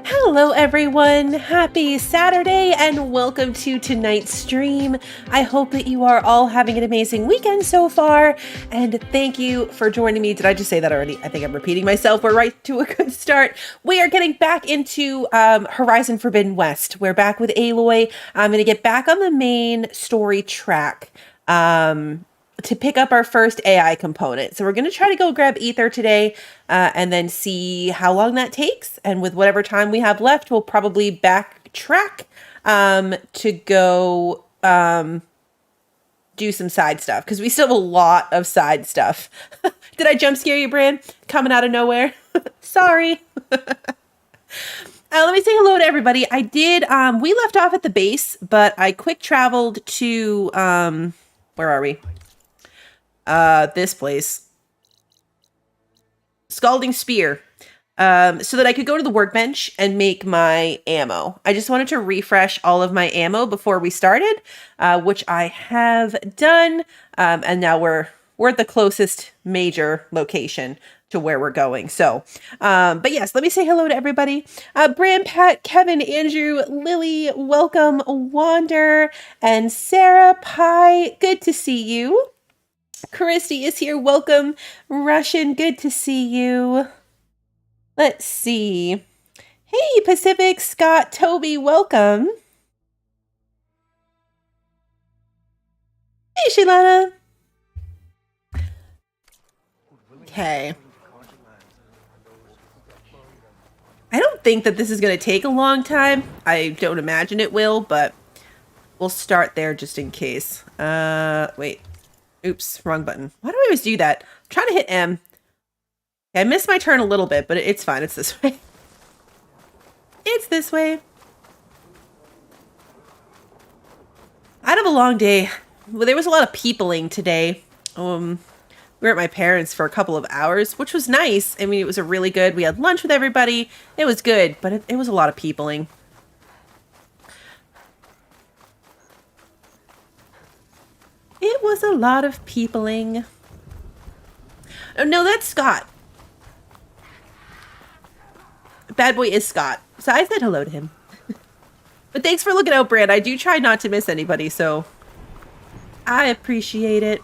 Hello everyone, happy Saturday and welcome to tonight's stream. I hope that you are all having an amazing weekend so far, and thank you for joining me. Did I just say that already? I think I'm repeating myself. We're right to a good start. We are getting back into Horizon Forbidden West. We're back with Aloy. I'm going to get back on the main story track to pick up our first AI component. So we're going to try to go grab Aether today and then see how long that takes. And with whatever time we have left, we'll probably backtrack to go do some side stuff because we still have a lot of side stuff. Did I jump scare you, Bran? Coming out of nowhere? Sorry. Let me say hello to everybody. I did, we left off at the base, but I quick traveled to, where are we? This place. Scalding Spear. So that I could go to the workbench and make my ammo. I just wanted to refresh all of my ammo before we started, which I have done. And now we're at the closest major location to where we're going. So, but yes, let me say hello to everybody. Bram, Pat, Kevin, Andrew, Lily, welcome, Wander, and Sarah Pie. Good to see you. Christy is here. Welcome. Russian, good to see you. Let's see. Hey, Pacific, Scott, Toby, welcome. Hey, Shalana. Okay. I don't think that this is going to take a long time. I don't imagine it will, but we'll start there just in case. Wait. Oops, wrong button. Why do I always do that? I'm trying to hit M. I missed my turn a little bit, but it's fine. It's this way. It's this way. I had a long day. Well, there was a lot of peopling today. We were at my parents' for a couple of hours, which was nice. I mean, it was a really good. We had lunch with everybody. It was good, but it was a lot of peopling. It was a lot of peopling. Oh, no, that's Scott. Bad boy is Scott. So I said hello to him. But thanks for looking out, Brand. I do try not to miss anybody, so I appreciate it.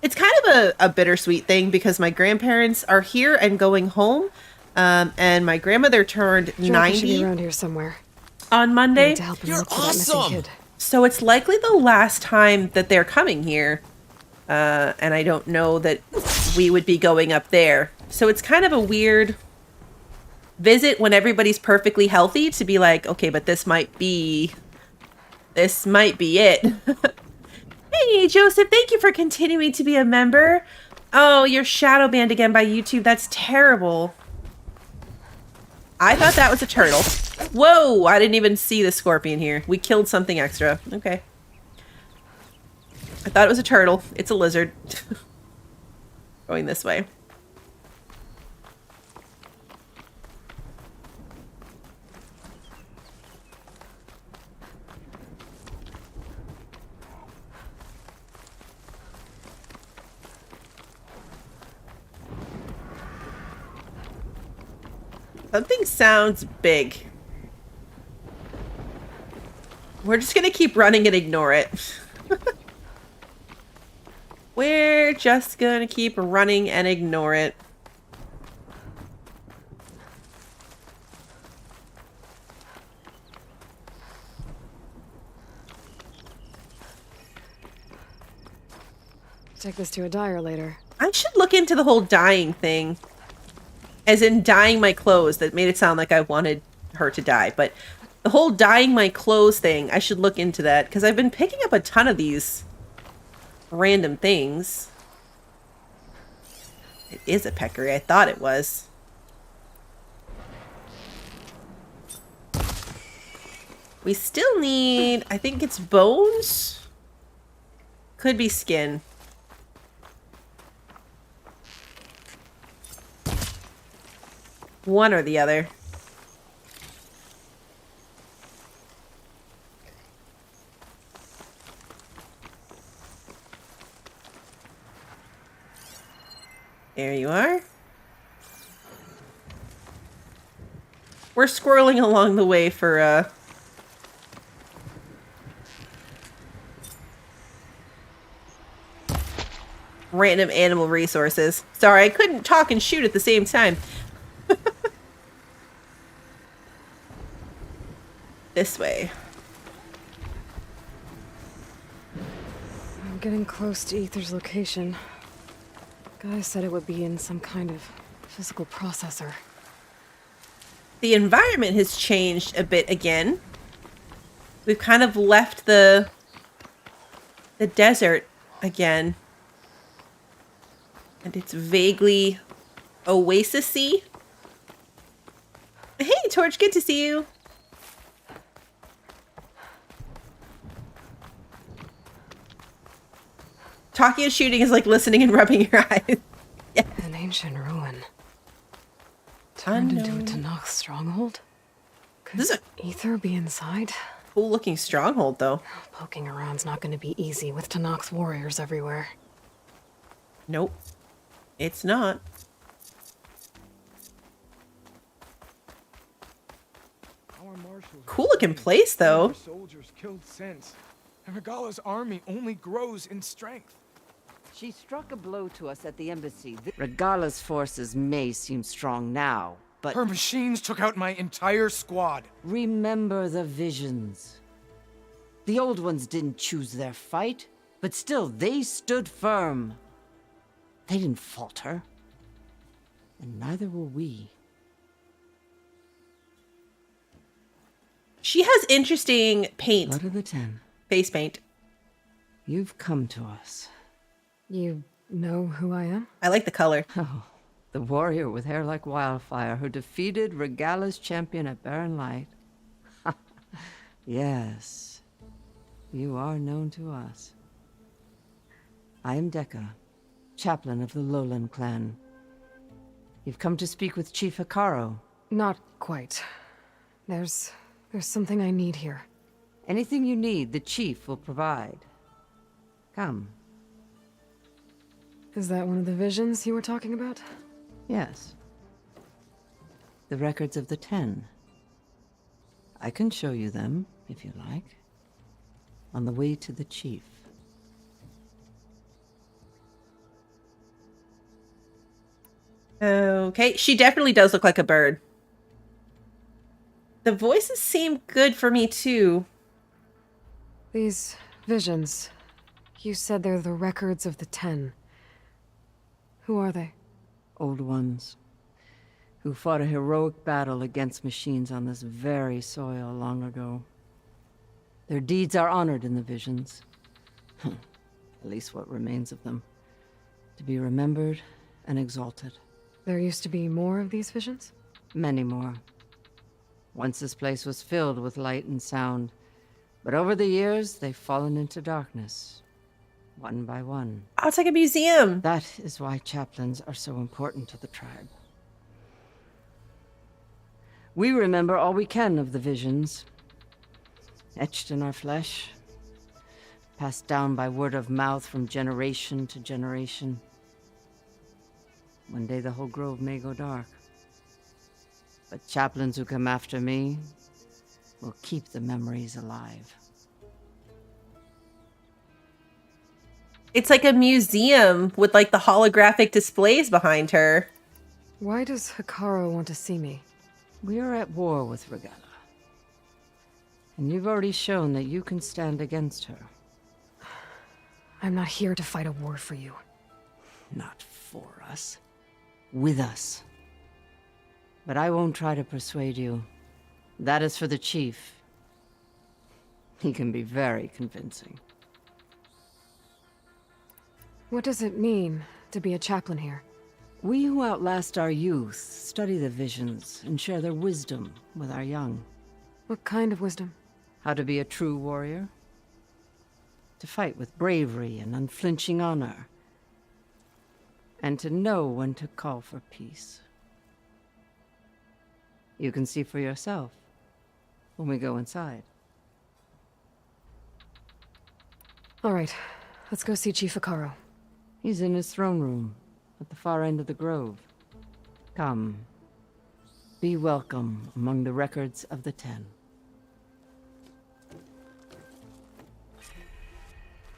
It's kind of a bittersweet thing because my grandparents are here and going home. And my grandmother turned 90 should be around here somewhere on Monday. To help him look for that missing kid. So it's likely the last time that they're coming here. And I don't know that we would be going up there. So it's kind of a weird visit when everybody's perfectly healthy to be like, okay, but this might be it. Hey, Joseph, thank you for continuing to be a member. Oh, you're shadow banned again by YouTube. That's terrible. I thought that was a turtle. Whoa, I didn't even see the scorpion here. We killed something extra. Okay. I thought it was a turtle. It's a lizard. Going this way. Something sounds big. We're just gonna keep running and ignore it. We're just gonna keep running and ignore it. Take this to a dyer later. I should look into the whole dyeing thing. As in dyeing my clothes. That made it sound like I wanted her to die. But the whole dyeing my clothes thing, I should look into that. Because I've been picking up a ton of these random things. It is a peccary. I thought it was. We still need, I think it's bones? Could be skin. One or the other. There you are. we're squirreling along the way for random animal resources. Sorry, I couldn't talk and shoot at the same time. This way. I'm getting close to Aether's location. Guy said it would be in some kind of physical processor. The environment has changed a bit again. We've kind of left the desert again. And it's vaguely oasis-y. Hey, Torch, good to see you. Talking and shooting is like listening and rubbing your eyes. Yeah. An ancient ruin. Turned into a Tanakh stronghold? Could This is Aether be inside? a cool-looking stronghold, though. Poking around's not going to be easy with Tanakh's warriors everywhere. Nope. It's not. Cool-looking place, though. Soldiers killed since. And Regala's army only grows in strength. She struck a blow to us at the embassy. Regala's forces may seem strong now, but Her machines took out my entire squad. remember the visions. The old ones didn't choose their fight, but still they stood firm. They didn't falter. And neither will we. She has interesting paint. Blood of the Ten, Face paint. you've come to us. You know who I am? I like the color. Oh, the warrior with hair like wildfire who defeated Regala's champion at Barren Light. Yes, you are known to us. I am Dekka, chaplain of the Lowland clan. You've come to speak with Chief Hekarro. Not quite. There's something I need here. Anything you need, the chief will provide. Come. Is that one of the visions you were talking about? Yes. The records of the 10. I can show you them, if you like. On the way to the chief. Okay, she definitely does look like a bird. The voices seem good for me, too. These visions. You said they're the records of the 10. Who are they? Old ones. Who fought a heroic battle against machines on this very soil long ago. Their deeds are honored in the visions. At least what remains of them. To be remembered and exalted. There used to be more of these visions? Many more. Once this place was filled with light and sound, but over the years they've fallen into darkness, one by one. Oh, it's like a museum. That is why chaplains are so important to the tribe. We remember all we can of the visions, etched in our flesh, passed down by word of mouth from generation to generation. One day the whole grove may go dark. But chaplains who come after me will keep the memories alive. It's like a museum with like the holographic displays behind her. Why does Hekarro want to see me? We are at war with Regala. And you've already shown that you can stand against her. I'm not here to fight a war for you. Not for us. With us. But I won't try to persuade you. That is for the chief. He can be very convincing. What does it mean to be a chaplain here? We who outlast our youth study the visions and share their wisdom with our young. What kind of wisdom? How to be a true warrior. To fight with bravery and unflinching honor. And to know when to call for peace. You can see for yourself when we go inside. All right, let's go see Chief Hekarro. He's in his throne room at the far end of the grove. Come. Be welcome among the records of the 10.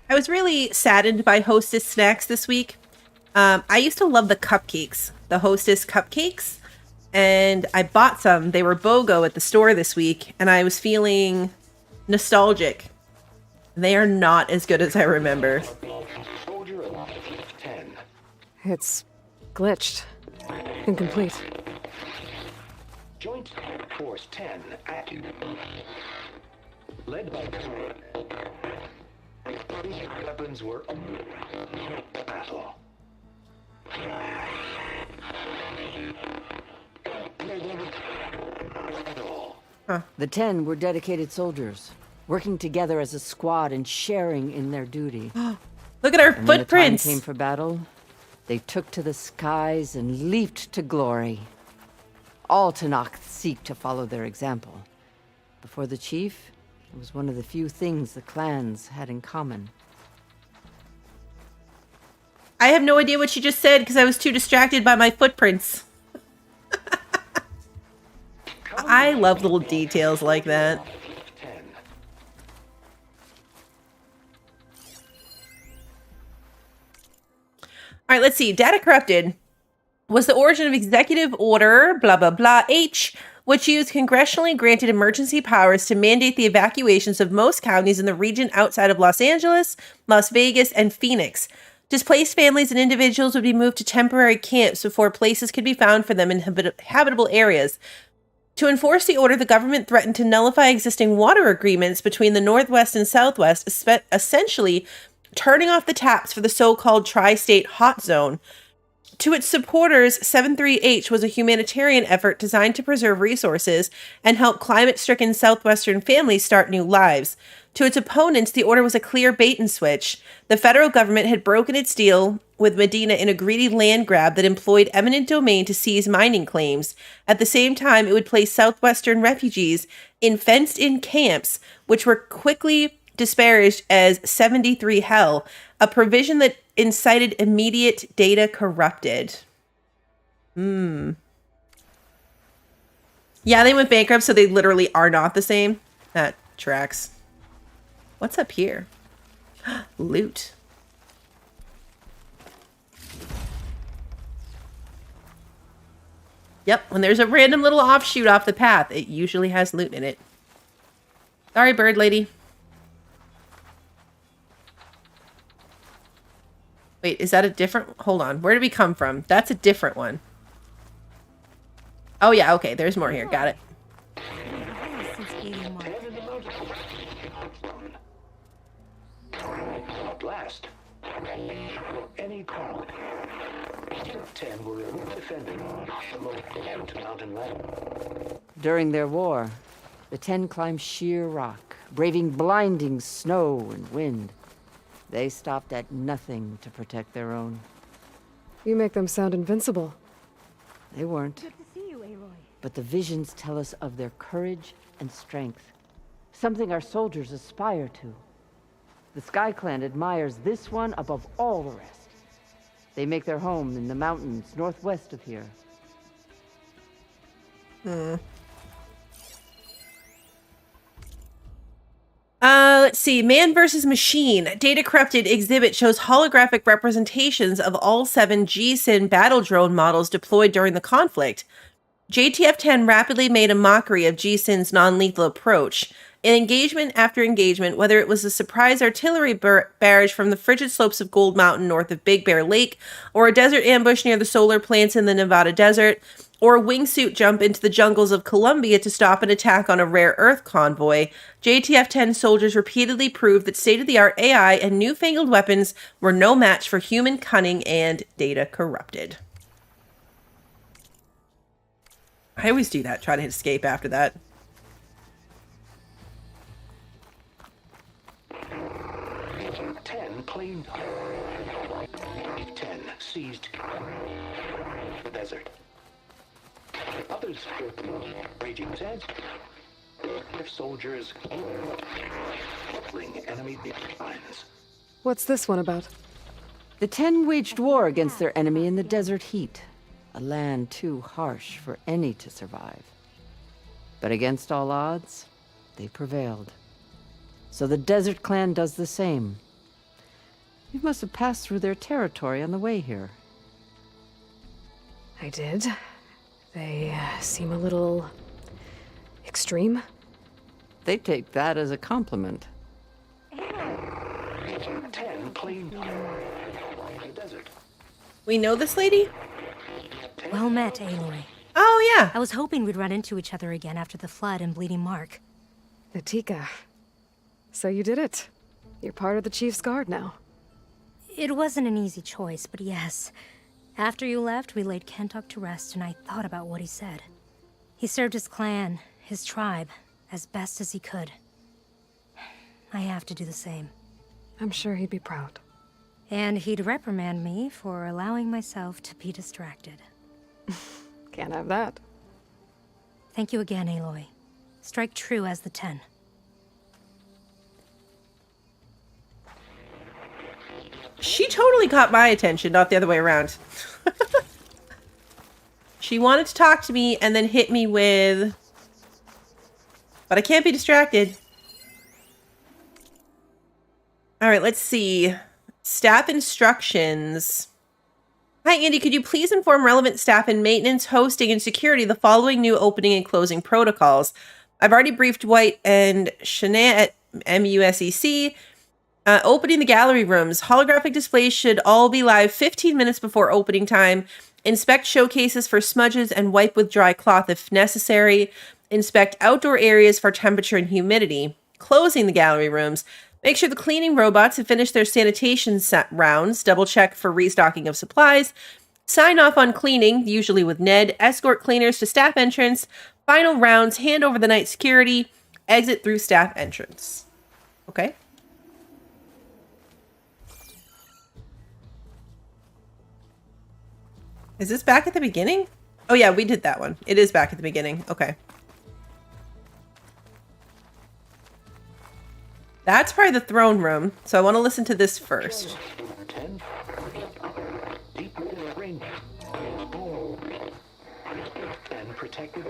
I was really saddened by Hostess snacks this week. I used to love the cupcakes, the Hostess cupcakes, and I bought some. They were BOGO at the store this week, and I was feeling nostalgic. They are not as good as I remember. It's glitched. Incomplete. Joint Force 10 active. Led by weapons were battle. The 10 were dedicated soldiers, working together as a squad and sharing in their duty. Look at our And when the time footprints. came for battle, they took to the skies and leaped to glory. All Tenakth seek to follow their example. But for the chief, it was one of the few things the clans had in common. I have no idea what she just said because I was too distracted by my footprints. I love little details like that. All right, let's see. Data corrupted was the origin of Executive Order, blah, blah, blah, H, which used congressionally granted emergency powers to mandate the evacuations of most counties in the region outside of Los Angeles, Las Vegas, and Phoenix. Displaced families and individuals would be moved to temporary camps before places could be found for them in habitable areas. To enforce the order, the government threatened to nullify existing water agreements between the Northwest and Southwest, essentially turning off the taps for the so-called tri-state hot zone. To its supporters, 73H was a humanitarian effort designed to preserve resources and help climate-stricken Southwestern families start new lives. To its opponents, the order was a clear bait and switch. The federal government had broken its deal with Medina in a greedy land grab that employed eminent domain to seize mining claims. At the same time, it would place Southwestern refugees in fenced-in camps, which were quickly disparaged as 73 Hell, a provision that incited immediate data corrupted. Yeah, they went bankrupt, so they literally are not the same. That tracks. What's up here? Loot. Yep, when there's a random little offshoot off the path, it usually has loot in it. Sorry, bird lady. Wait, is that a different... Hold on. Where did we come from? That's a different one. Oh, yeah. Okay, there's more here. Got it. Blast. Any problem. 10 were defending the mountain land. During their war, the 10 climbed sheer rock, braving blinding snow and wind. They stopped at nothing to protect their own. You make them sound invincible. They weren't. Good to see you, Aloy. But the visions tell us of their courage and strength. Something our soldiers aspire to. The Sky Clan admires this one above all the rest. They make their home in the mountains northwest of here. Let's see. Man versus Machine. Data corrupted exhibit shows holographic representations of all 7 G-Sin battle drone models deployed during the conflict. JTF-10 rapidly made a mockery of G-Sin's non-lethal approach. In engagement after engagement, whether it was a surprise artillery barrage from the frigid slopes of Gold Mountain north of Big Bear Lake, or a desert ambush near the solar plants in the Nevada desert, or a wingsuit jump into the jungles of Colombia to stop an attack on a rare Earth convoy, JTF-10 soldiers repeatedly proved that state-of-the-art AI and newfangled weapons were no match for human cunning and data corrupted. I always do that, try to escape after that. Claimed 10 seized the desert. Others raging sands. Their soldiers enemy lines. What's this one about? The 10 waged war against their enemy in the desert heat. a land too harsh for any to survive. But against all odds, they prevailed. So the Desert Clan does the same. You must have passed through their territory on the way here. I did. They seem a little extreme. They take that as a compliment. 10 claim the desert. We know this lady? Well met, Aloy. Oh, yeah. I was hoping we'd run into each other again after the flood and Bleeding Mark. Natika. So you did it. You're part of the Chief's Guard now. It wasn't an easy choice, but yes. After you left, we laid Kentuck to rest, and I thought about what he said. He served his clan, his tribe, as best as he could. I have to do the same. I'm sure he'd be proud. And he'd reprimand me for allowing myself to be distracted. Can't have that. Thank you again, Aloy. Strike true as the 10. She totally caught my attention, not the other way around. She wanted to talk to me and then hit me with... But I can't be distracted. Alright, let's see. Staff instructions. Hi, Andy. Could you please inform relevant staff in maintenance, hosting, and security the following new opening and closing protocols? I've already briefed White and Shanae at MUSEC. Opening the gallery rooms. Holographic displays should all be live 15 minutes before opening time. Inspect showcases for smudges and wipe with dry cloth if necessary. Inspect outdoor areas for temperature and humidity. Closing the gallery rooms. Make sure the cleaning robots have finished their sanitation rounds. Double check for restocking of supplies. Sign off on cleaning, usually with Ned. Escort cleaners to staff entrance. Final rounds. Hand over the night security. Exit through staff entrance. Okay. Is this back at the beginning? Oh yeah, we did that one. It is back at the beginning. Okay. That's probably the throne room, so I want to listen to this first. 10. Deep rain. And protected.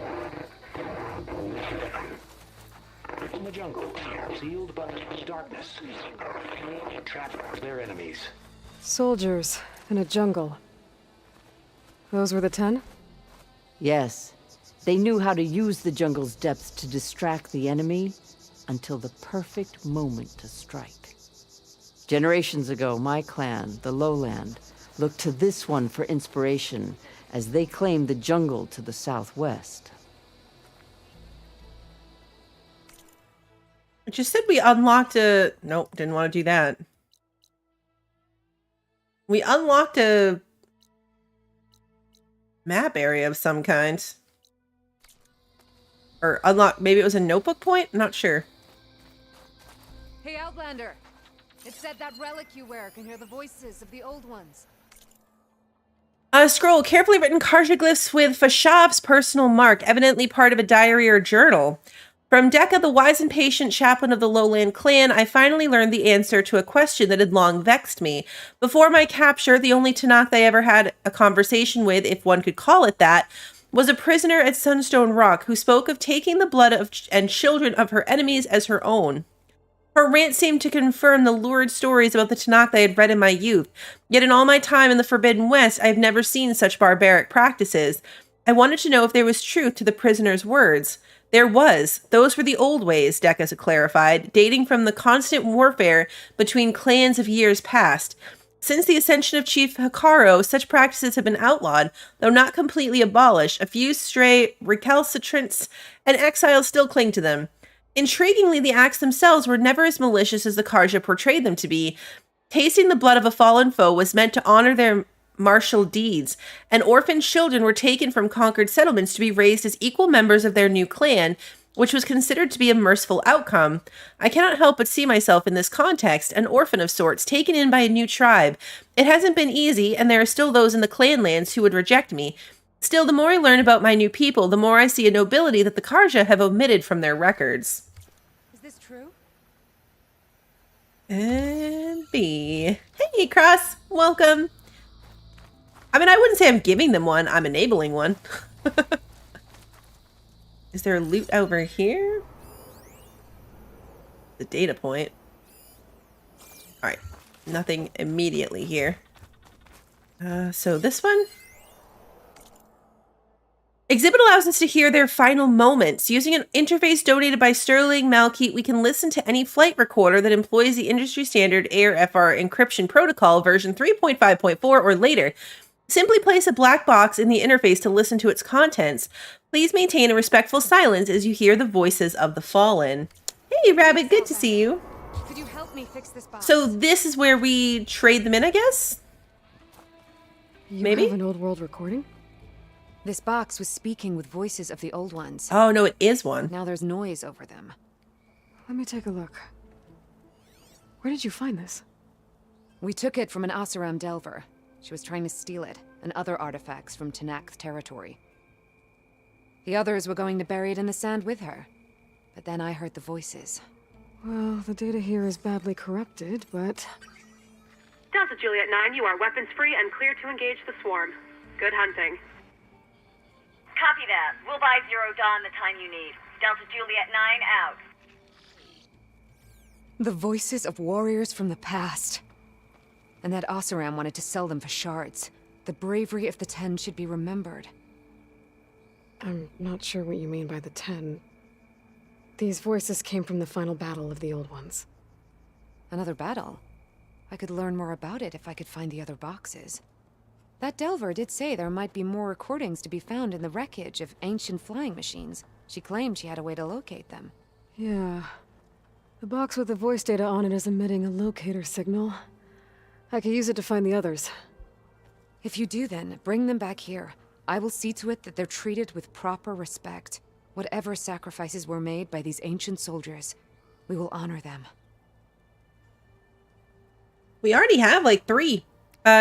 In the jungle, sealed by darkness. Trap their enemies. Soldiers in a jungle. Those were the 10? Yes, they knew how to use the jungle's depths to distract the enemy until the perfect moment to strike. Generations ago, my clan, the Lowland, looked to this one for inspiration as they claimed the jungle to the southwest. It just said we unlocked a... Nope, didn't want to do that. We unlocked a map area of some kind. Or unlock, maybe it was a notebook point? I'm not sure. Hey, Outlander! It said that relic you wear can hear the voices of the old ones. A scroll, carefully written Karja glyphs with Fashab's personal mark, evidently part of a diary or journal. From Dekka, the wise and patient chaplain of the Lowland clan, I finally learned the answer to a question that had long vexed me. Before my capture, the only Tenakth I ever had a conversation with, if one could call it that, was a prisoner at Sunstone Rock who spoke of taking the blood of and children of her enemies as her own. Her rant seemed to confirm the lurid stories about the Tenakth I had read in my youth, yet in all my time in the Forbidden West, I have never seen such barbaric practices. I wanted to know if there was truth to the prisoner's words. There was. Those were the old ways, Dekka clarified, dating from the constant warfare between clans of years past. Since the ascension of Chief Hekarro, such practices have been outlawed, though not completely abolished. A few stray recalcitrants and exiles still cling to them. Intriguingly, the acts themselves were never as malicious as the Karja portrayed them to be. Tasting the blood of a fallen foe was meant to honor their martial deeds, and orphan children were taken from conquered settlements to be raised as equal members of their new clan, which was considered to be a merciful outcome. I cannot help but see myself in this context, an orphan of sorts, taken in by a new tribe. It hasn't been easy, and there are still those in the clanlands who would reject me. Still, the more I learn about my new people, the more I see a nobility that the Karja have omitted from their records. Is this true? And B. Hey, Cross. Welcome. I mean, I wouldn't say I'm giving them one. I'm enabling one. Is there loot over here? The data point. All right. Nothing immediately here. So this one. Exhibit allows us to hear their final moments. Using an interface donated by Sterling Malkeet, we can listen to any flight recorder that employs the industry standard AIR-FR encryption protocol version 3.5.4 or later. Simply place a black box in the interface to listen to its contents. Please maintain a respectful silence as you hear the voices of the fallen. Hey, Rabbit, good to see you. Could you help me fix this box? So this is where we trade them in, I guess? You maybe? have an old world recording? This box was speaking with voices of the old ones. Oh, no, it is one. Now there's noise over them. Let me take a look. Where did you find this? We took it from an Oseram Delver. She was trying to steal it, and other artifacts from Tenakth territory. The others were going to bury it in the sand with her. But then I heard the voices. Well, the data here is badly corrupted, but... Delta Juliet 9, you are weapons free and clear to engage the swarm. Good hunting. Copy that. We'll buy Zero Dawn the time you need. Delta Juliet 9 out. The voices of warriors from the past. And that Oseram wanted to sell them for shards. The bravery of the Ten should be remembered. I'm not sure what you mean by the Ten. These voices came from the final battle of the Old Ones. Another battle? I could learn more about it if I could find the other boxes. That Delver did say there might be more recordings to be found in the wreckage of ancient flying machines. She claimed she had a way to locate them. Yeah. The box with the voice data on it is emitting a locator signal. I could use it to find the others. If you do then, bring them back here. I will see to it that they're treated with proper respect. Whatever sacrifices were made by these ancient soldiers, we will honor them. We already have like 3.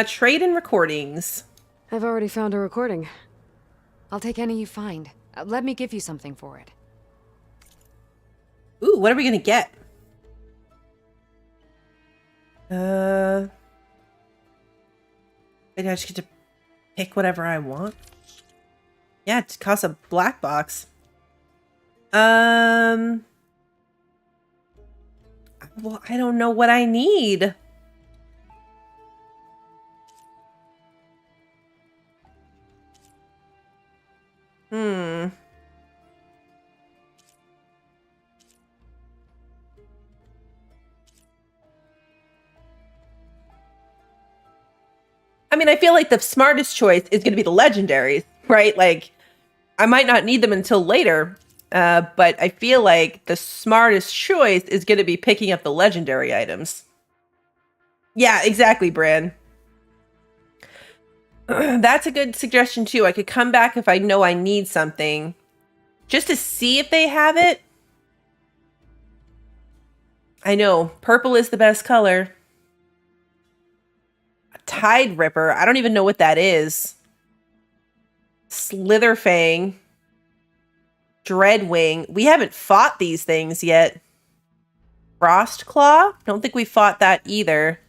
Trade and recordings. I've already found a recording. I'll take any you find. Let me give you something for it. Ooh, what are we gonna get? I just get to pick whatever I want. Yeah, it costs a black box. Well, I don't know what I need. I mean, I feel like the smartest choice is going to be the legendaries, right? Like, I might not need them until later, but I feel like the smartest choice is going to be picking up the legendary items. Yeah, exactly, Bran. That's a good suggestion, too. I could come back if I know I need something, just to see if they have it. I know, purple is the best color. Tide Ripper. I don't even know what that is. Slitherfang. Dreadwing. We haven't fought these things yet. Frostclaw? Don't think we fought that either.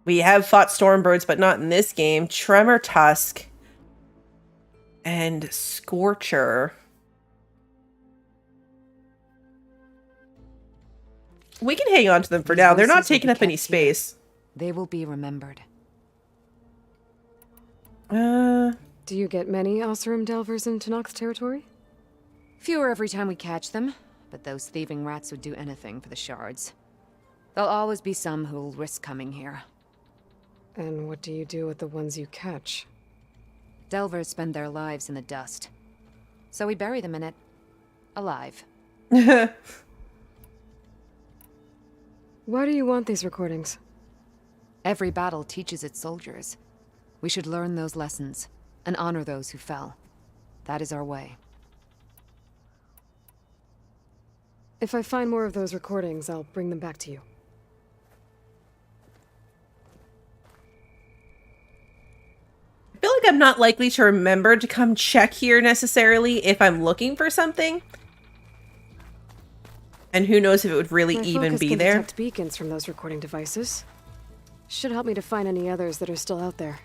We have fought Stormbirds, but not in this game. Tremor Tusk. And Scorcher. We can hang on to them for now. They're not taking up any space. They will be remembered. Do you get many Oseram Delvers in Tenakth territory? Fewer every time we catch them, but those thieving rats would do anything for the shards. There'll always be some who'll risk coming here. And what do you do with the ones you catch? Delvers spend their lives in the dust. So we bury them in it. Alive. Why do you want these recordings? Every battle teaches its soldiers. We should learn those lessons, and honor those who fell. That is our way. If I find more of those recordings, I'll bring them back to you. I feel like I'm not likely to remember to come check here necessarily if I'm looking for something. And who knows if it would really even be there. Detect beacons from those recording devices. Should help me to find any others that are still out there.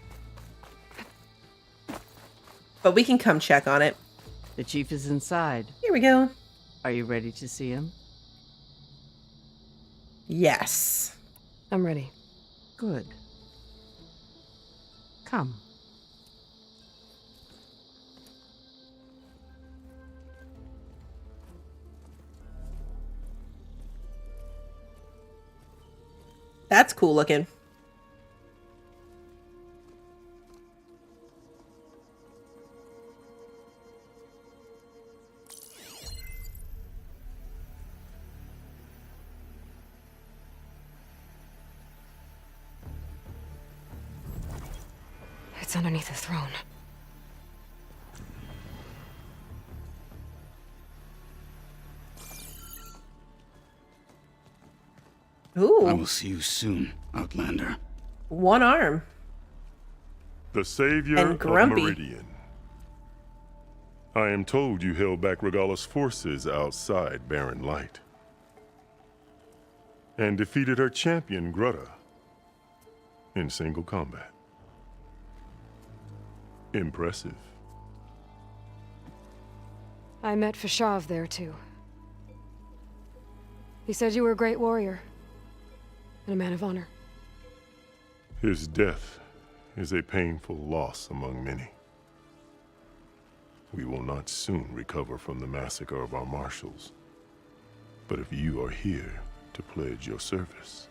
but we can come check on it. The chief is inside. Here we go. Are you ready to see him? Yes. I'm ready. Good. Come. That's cool looking. It's underneath the throne. Ooh. I will see you soon, Outlander. One arm. The savior And of grumpy. Meridian. I am told you held back Regalla's forces outside Barren Light. And defeated her champion, Grutta, in single combat. Impressive. I met Fashav there, too. He said you were a great warrior. And a man of honor. His death is a painful loss among many. We will not soon recover from the massacre of our marshals. But if you are here to pledge your service,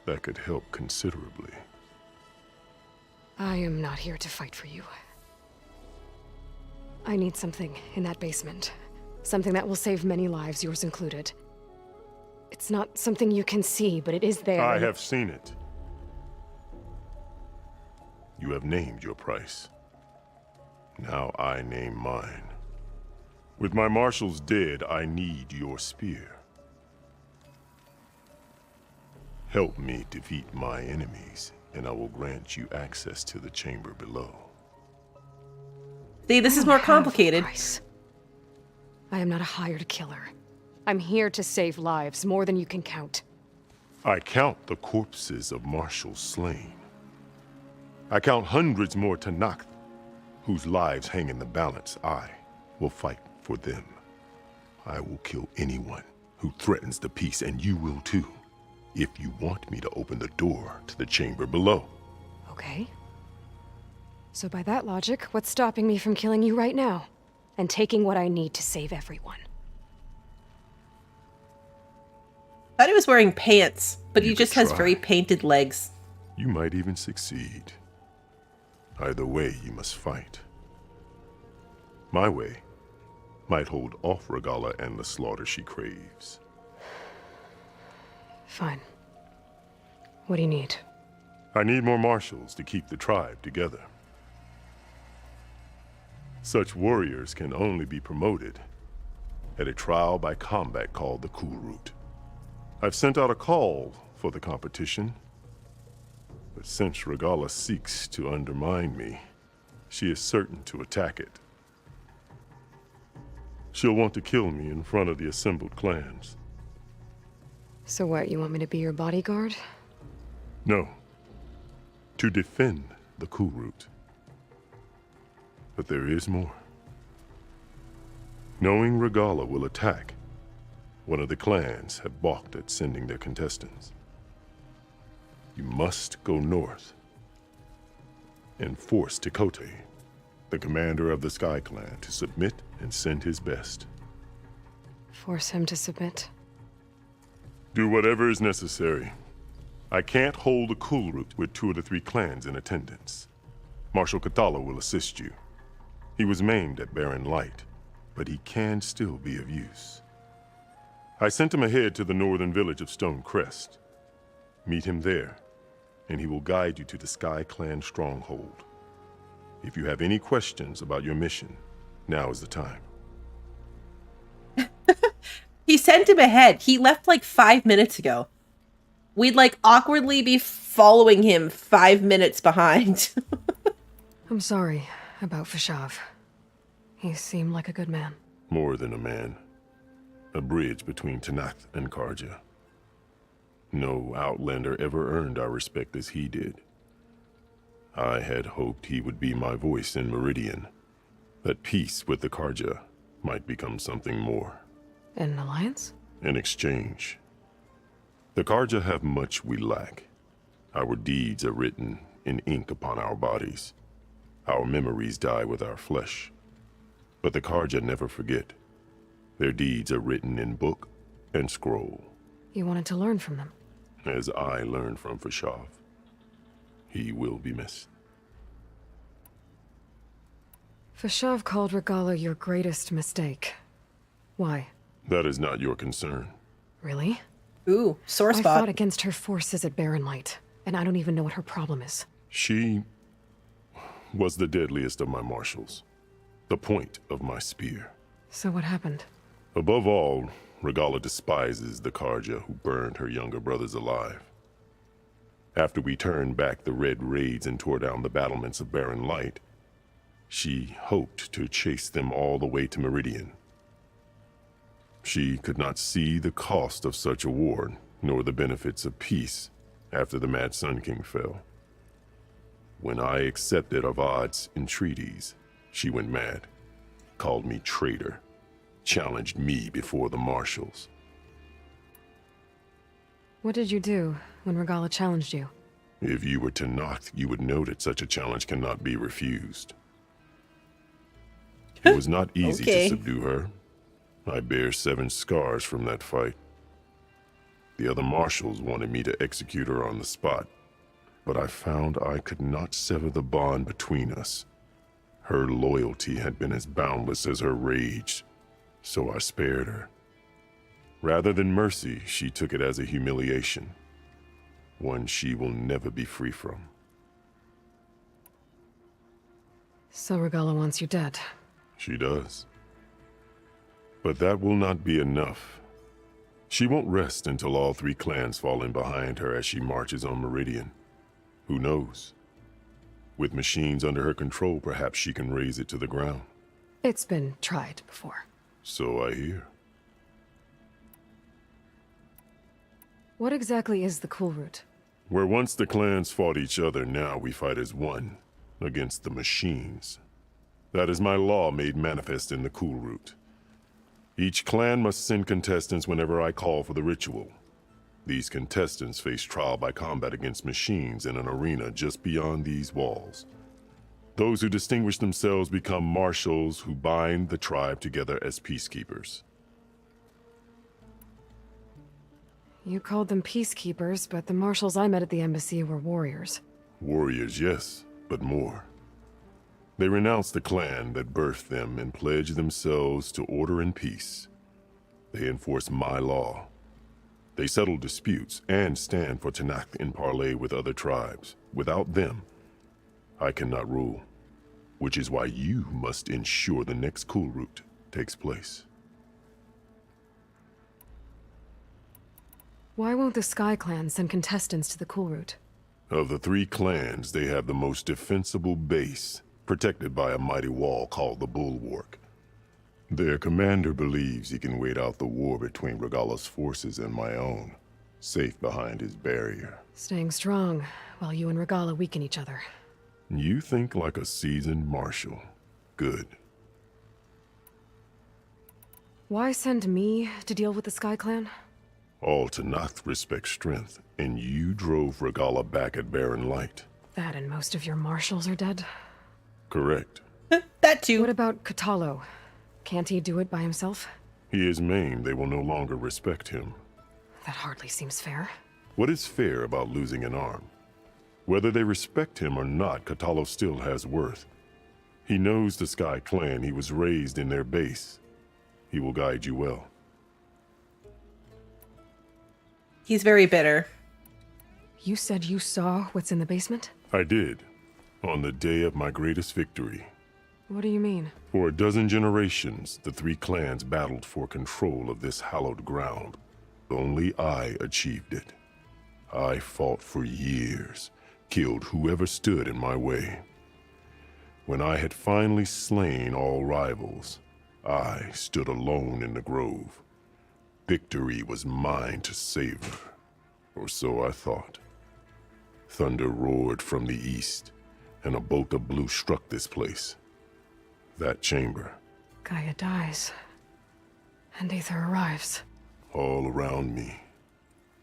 that could help considerably. I am not here to fight for you. I need something in that basement. Something that will save many lives, yours included. It's not something you can see, but it is there. I have seen it. You have named your price. Now I name mine. With my marshals dead, I need your spear. Help me defeat my enemies, and I will grant you access to the chamber below. See, this is more complicated. I am not a hired killer. I'm here to save lives, more than you can count. I count the corpses of marshals slain. I count hundreds more Tenakth, whose lives hang in the balance. I will fight for them. I will kill anyone who threatens the peace, and you will too, if you want me to open the door to the chamber below. Okay. So by that logic, what's stopping me from killing you right now? And taking what I need to save everyone? Thought he was wearing pants, but he You just could has try. very painted legs. You might even succeed. Either way, you must fight. My way might hold off Regalla and the slaughter she craves. Fine. What do you need? I need more marshals to keep the tribe together. Such warriors can only be promoted at a trial by combat called the Kulrut. I've sent out a call for the competition, but since Regalla seeks to undermine me, she is certain to attack it. She'll want to kill me in front of the assembled clans. So what, you want me to be your bodyguard? No, to defend the Kulrut. But there is more. Knowing Regalla will attack, one of the clans have balked at sending their contestants. You must go north and force Tekote, the commander of the Sky Clan, to submit and send his best. Force him to submit? Do whatever is necessary. I can't hold the Kulrut with 2 of the 3 clans in attendance. Marshal Kathala will assist you. He was maimed at Barren Light, but he can still be of use. I sent him ahead to the northern village of Stone Crest. Meet him there, and he will guide you to the Sky Clan stronghold. If you have any questions about your mission, now is the time. He sent him ahead. He left like 5 minutes ago. We'd like awkwardly be following him 5 minutes behind. I'm sorry about Fashav. He seemed like a good man. More than a man. A bridge between Tenakth and Karja. No Outlander ever earned our respect as he did. I had hoped he would be my voice in Meridian, That peace with the Karja might become something more. An alliance? In exchange. The Karja have much we lack. Our deeds are written in ink upon our bodies. Our memories die with our flesh. But the Karja never forget. Their deeds are written in book and scroll. You wanted to learn from them? As I learned from Fashav. He will be missed. Fashav called Regala your greatest mistake. Why? That is not your concern. Really? Ooh, sore I spot. fought against her forces at Barren Light, and I don't even know what her problem is. She was the deadliest of my marshals. The point of my spear. So what happened? Above all, Regala despises the Karja who burned her younger brothers alive. After we turned back the red raids and tore down the battlements of Barren Light, she hoped to chase them all the way to Meridian. She could not see the cost of such a war, nor the benefits of peace after the Mad Sun King fell. When I accepted Avad's entreaties, she went mad, called me traitor, challenged me before the marshals. What did you do when Regala challenged you? If you were to knock, you would know that such a challenge cannot be refused. It was not easy Okay. to subdue her. I bear 7 scars from that fight. The other marshals wanted me to execute her on the spot, but I found I could not sever the bond between us. Her loyalty had been as boundless as her rage, so I spared her. Rather than mercy, she took it as a humiliation, one she will never be free from. So Regala wants you dead. She does. But that will not be enough. She won't rest until all 3 clans fall in behind her as she marches on Meridian. Who knows? With machines under her control, perhaps she can raise it to the ground. It's been tried before. So I hear. What exactly is the Kulrut? Where once the clans fought each other, now we fight as one, against the machines. That is my law made manifest in the Kulrut. Each clan must send contestants whenever I call for the ritual. These contestants face trial by combat against machines in an arena just beyond these walls. Those who distinguish themselves become marshals who bind the tribe together as peacekeepers. You called them peacekeepers, but the marshals I met at the embassy were warriors. Warriors, yes, but more. They renounce the clan that birthed them and pledge themselves to order and peace. They enforce my law. They settle disputes and stand for Tanakh in parley with other tribes. Without them, I cannot rule, which is why you must ensure the next Kulrut takes place. Why won't the Sky Clan send contestants to the Kulrut? Of the 3 clans, they have the most defensible base, protected by a mighty wall called the Bulwark. Their commander believes he can wait out the war between Regala's forces and my own, safe behind his barrier. Staying strong, while you and Regala weaken each other. You think like a seasoned marshal. Good. Why send me to deal with the Sky Clan? All Tanakh respect strength, and you drove Regala back at Barren Light. That and most of your marshals are dead. Correct. That too. What about Katalo? Can't he do it by himself? He is maimed, they will no longer respect him. That hardly seems fair. What is fair about losing an arm? Whether they respect him or not, Katalo still has worth. He knows the Sky Clan, he was raised in their base. He will guide you well. He's very bitter. You said you saw what's in the basement? I did, on the day of my greatest victory. What do you mean? For a dozen generations, the 3 clans battled for control of this hallowed ground. Only I achieved it. I fought for years, killed whoever stood in my way. When I had finally slain all rivals, I stood alone in the grove. Victory was mine to savor, or so I thought. Thunder roared from the east, and a bolt of blue struck this place. That chamber. Gaia dies. And Aether arrives. All around me,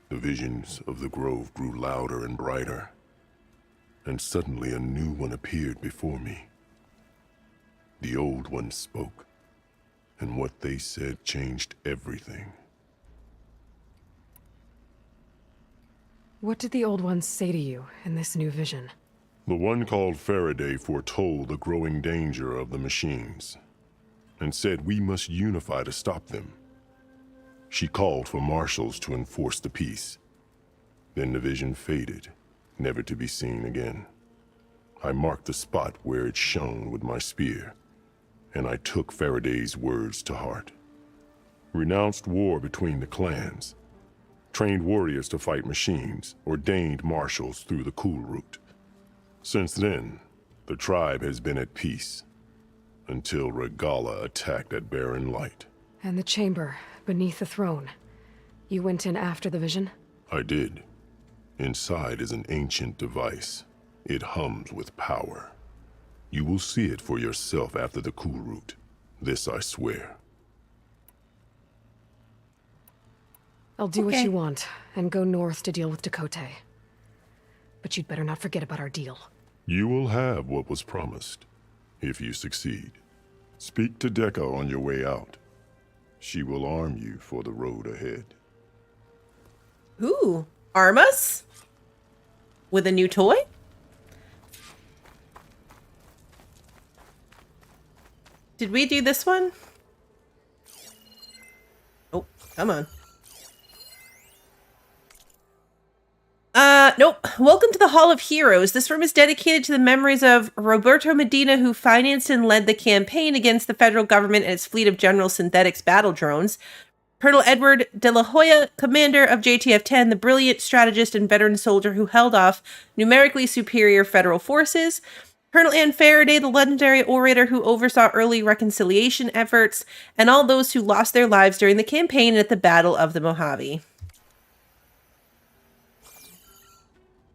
the visions of the grove grew louder and brighter. And suddenly a new one appeared before me. The old one spoke, and what they said changed everything. What did the Old Ones say to you in this new vision? The one called Faraday foretold the growing danger of the machines, and said we must unify to stop them. She called for marshals to enforce the peace. Then the vision faded, never to be seen again. I marked the spot where it shone with my spear, and I took Faraday's words to heart. Renounced war between the clans, trained warriors to fight machines, ordained marshals through the Kulrut. Since then, the tribe has been at peace, until Regala attacked at Barren Light. And the chamber, beneath the throne. You went in after the vision? I did. Inside is an ancient device. It hums with power. You will see it for yourself after the Kulrut. This I swear. I'll do what Okay. you want, and go north to deal with Dakota. But you'd better not forget about our deal. You will have what was promised, if you succeed. Speak to Dekka on your way out. She will arm you for the road ahead. Ooh, arm us? With a new toy? Did we do this one? Oh, come on. Nope. Welcome to the Hall of Heroes. This room is dedicated to the memories of Roberto Medina, who financed and led the campaign against the federal government and its fleet of General Synthetics battle drones. Colonel Edward de la Hoya, commander of JTF-10, the brilliant strategist and veteran soldier who held off numerically superior federal forces. Colonel Ann Faraday, the legendary orator who oversaw early reconciliation efforts, and all those who lost their lives during the campaign and at the Battle of the Mojave.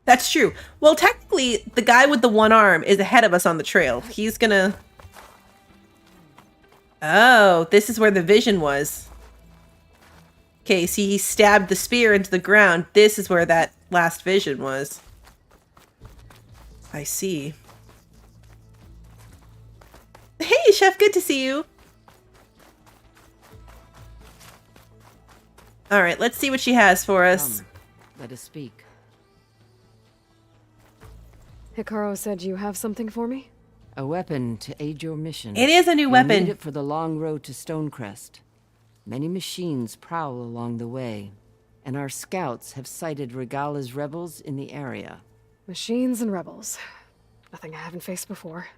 That's true. Well, technically, the guy with the one arm is ahead of us on the trail. He's gonna... Oh, this is where the vision was. Okay, see, he stabbed the spear into the ground. This is where that last vision was. I see. Hey, Chef, good to see you. All right, let's see what she has for us. Come, let us speak. Hekarro said you have something for me? A weapon to aid your mission. It is a new You'll weapon. need it for the long road to Stonecrest. Many machines prowl along the way, and our scouts have sighted Regala's rebels in the area. Machines and rebels. Nothing I haven't faced before.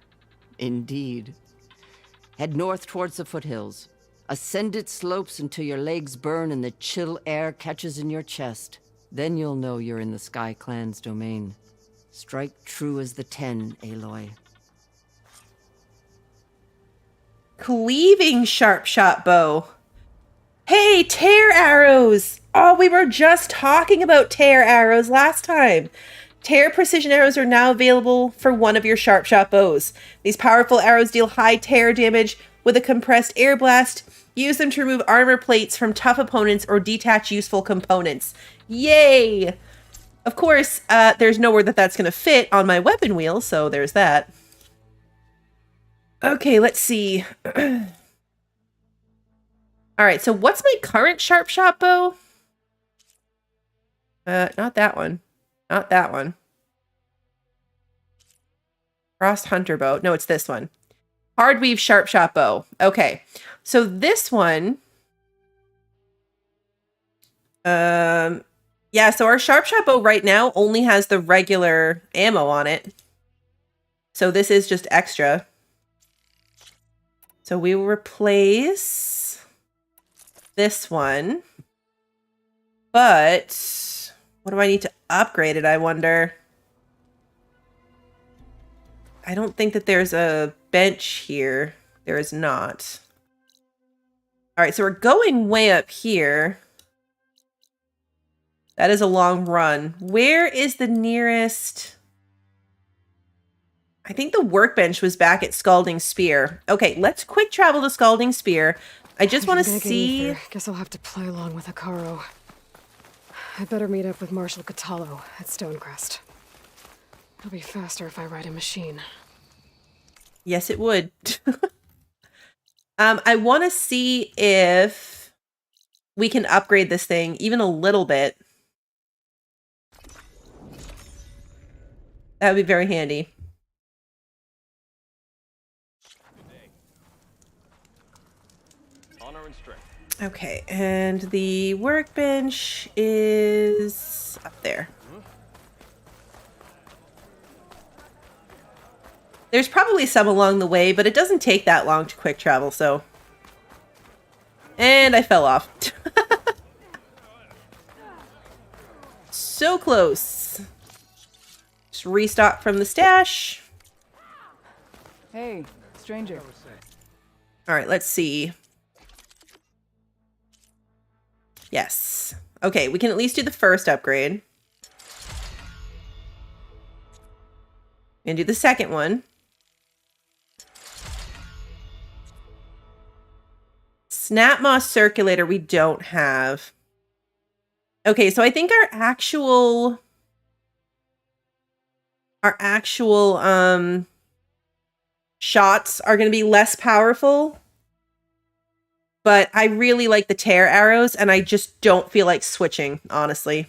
Indeed. Head north towards the foothills. Ascend its slopes until your legs burn and the chill air catches in your chest. Then you'll know you're in the Sky Clan's domain. Strike true as the 10, Aloy. Cleaving sharp shot bow. Hey, tear arrows! Oh, we were just talking about tear arrows last time. Tear precision arrows are now available for one of your sharp shot bows. These powerful arrows deal high tear damage with a compressed air blast. Use them to remove armor plates from tough opponents or detach useful components. Yay! Of course, there's nowhere that's going to fit on my weapon wheel, so there's that. Okay, let's see. All right, so what's my current sharp shot bow? Not that one. Not that one. Frost Hunter bow. No, it's this one. Hardweave sharp shot bow. Okay, so this one... Yeah, so our sharp shot bow right now only has the regular ammo on it. So this is just extra. So we will replace this one. But what do I need to upgrade it, I wonder? I don't think that there's a bench here. There is not. All right, so we're going way up here. That is a long run. Where is the nearest... I think the workbench was back at Scalding Spear. Okay, let's quick travel to Scalding Spear. I just want to see... Guess I'll have to play along with Hekarro. I better meet up with Marshal Catallo at Stonecrest. It'll be faster if I ride a machine. Yes, it would. I want to see if we can upgrade this thing even a little bit. That would be very handy. Okay, and the workbench is up there. There's probably some along the way, but it doesn't take that long to quick travel, so... And I fell off. So close. Just restock from the stash. Hey, stranger. Alright, let's see. Yes. Okay, we can at least do the first upgrade. And do the second one. Snap Moss Circulator we don't have. Okay, so I think our actual shots are going to be less powerful. But I really like the tear arrows, and I just don't feel like switching, honestly.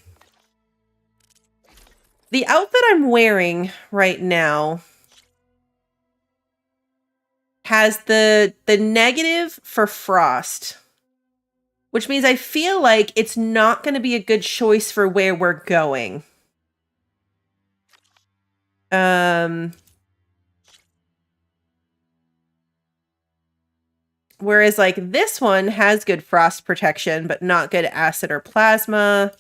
The outfit I'm wearing right now has the negative for frost, which means I feel like it's not going to be a good choice for where we're going. Whereas, like, this one has good frost protection, but not good acid or plasma.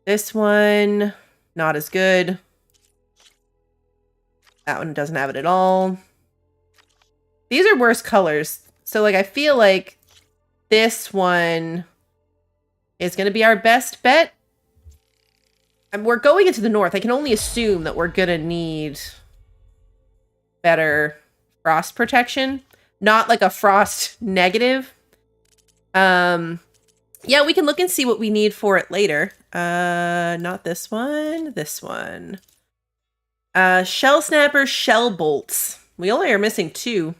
This one, not as good. That one doesn't have it at all. These are worse colors. So, like, I feel like this one is going to be our best bet. And we're going into the north. I can only assume that we're going to need better frost protection. Not like a frost negative. Yeah, we can look and see what we need for it later. Not this one. This one. Shell Snapper, Shell Bolts. We only are missing 2.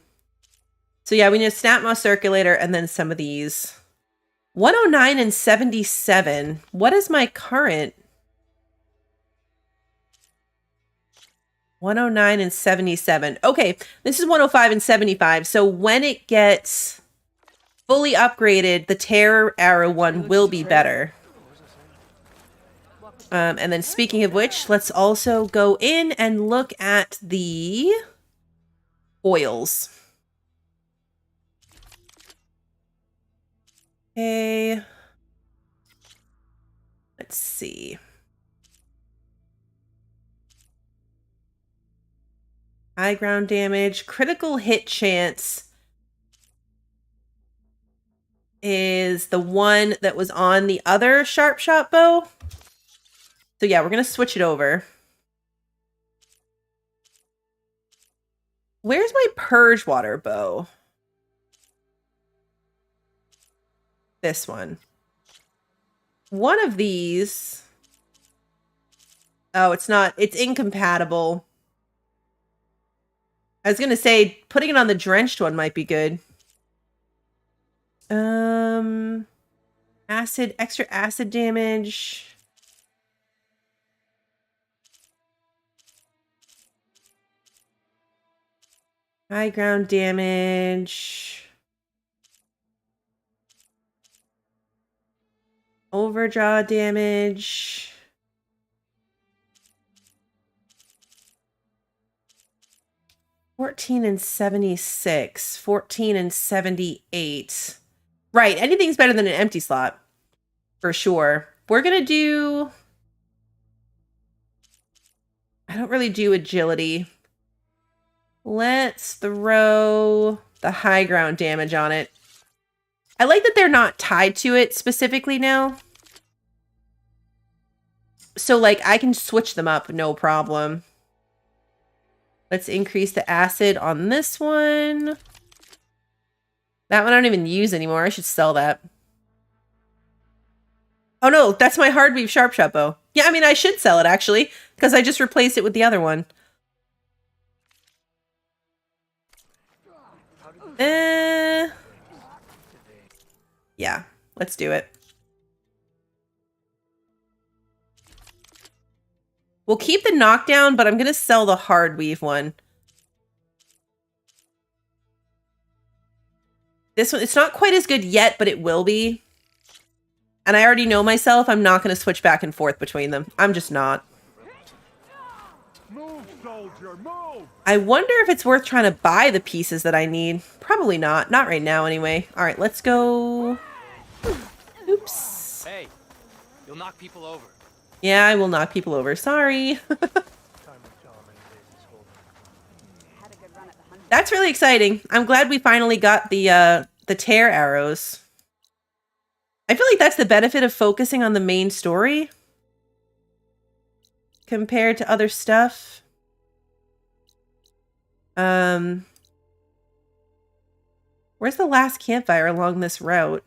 So yeah, we need a Snap Moss Circulator and then some of these. 109 and 77. What is my current? 109 and 77. Okay, this is 105 and 75. So when it gets fully upgraded, the Terror Arrow one will be better. And then speaking of which, let's also go in and look at the oils. Okay. Let's see. High ground damage. Critical hit chance is the one that was on the other sharp shot bow. So yeah, we're going to switch it over. Where's my Purge Water bow? This one. One of these. Oh, it's not. It's incompatible. I was going to say, putting it on the drenched one might be good. Acid, extra acid damage. High ground damage. Overdraw damage. $14 and $76. $14 and $78. Right, anything's better than an empty slot. For sure. We're gonna do... I don't really do agility. Let's throw the high ground damage on it. I like that they're not tied to it specifically now. So, like, I can switch them up, no problem. Let's increase the acid on this one. That one I don't even use anymore. I should sell that. Oh no, that's my hardweave sharpshot bow. Yeah, I mean, I should sell it actually, because I just replaced it with the other one. Yeah, let's do it. We'll keep the knockdown, but I'm going to sell the hardweave one. This one, it's not quite as good yet, but it will be. And I already know myself, I'm not going to switch back and forth between them. I'm just not. Move, soldier, move! I wonder if it's worth trying to buy the pieces that I need. Probably not. Not right now, anyway. All right, let's go. Oops. Hey, you'll knock people over. Yeah, I will knock people over. Sorry. That's really exciting. I'm glad we finally got the tear arrows. I feel like that's the benefit of focusing on the main story compared to other stuff. Where's the last campfire along this route?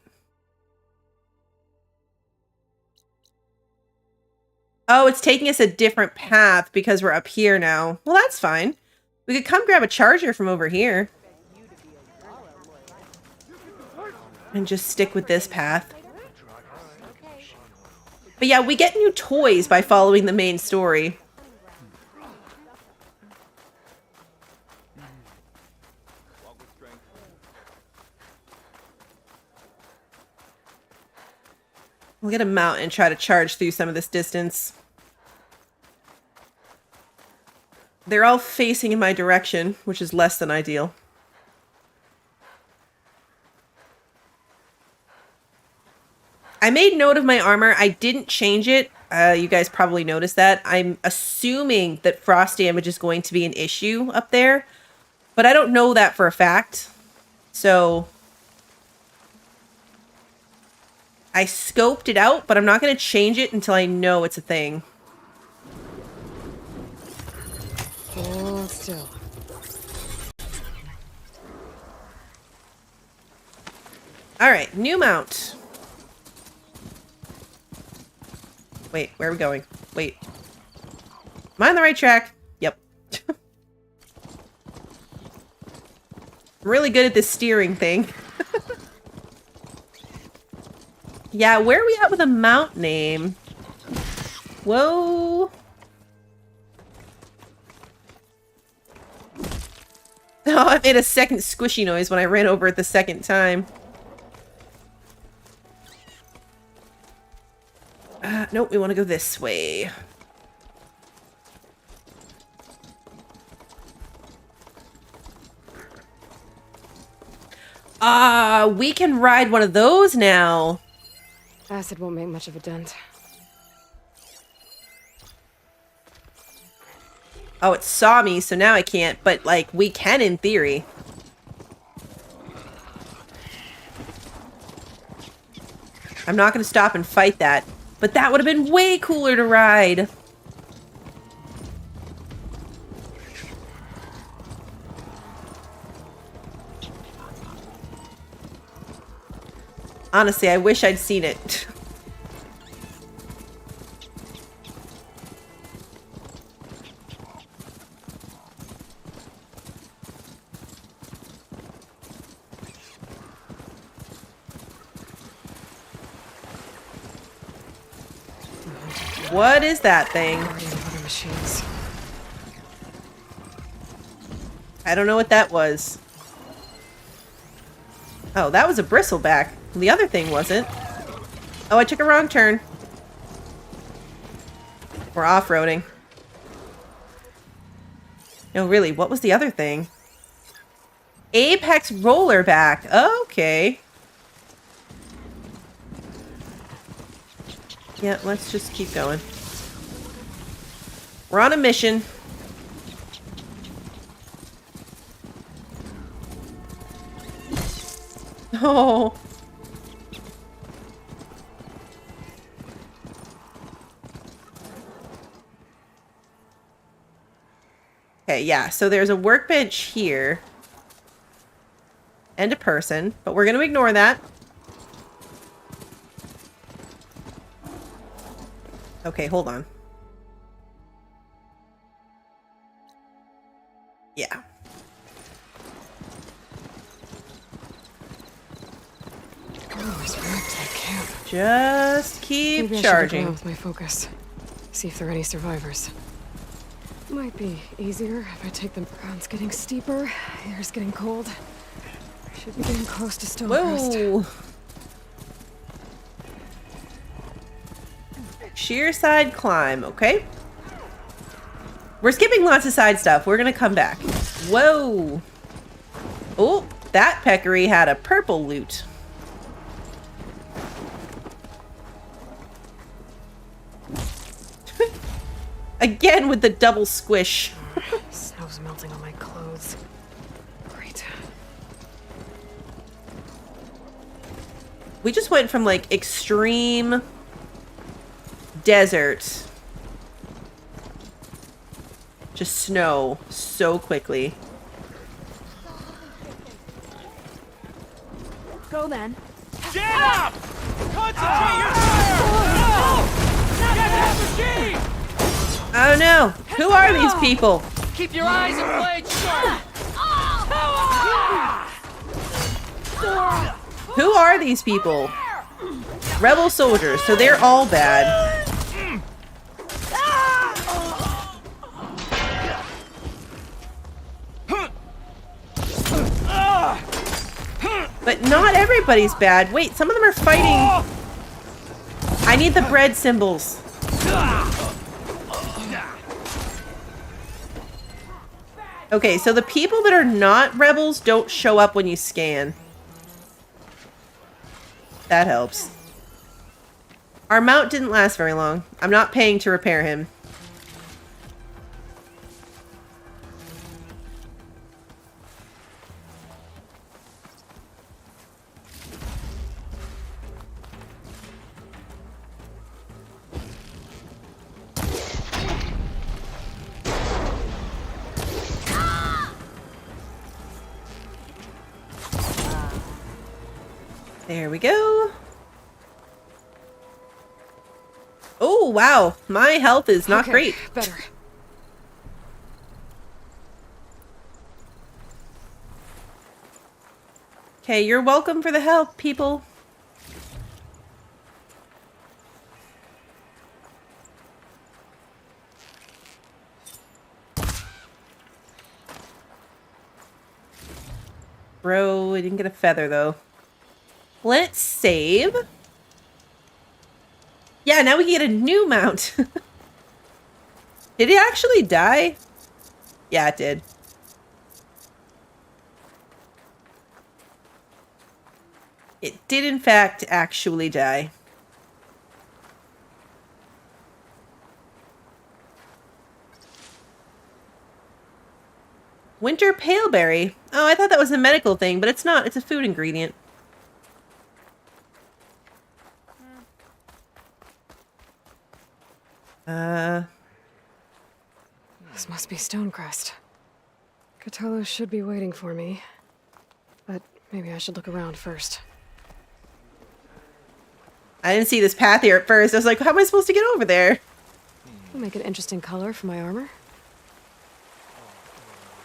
Oh, it's taking us a different path because we're up here now. Well, that's fine. We could come grab a charger from over here. And just stick with this path. But yeah, we get new toys by following the main story. We'll get a mount and try to charge through some of this distance. They're all facing in my direction, which is less than ideal. I made note of my armor. I didn't change it. You guys probably noticed that. I'm assuming that frost damage is going to be an issue up there, but I don't know that for a fact. So I scoped it out, but I'm not going to change it until I know it's a thing. Hold still. All right, new mount. Wait, where are we going? Wait. Am I on the right track? Yep. I'm really good at this steering thing. Yeah, where are we at with a mount name? Whoa. Oh, I made a second squishy noise when I ran over it the second time. Nope, we want to go this way. We can ride one of those now. Acid won't make much of a dent. Oh, it saw me, so now I can't, but, like, we can in theory. I'm not going to stop and fight that, but that would have been way cooler to ride. Honestly, I wish I'd seen it. What is that thing? Other machines. I don't know what that was. Oh, that was a bristleback. The other thing wasn't. Oh, I took a wrong turn. We're off-roading. No, really, what was the other thing? Apex rollerback. Okay. Yeah, let's just keep going. We're on a mission. Oh. Okay, Okay, yeah, so there's a workbench here. And a person, but we're going to ignore that. Okay, hold on. Yeah. Just keep Maybe charging. I should look around with my focus. See if there are any survivors. Might be easier if I take them. Ground's getting steeper. Air's getting cold. Should be getting close to Stonecrest. Whoa. Sheer side climb, okay. We're skipping lots of side stuff. We're gonna come back. Whoa. Oh, that peccary had a purple loot. Again with the double squish. Snow's melting on my clothes. Great. We just went from like extreme desert to snow so quickly. Go then. Get up! Concentrate your fire! No! Get that machine! Oh no! Who are these people? Keep your eyes and blades sharp! Who are these people? Rebel soldiers, so they're all bad. But not everybody's bad. Wait, some of them are fighting. I need the bread symbols. Okay, so the people that are not rebels don't show up when you scan. That helps. Our mount didn't last very long. I'm not paying to repair him. There we go. Oh, wow. My health is not great. Better. Okay, you're welcome for the help, people. Bro, I didn't get a feather, though. Let's save. Yeah, now we can get a new mount. Did it actually die? Yeah, it did. It did, in fact, actually die. Winter paleberry. Oh, I thought that was a medical thing, but it's not. It's a food ingredient. This must be Stonecrest. Cthulhu should be waiting for me. But maybe I should look around first. I didn't see this path here at first. I was like, how am I supposed to get over there? It'll make an interesting color for my armor.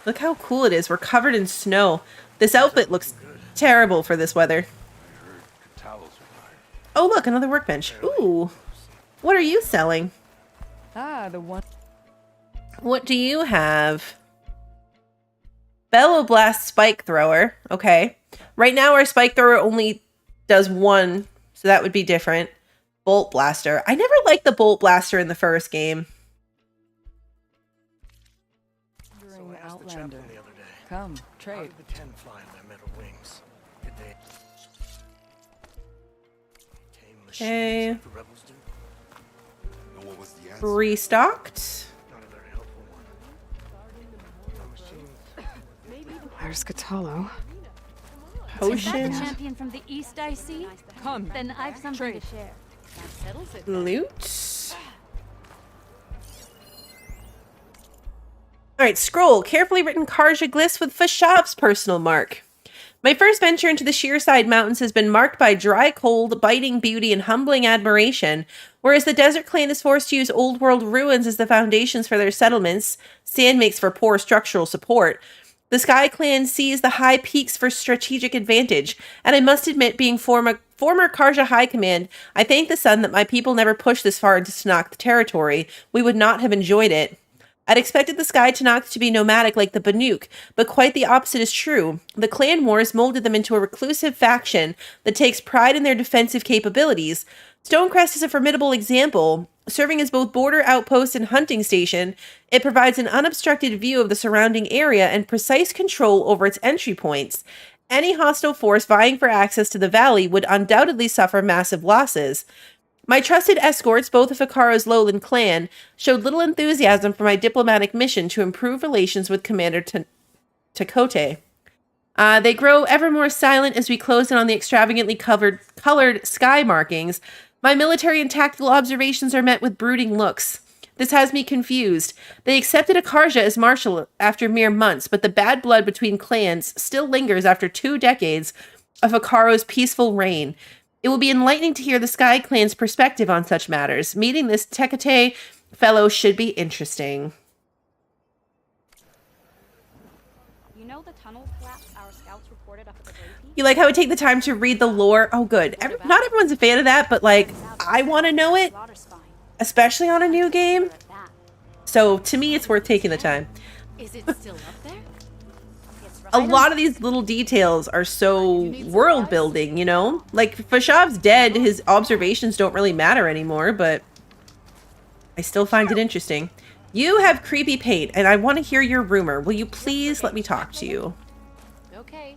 Look how cool it is. We're covered in snow. This outfit looks terrible for this weather. Oh, look, another workbench. Ooh. What are you selling? Ah, the one. What do you have? Bellow Blast Spike Thrower. Okay. Right now our Spike Thrower only does one, so that would be different. Bolt Blaster. I never liked the Bolt Blaster in the first game. During Outlander. Come, trade. The 10 fly on their metal wings. Did they tame machines Okay. like the rebels do? No, what was the answer? Restocked. Not a very helpful one. Where's Cthulhu? Is that the Potion. champion from the east I see? Come. Then I've something to share. That settles it. Loot. Alright, scroll. Carefully written Karja glyphs with Fashav's personal mark. My first venture into the Sheerside Mountains has been marked by dry cold, biting beauty, and humbling admiration, whereas the Desert Clan is forced to use old world ruins as the foundations for their settlements. Sand makes for poor structural support. The Sky Clan sees the high peaks for strategic advantage, and I must admit, being former Karja High Command, I thank the sun that my people never pushed this far into Tenakth territory. We would not have enjoyed it. I'd expected the Sky Tenakth to be nomadic like the Banuk, but quite the opposite is true. The clan wars molded them into a reclusive faction that takes pride in their defensive capabilities. Stonecrest is a formidable example. Serving as both border outpost and hunting station, it provides an unobstructed view of the surrounding area and precise control over its entry points. Any hostile force vying for access to the valley would undoubtedly suffer massive losses. My trusted escorts, both of Hekarro's lowland clan, showed little enthusiasm for my diplomatic mission to improve relations with Commander Takote. They grow ever more silent as we close in on the extravagantly colored sky markings. My military and tactical observations are met with brooding looks. This has me confused. They accepted Akarja as marshal after mere months, but the bad blood between clans still lingers after 2 decades of Hekarro's peaceful reign. It will be enlightening to hear the Sky Clan's perspective on such matters. Meeting this Takote fellow should be interesting. You know the tunnel collapse our scouts reported up at the very peak? You like how I take the time to read the lore? Oh, good. Not everyone's a fan of that, but like, I want to know it, especially on a new game. So to me, it's worth taking the time. Is it still up there? A lot of these little details are so world building, you know? Like, Fashav's dead, his observations don't really matter anymore, but I still find it interesting. You have creepy paint, and I want to hear your rumor. Will you please let me talk to you? Okay.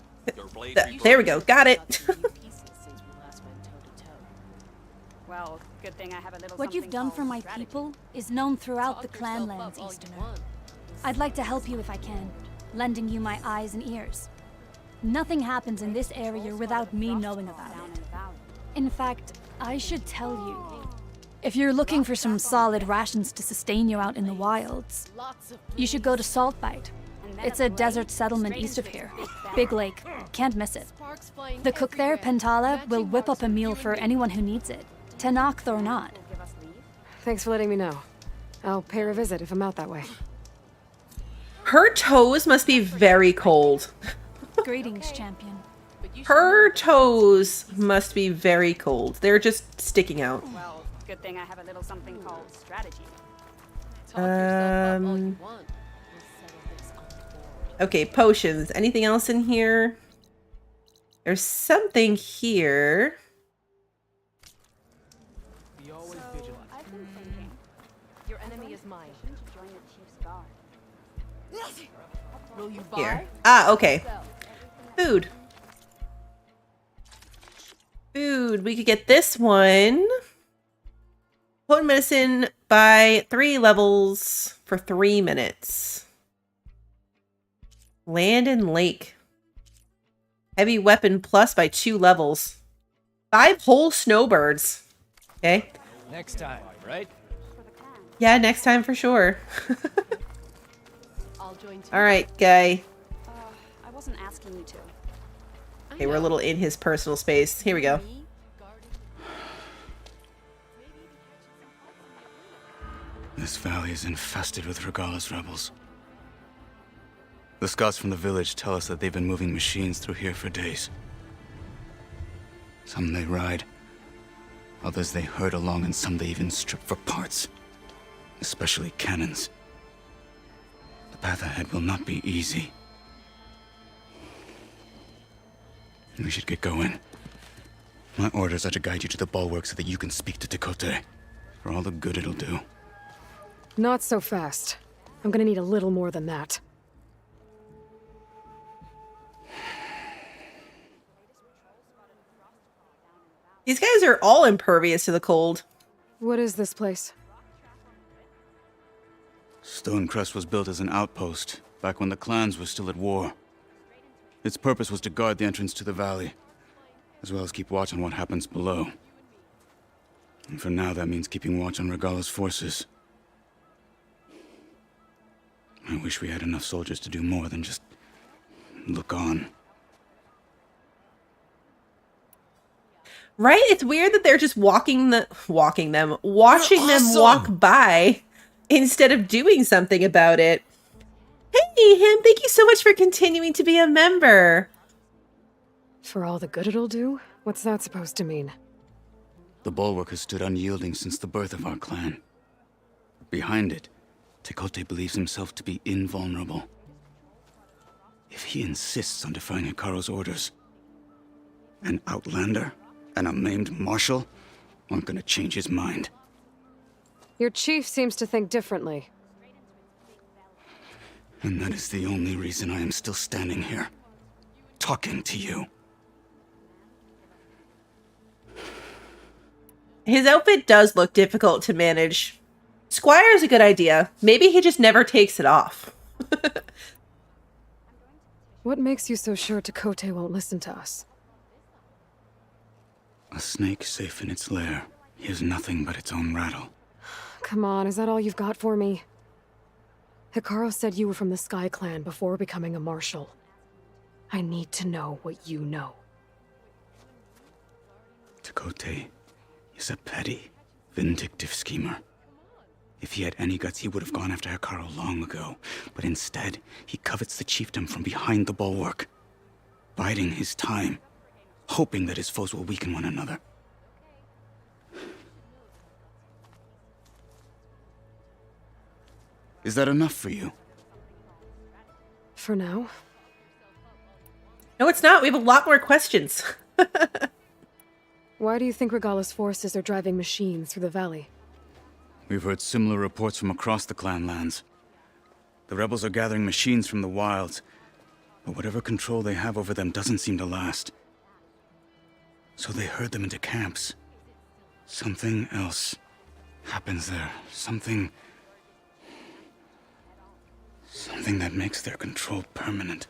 There we go. Got it. Well, good thing I have a little What you've done for my people is known throughout the clanlands, Easterner. I'd like to help you if I can, lending you my eyes and ears. Nothing happens in this area without me knowing about it. In fact, I should tell you, if you're looking for some solid rations to sustain you out in the wilds, you should go to Saltbite. It's a desert settlement east of here. Big lake. Can't miss it. The cook there, Pentala, will whip up a meal for anyone who needs it, Tenakth or not. Thanks for letting me know. I'll pay her a visit if I'm out that way. Her toes must be very cold. Greetings, champion. Her toes must be very cold. They're just sticking out. Well, good thing I have a little something called strategy. Okay, potions. Anything else in here? There's something here. Be always vigilant. I've been thinking. Your enemy is mine. Join the chief's guard. Will you buy? Here. Ah, okay. Food. Food. We could get this one. Potent medicine by 3 levels for 3 minutes. Land and lake. Heavy weapon plus by 2 levels. 5 whole snowbirds. Okay. Next time, right? Yeah, next time for sure. All right, guy. I wasn't asking you to. Okay, we're a little in his personal space. Here we go. This valley is infested with Regala's rebels. The scouts from the village tell us that they've been moving machines through here for days. Some they ride, others they herd along, and some they even strip for parts. Especially cannons. The path ahead will not be easy. We should get going. My orders are to guide you to the bulwark so that you can speak to Takote. For all the good it'll do. Not so fast. I'm gonna need a little more than that. These guys are all impervious to the cold. What is this place? Stone Crest was built as an outpost, back when the clans were still at war. Its purpose was to guard the entrance to the valley, as well as keep watch on what happens below. And for now, that means keeping watch on Regala's forces. I wish we had enough soldiers to do more than just look on. Right? It's weird that they're just watching them walk by instead of doing something about it. Hey, him, thank you so much for continuing to be a member. For all the good it'll do? What's that supposed to mean? The Bulwark has stood unyielding since the birth of our clan. Behind it, Tekote believes himself to be invulnerable. If he insists on defying Hekarro's orders, an outlander and a maimed marshal aren't gonna change his mind. Your chief seems to think differently. And that is the only reason I am still standing here, talking to you. His outfit does look difficult to manage. Squire's a good idea. Maybe he just never takes it off. What makes you so sure Tekote won't listen to us? A snake safe in its lair hears nothing but its own rattle. Come on, is that all you've got for me? Hekarro said you were from the Sky Clan before becoming a marshal. I need to know what you know. Tekote is a petty, vindictive schemer. If he had any guts, he would have gone after Hekarro long ago. But instead, he covets the chiefdom from behind the Bulwark, biding his time, hoping that his foes will weaken one another. Is that enough for you? For now. No, it's not. We have a lot more questions. Why do you think Regala's forces are driving machines through the valley? We've heard similar reports from across the clan lands. The rebels are gathering machines from the wilds, but whatever control they have over them doesn't seem to last. So they herd them into camps. Something else happens there. Something that makes their control permanent.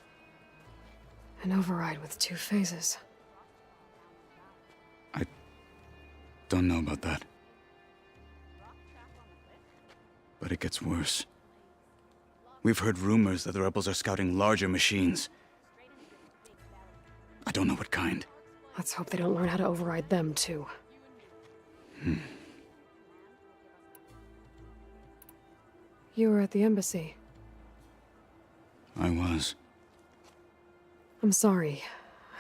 An override with 2 phases. I don't know about that. But it gets worse. We've heard rumors that the rebels are scouting larger machines. I don't know what kind. Let's hope they don't learn how to override them, too. You were at the embassy. I was. I'm sorry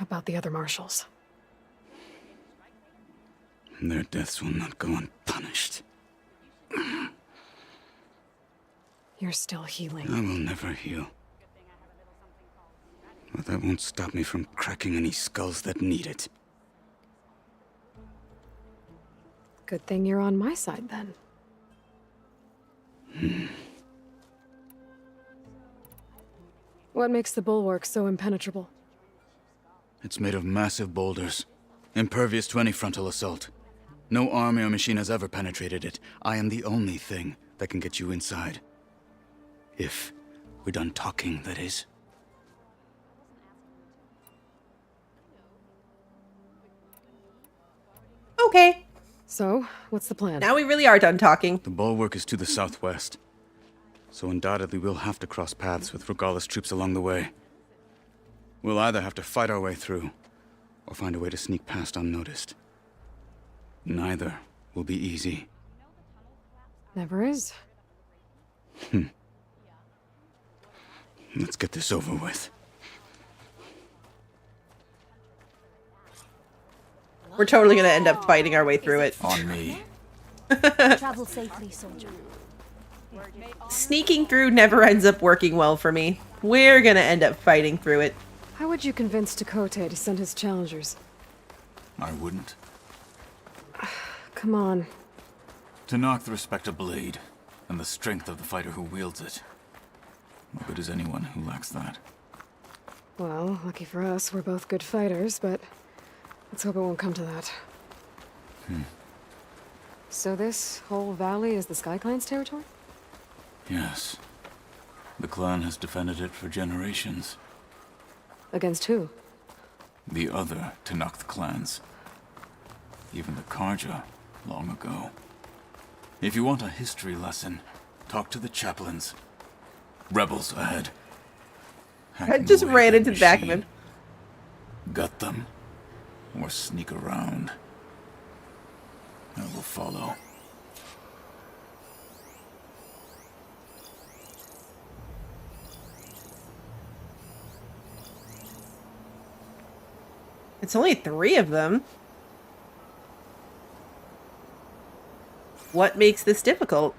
about the other marshals. Their deaths will not go unpunished. You're still healing. I will never heal. But that won't stop me from cracking any skulls that need it. Good thing you're on my side, then. What makes the Bulwark so impenetrable? It's made of massive boulders, impervious to any frontal assault. No army or machine has ever penetrated it. I am the only thing that can get you inside. If we're done talking, that is. Okay. So, what's the plan? Now we really are done talking. The Bulwark is to the southwest, so undoubtedly we'll have to cross paths with Regala's troops along the way. We'll either have to fight our way through, or find a way to sneak past unnoticed. Neither will be easy. Never is. Let's get this over with. We're totally going to end up fighting our way through it. On me. Travel safely, soldier. Sneaking through never ends up working well for me. We're going to end up fighting through it. How would you convince Tekote to send his challengers? I wouldn't. Come on. To knock the respect of blade, and the strength of the fighter who wields it. No good is anyone who lacks that. Well, lucky for us, we're both good fighters, but let's hope it won't come to that. So this whole valley is the Sky Clan's territory? Yes. The clan has defended it for generations. Against who? The other Tanakh clans. Even the Karja, long ago. If you want a history lesson, talk to the chaplains. Rebels ahead. I just ran into the back of him. Gut them, or sneak around. I will follow. It's only 3 of them. What makes this difficult?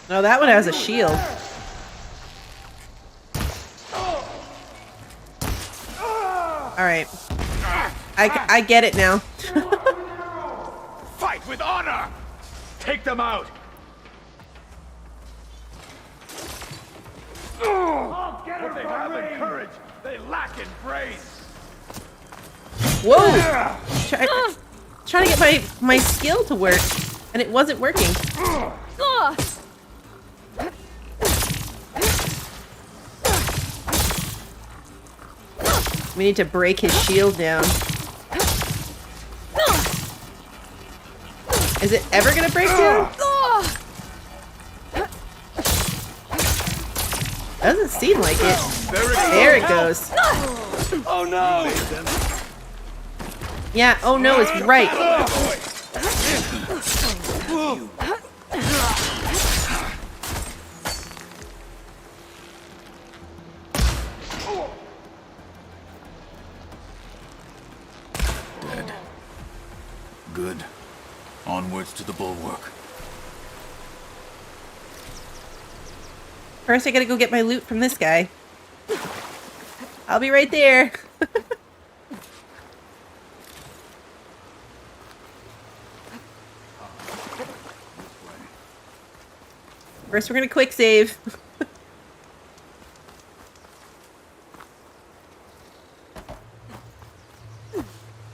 No, that one has a shield. Alright. I get it now. Fight with honor! Take them out! What they have in courage, they lack in brains! Whoa! Trying to get my skill to work, and it wasn't working. We need to break his shield down. Is it ever gonna break down? Doesn't seem like it. There it goes. Oh no! Yeah, oh no is right. Dead. Good. Onwards to the Bulwark. First I gotta go get my loot from this guy. I'll be right there. First we're gonna quick save.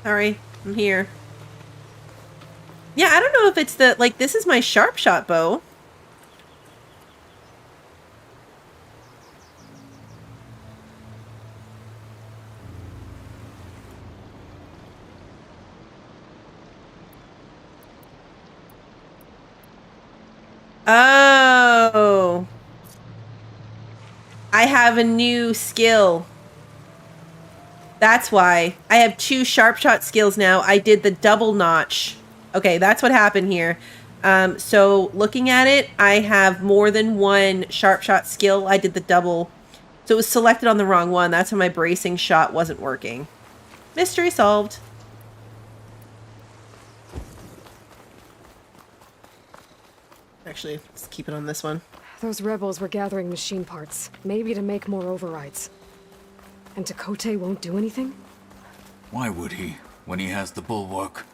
Sorry, I'm here. Yeah, I don't know if it's the, like, this is my sharp shot bow. Oh. I have a new skill. That's why. I have 2 sharp shot skills now. I did the double notch. Okay, that's what happened here. So looking at it, I have more than 1 sharp shot skill. I did the double. So it was selected on the wrong one. That's why my bracing shot wasn't working. Mystery solved. Actually, let's keep it on this one. Those rebels were gathering machine parts, maybe to make more overrides. And Tekote won't do anything? Why would he, when he has the Bulwark?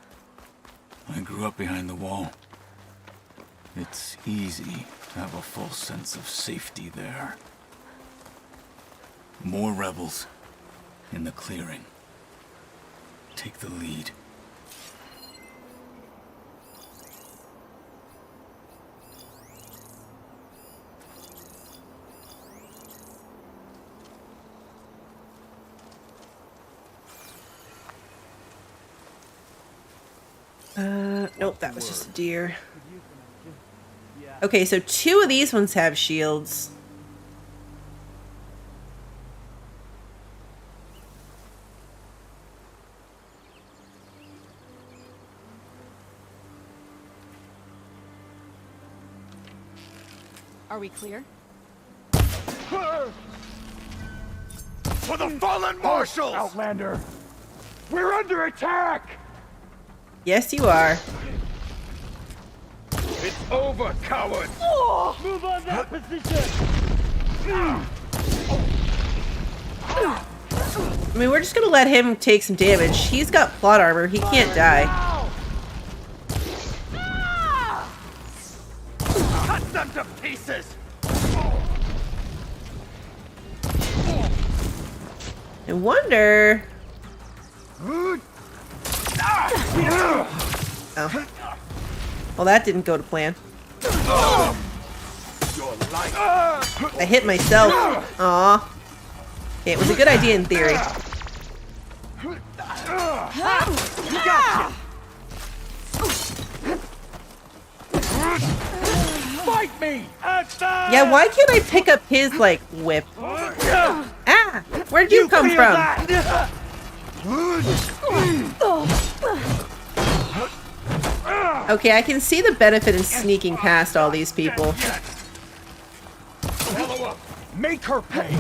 I grew up behind the wall. It's easy to have a false sense of safety there. More rebels in the clearing. Take the lead. Nope, that was just a deer. Okay, so 2 of these ones have shields. Are we clear? For the fallen marshals! Outlander! We're under attack! Yes, you are. It's over, coward! Move on that position! I mean, we're just gonna let him take some damage. He's got plot armor. He can't die. Cut them to pieces! I wonder... Oh. Well, that didn't go to plan. I hit myself. Aw. Okay, it was a good idea in theory. Gotcha! Fight me! Yeah, why can't I pick up his, like, whip? Ah! Where'd you come from? Okay, I can see the benefit in sneaking past all these people. Follow up. Make her pay.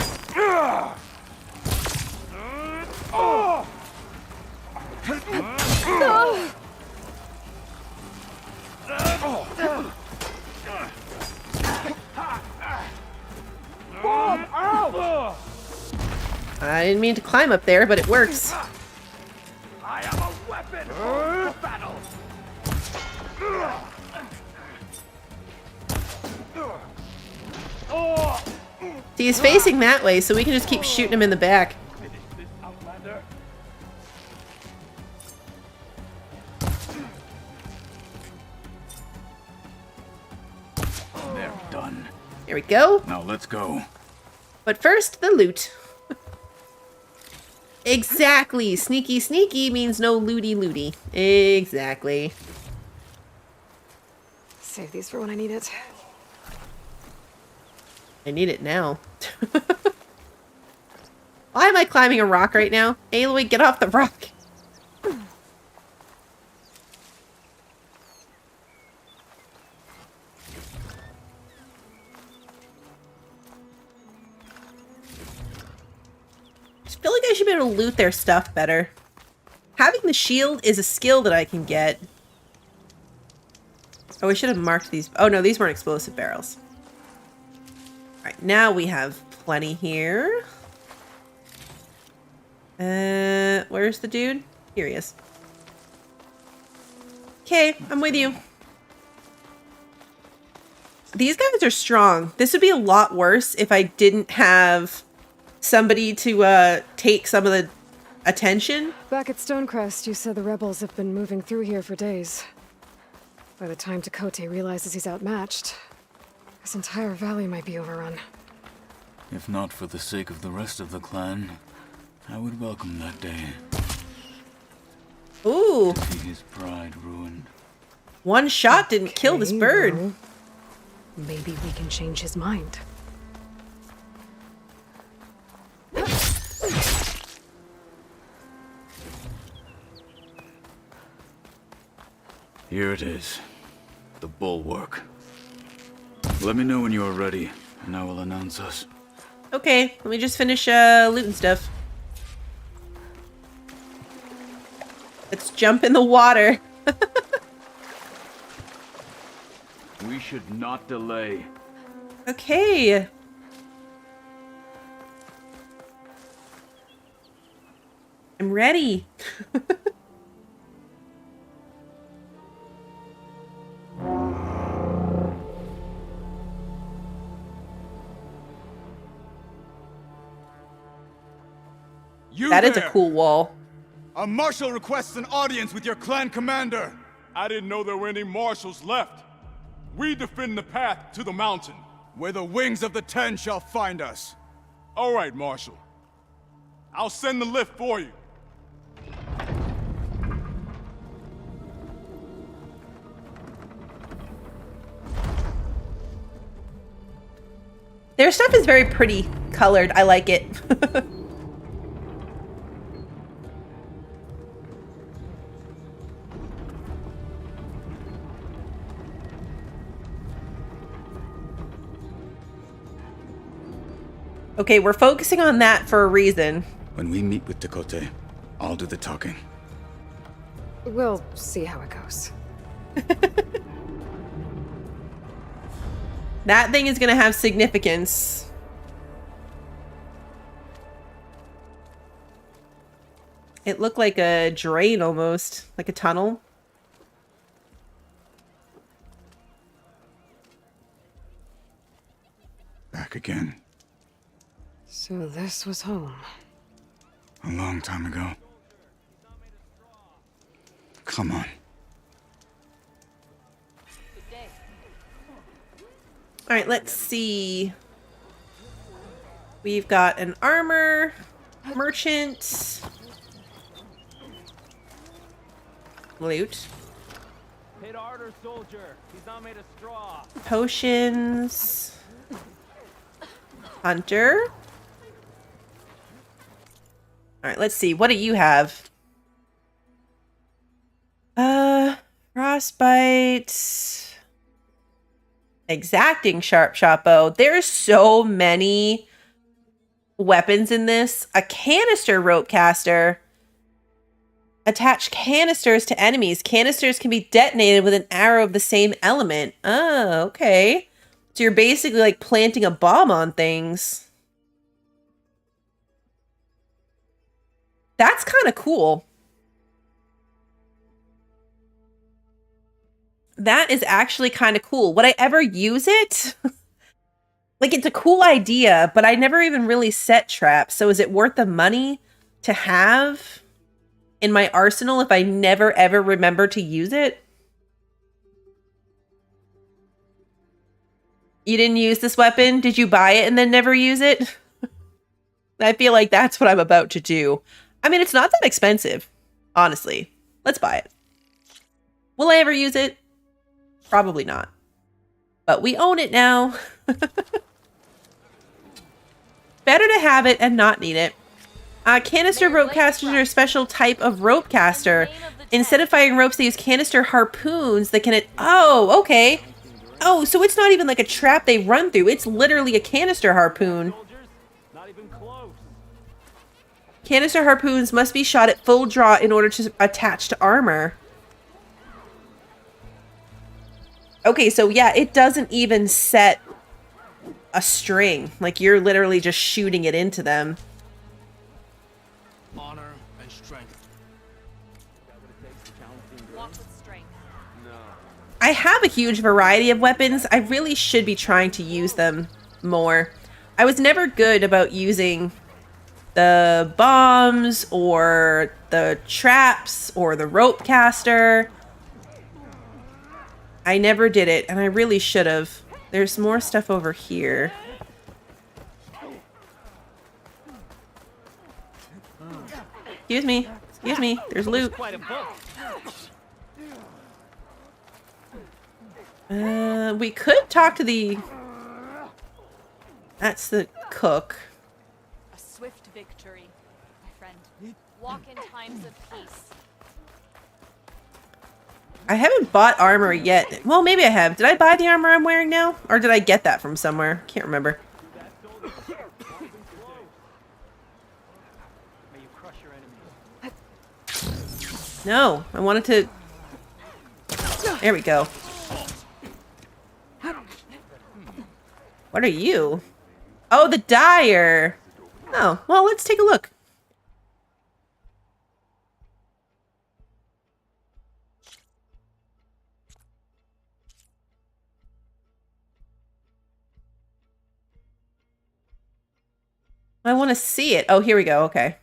I didn't mean to climb up there, but it works. I am a weapon for battle. See, he's facing that way, so we can just keep shooting him in the back. They're done. Here we go. Now let's go. But first, the loot. Exactly. Sneaky sneaky means no looty looty. Exactly. Save these for when I need it. I need it now. Why am I climbing a rock right now? Aloy, get off the rock. I feel like I should be able to loot their stuff better. Having the shield is a skill that I can get. Oh, we should have marked these. Oh no, these weren't explosive barrels. Alright, now we have plenty here. Where's the dude? Here he is. Okay, I'm with you. These guys are strong. This would be a lot worse if I didn't have somebody to take some of the attention. Back at Stonecrest, you said the rebels have been moving through here for days. By the time Tekote realizes he's outmatched, this entire valley might be overrun. If not for the sake of the rest of the clan, I would welcome that day. Ooh. To see his pride ruined. One shot didn't kill this bird. Well, maybe we can change his mind. Here it is. The Bulwark. Let me know when you are ready, and I will announce us. Okay, let me just finish looting stuff. Let's jump in the water. We should not delay. Okay. I'm ready. That is a cool wall. A marshal requests an audience with your clan commander. I didn't know there were any marshals left. We defend the path to the mountain. Where the wings of the Ten shall find us. All right, Marshal. I'll send the lift for you. Their stuff is very pretty colored. I like it. Okay, we're focusing on that for a reason. When we meet with Tekote, I'll do the talking. We'll see how it goes. That thing is going to have significance. It looked like a drain almost, like a tunnel. Back again. So this was home. A long time ago. Come on. All right, let's see. We've got an armor, merchant. Loot. Hit harder, soldier. He's not made of straw. Potions. Hunter. Alright, let's see. What do you have? Frostbite. Exacting sharp shot bow. There's so many weapons in this. A canister rope caster. Attach canisters to enemies. Canisters can be detonated with an arrow of the same element. Oh, okay. So you're basically like planting a bomb on things. That's kind of cool. That is actually kind of cool. Would I ever use it? Like, it's a cool idea, but I never even really set traps. So is it worth the money to have in my arsenal if I never ever remember to use it? You didn't use this weapon? Did you buy it and then never use it? I feel like that's what I'm about to do. I mean, it's not that expensive, honestly. Let's buy it. Will I ever use it? Probably not. But we own it now. Better to have it and not need it. Canister rope casters are a special type of rope caster. Instead of firing ropes, they use canister harpoons that can... Oh, okay. Oh, so it's not even like a trap they run through. It's literally a canister harpoon. Canister harpoons must be shot at full draw in order to attach to armor. Okay, so yeah, it doesn't even set a string. Like, you're literally just shooting it into them. Honor and strength. Walk with strength. I have a huge variety of weapons. I really should be trying to use them more. I was never good about using the bombs or the traps or the rope caster. I never did it, and I really should have. There's more stuff over here. Excuse me. Excuse me. There's loot. We could talk to the... That's the cook. A swift victory, my friend. Walk in times of peace. I haven't bought armor yet. Well, maybe I have. Did I buy the armor I'm wearing now? Or did I get that from somewhere? Can't remember. No, I wanted to... There we go. What are you? Oh, the dyer. Oh, well, let's take a look. I want to see it. Oh, here we go. Okay.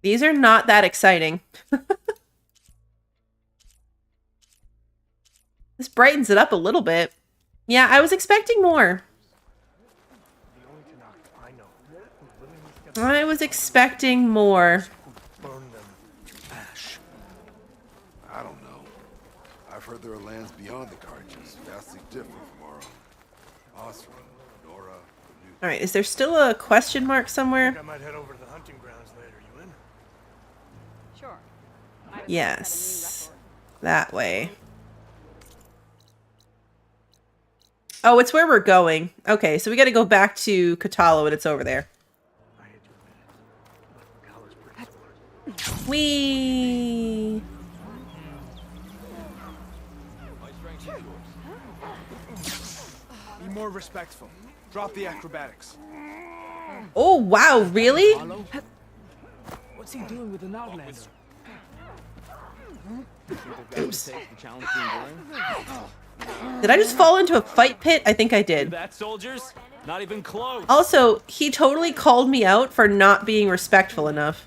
These are not that exciting. This brightens it up a little bit. Yeah, I was expecting more. I was expecting more. Burn them. Ash. I don't know. I've heard there are lands beyond the Cartures, vastly different from our own. Osram, Nora, All right, is there still a question mark somewhere? I might head over to the hunting grounds later. You in? Sure. Yes. That way. Oh, it's where we're going. Okay, so we got to go back to Katalo and it's over there. Whee! Be more respectful. Drop the acrobatics. Oh, wow, really? What's he doing with an outlander? Oops. Did I just fall into a fight pit? I think I did. That soldiers? Not even close. Also, he totally called me out for not being respectful enough.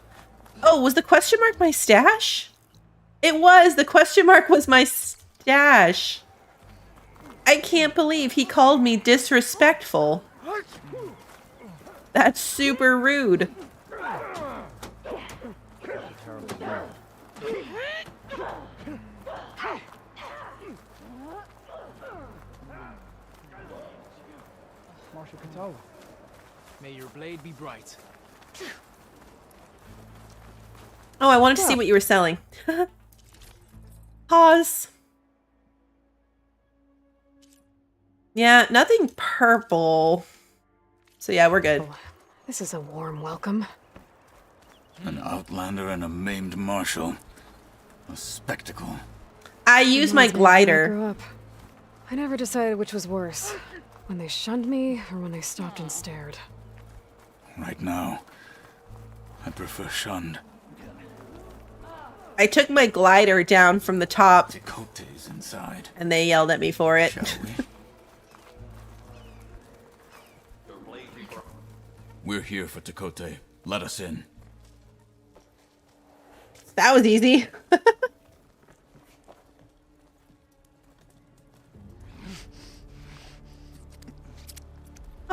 Oh, was the question mark my stash? It was. The question mark was my stash. I can't believe he called me disrespectful. That's super rude. Marshal Catala, may your blade be bright. Oh, I wanted to see what you were selling. Pause. Yeah, nothing purple. So yeah, we're good. Oh, this is a warm welcome. An outlander and a maimed marshal. A spectacle. I use my Reminds me of when I glider. grew up. I never decided which was worse. When they shunned me, or when they stopped and stared. Right now, I prefer shunned. I took my glider down from the top. Tekote's inside. And they yelled at me for it. Shall we? We're here for Tekote. Let us in. That was easy.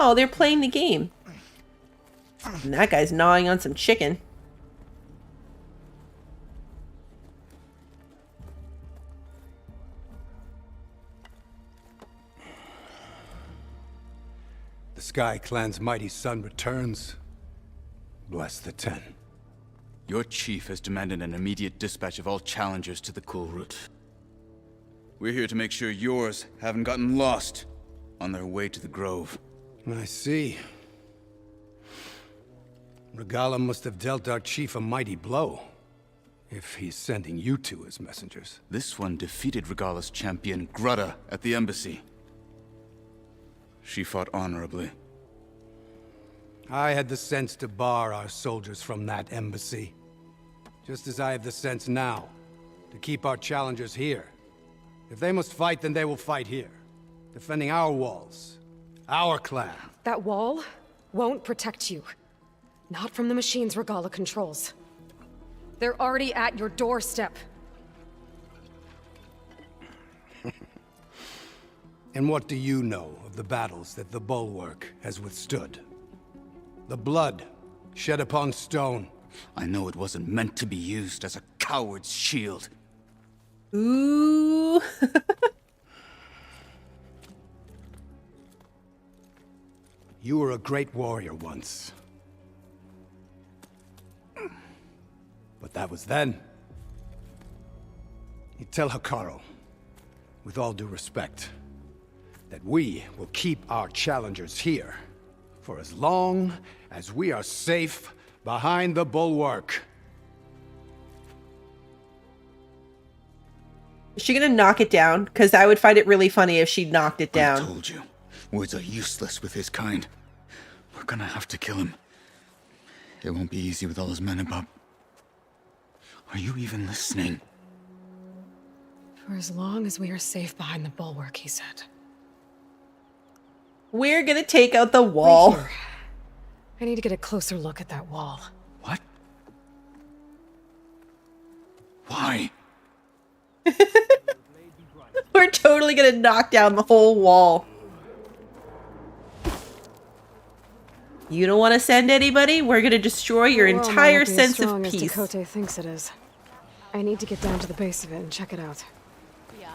Oh, they're playing the game. And that guy's gnawing on some chicken. The Sky Clan's mighty son returns. Bless the Ten. Your chief has demanded an immediate dispatch of all challengers to the Kulrut. We're here to make sure yours haven't gotten lost on their way to the Grove. I see. Regala must have dealt our chief a mighty blow, if he's sending you two as messengers. This one defeated Regala's champion, Grudda, at the embassy. She fought honorably. I had the sense to bar our soldiers from that embassy. Just as I have the sense now, to keep our challengers here. If they must fight, then they will fight here. Defending our walls. Our clan. That wall won't protect you. Not from the machines Regala controls. They're already at your doorstep. And what do you know of the battles that the Bulwark has withstood? The blood shed upon stone. I know it wasn't meant to be used as a coward's shield. Ooh. You were a great warrior once. But that was then. You tell Hekarro, with all due respect, that we will keep our challengers here for as long as we are safe behind the Bulwark. Is she gonna knock it down? Because I would find it really funny if she knocked it down. I told you, words are useless with his kind. We're gonna have to kill him. It won't be easy with all his men above. Are you even listening? For as long as we are safe behind the Bulwark, he said. We're gonna take out the wall. Wait here. I need to get a closer look at that wall. What? Why? We're totally gonna knock down the whole wall. You don't want to send anybody? We're gonna destroy your entire sense of peace. As Tekote thinks it is. I need to get down to the base of it and check it out. Yeah.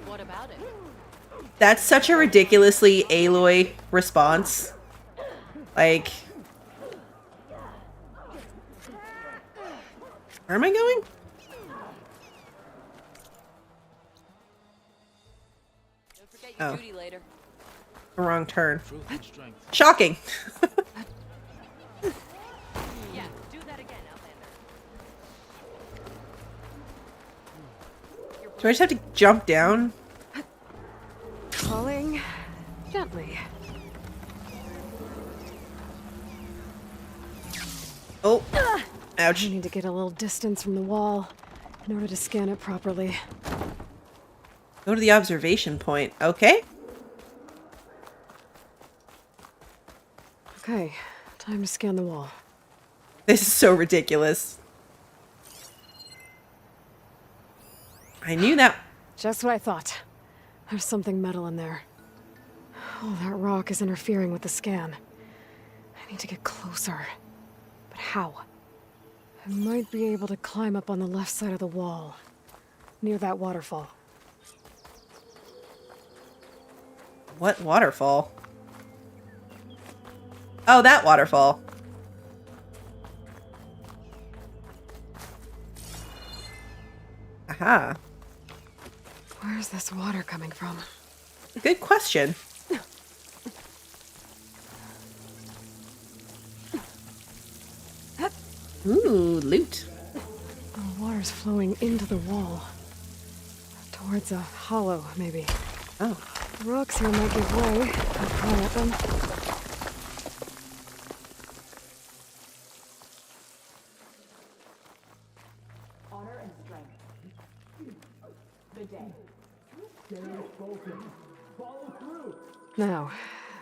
What about it? That's such a ridiculously Aloy response. Like... Where am I going? Don't forget your Oh. duty later. The wrong turn. Shocking. Yeah, do that again, Outlander. Do I just have to jump down? Falling gently. Oh, ouch. I need to get a little distance from the wall in order to scan it properly. Go to the observation point. Okay. Okay, time to scan the wall. This is so ridiculous. I knew that. Just what I thought. There's something metal in there. Oh, that rock is interfering with the scan. I need to get closer. But how? I might be able to climb up on the left side of the wall, near that waterfall. What waterfall? Oh, that waterfall. Aha. Where's this water coming from? Good question. Ooh, loot. The water's flowing into the wall. Towards a hollow, maybe. Oh. The rocks here might give way. I'll climb at them. Honor and strength. Good day. Follow through. Now,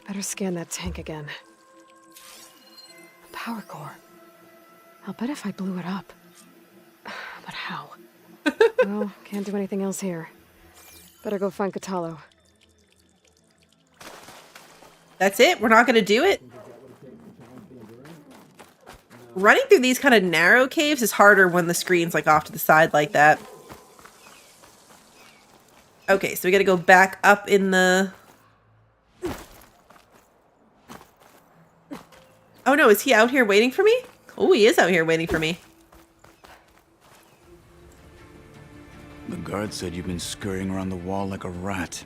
better scan that tank again. A power core. I'll bet if I blew it up. But how? Well, can't do anything else here. Better go find Kotallo. That's it? We're not going to do it? Running through these kind of narrow caves is harder when the screen's like off to the side like that. Okay, so we got to go back up in the... Oh no, is he out here waiting for me? Oh, he is out here waiting for me. The guard said you've been scurrying around the wall like a rat.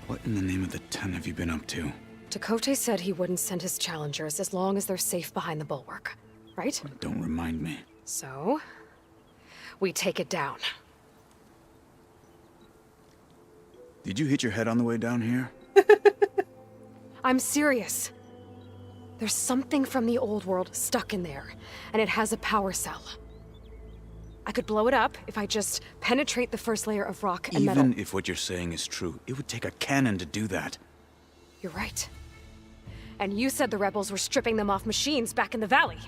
What in the name of the 10 have you been up to? Dakote said he wouldn't send his challengers as long as they're safe behind the bulwark, right? Don't remind me. So, we take it down. Did you hit your head on the way down here? I'm serious. There's something from the old world stuck in there, and it has a power cell. I could blow it up if I just penetrate the first layer of rock and metal. Even if what you're saying is true, it would take a cannon to do that. You're right. And you said the rebels were stripping them off machines back in the valley.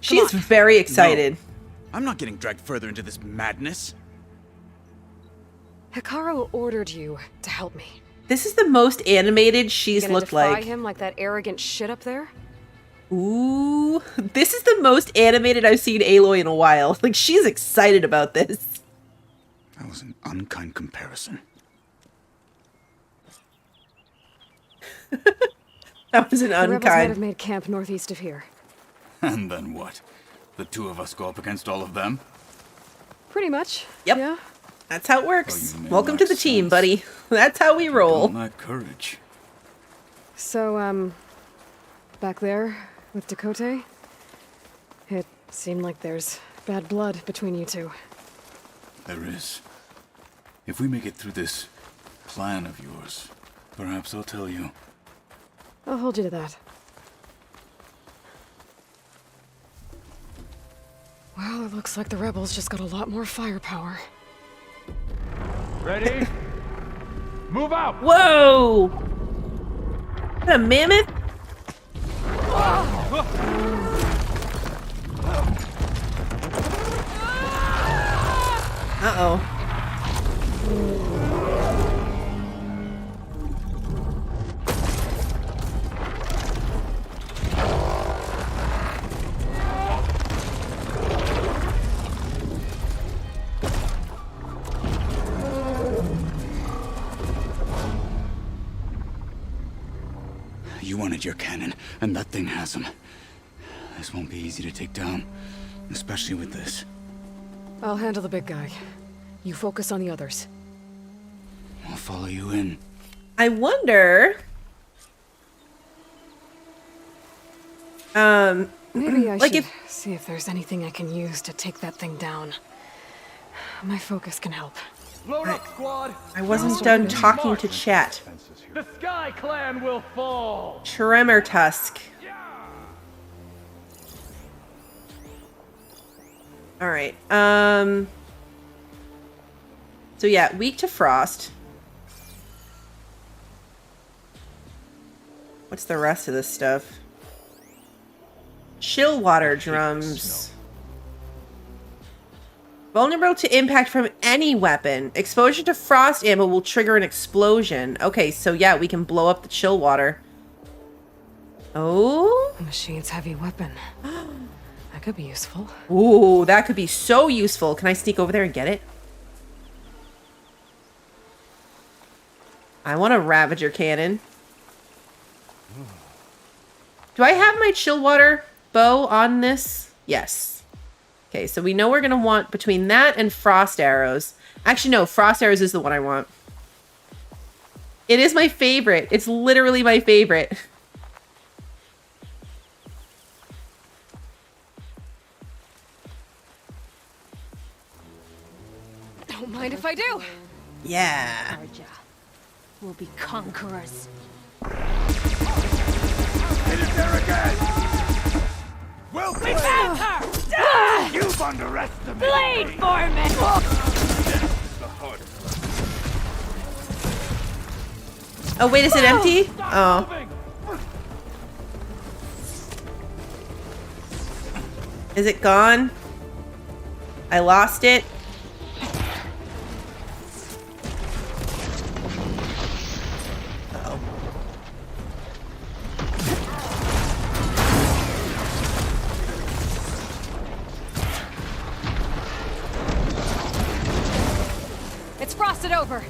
She's very excited. No, I'm not getting dragged further into this madness. Hekarro ordered you to help me. This is the most animated she's looked like. Defy him like that arrogant shit up there? Ooh, this is the most animated I've seen Aloy in a while. Like, she's excited about this. That was an unkind comparison. That was an The rebels might unkind. have made camp northeast of here. And then what? The two of us go up against all of them? Pretty much. Yep. Yeah. That's how it works. Oh, Welcome to the team, buddy. That's how we roll. Don't lack courage. So, back there with Dakote, it seemed like there's bad blood between you two. There is. If we make it through this plan of yours, perhaps I'll tell you. I'll hold you to that. Well, it looks like the rebels just got a lot more firepower. Ready? Move out! Whoa! Is that a mammoth? Uh-oh. You wanted your cannon, and that thing has him. This won't be easy to take down, especially with this. I'll handle the big guy. You focus on the others. I'll follow you in. I wonder... Maybe I like should see if there's anything I can use to take that thing down. My focus can help. Load up, squad! I wasn't done talking to chat. The Sky Clan will fall! Tremor Tusk. Alright, so yeah, weak to frost. What's the rest of this stuff? Chill water drums. Vulnerable to impact from any weapon. Exposure to frost ammo will trigger an explosion. Okay, so yeah, we can blow up the chill water. Oh? The machine's heavy weapon. I That could be useful. Ooh, that could be so useful. Can I sneak over there and get it? I want a Ravager cannon. Do I have my chill water bow on this? Yes. Okay, so we know we're going to want between that and frost arrows. Actually, no, frost arrows is the one I want. It is my favorite. It's literally my favorite. Don't mind if I do. Yeah. We'll be conquerors. Hit it there again! Well We played! found her! You've underestimated Blade me! for me! This is the hardest. Oh, wait, is it empty? Oh. Is it gone? I lost it. Uh-oh. It's frosted over.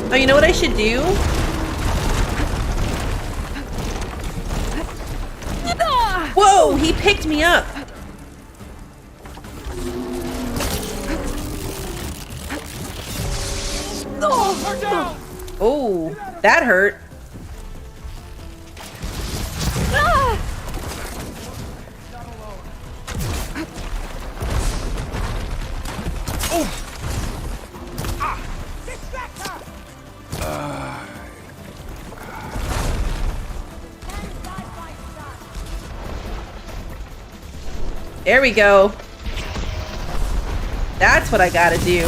Oh, you know what I should do? Whoa, he picked me up. Oh, that hurt. There we go. That's what I gotta do.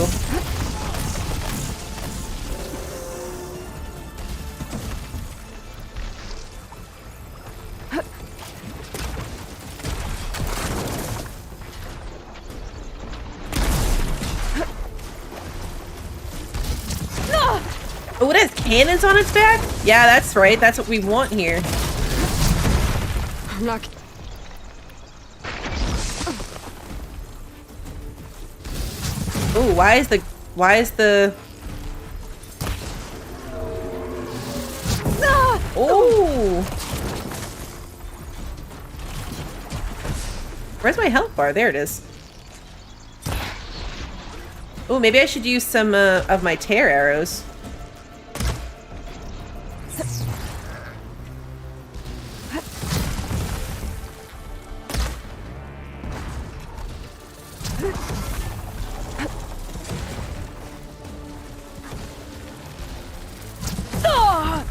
Oh, it has cannons on its back? Yeah, that's right. That's what we want here. I'm not... Oh, why is the Oh. Where's my health bar? There it is. Oh, maybe I should use some of my tear arrows.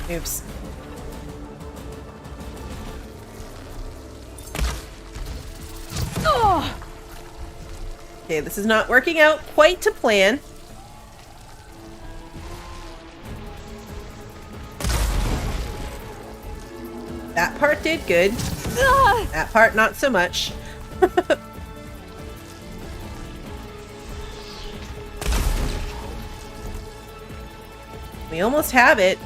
Oops. Okay, this is not working out quite to plan. That part did good. That part not so much. We almost have it.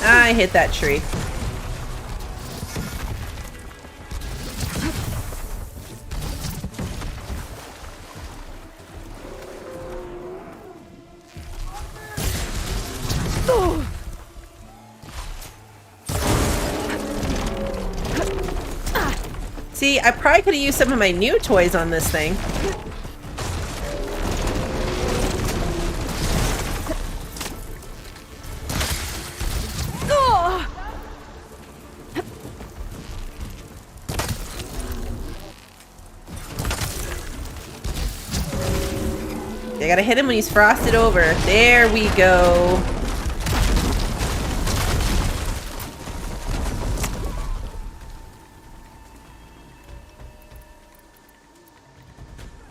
I hit that tree. See, I probably could have used some of my new toys on this thing. I gotta hit him when he's frosted over. There we go.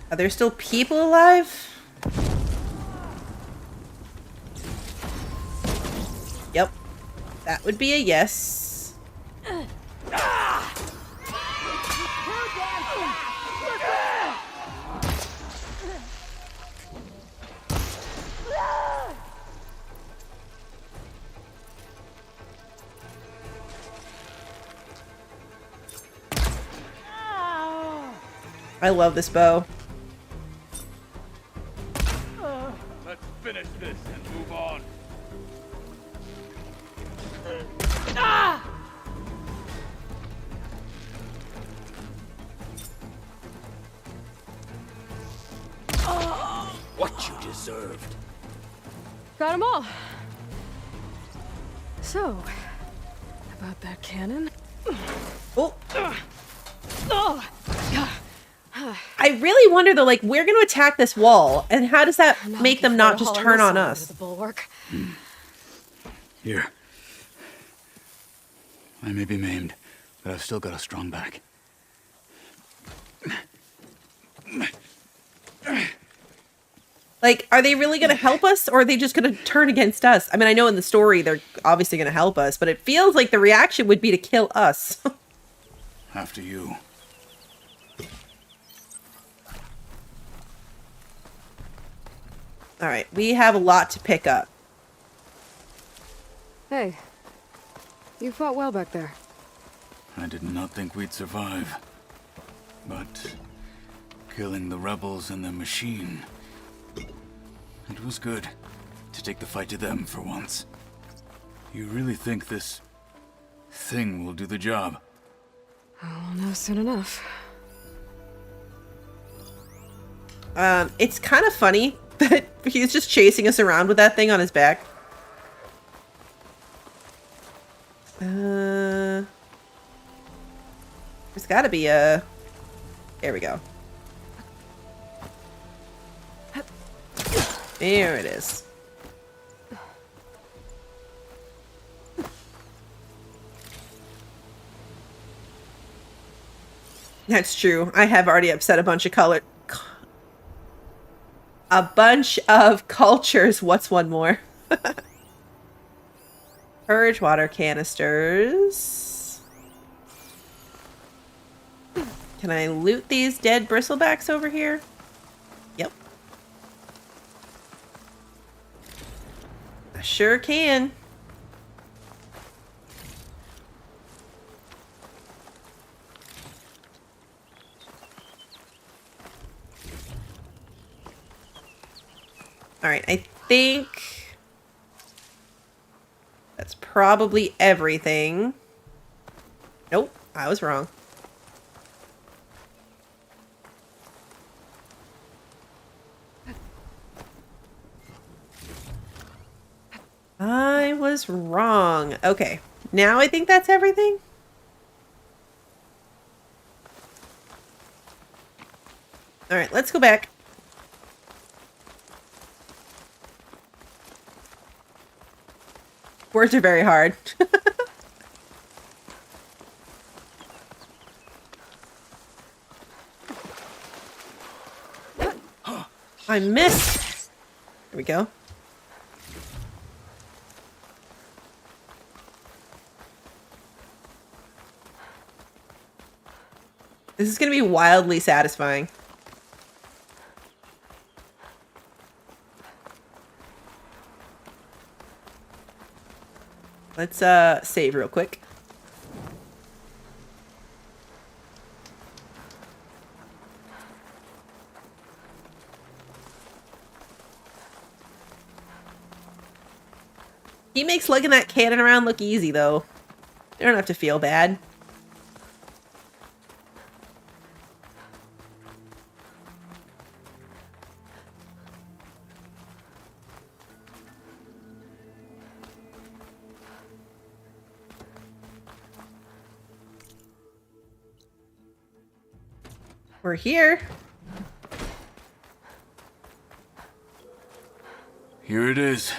Are there still people alive? Yep. That would be a yes. I love this bow. Let's finish this and move on. Ah! What you deserved. Got them all. So, about that cannon? Oh. I really wonder though, like, we're going to attack this wall, and how does that make them not just turn on us? The Bulwark. Here. I may be maimed, but I've still got a strong back. Like, are they really going to help us, or are they just going to turn against us? I mean, I know in the story they're obviously going to help us, but it feels like the reaction would be to kill us. After you. All right, we have a lot to pick up. Hey, you fought well back there. I did not think we'd survive. But killing the rebels and their machine, it was good to take the fight to them for once. You really think this thing will do the job? I'll know soon enough. It's kind of funny that he's just chasing us around with that thing on his back. There's gotta be a... There we go. There it is. That's true. I have already upset a bunch of cultures. What's one more? Purge water canisters. Can I loot these dead bristlebacks over here? Yep. I sure can. All right, I think that's probably everything. Nope, I was wrong. I was wrong. Okay, now I think that's everything. All right, let's go back. Words are very hard. I missed. There we go. This is going to be wildly satisfying. Let's save real quick. He makes lugging that cannon around look easy, though. You don't have to feel bad. We're here. Here it is.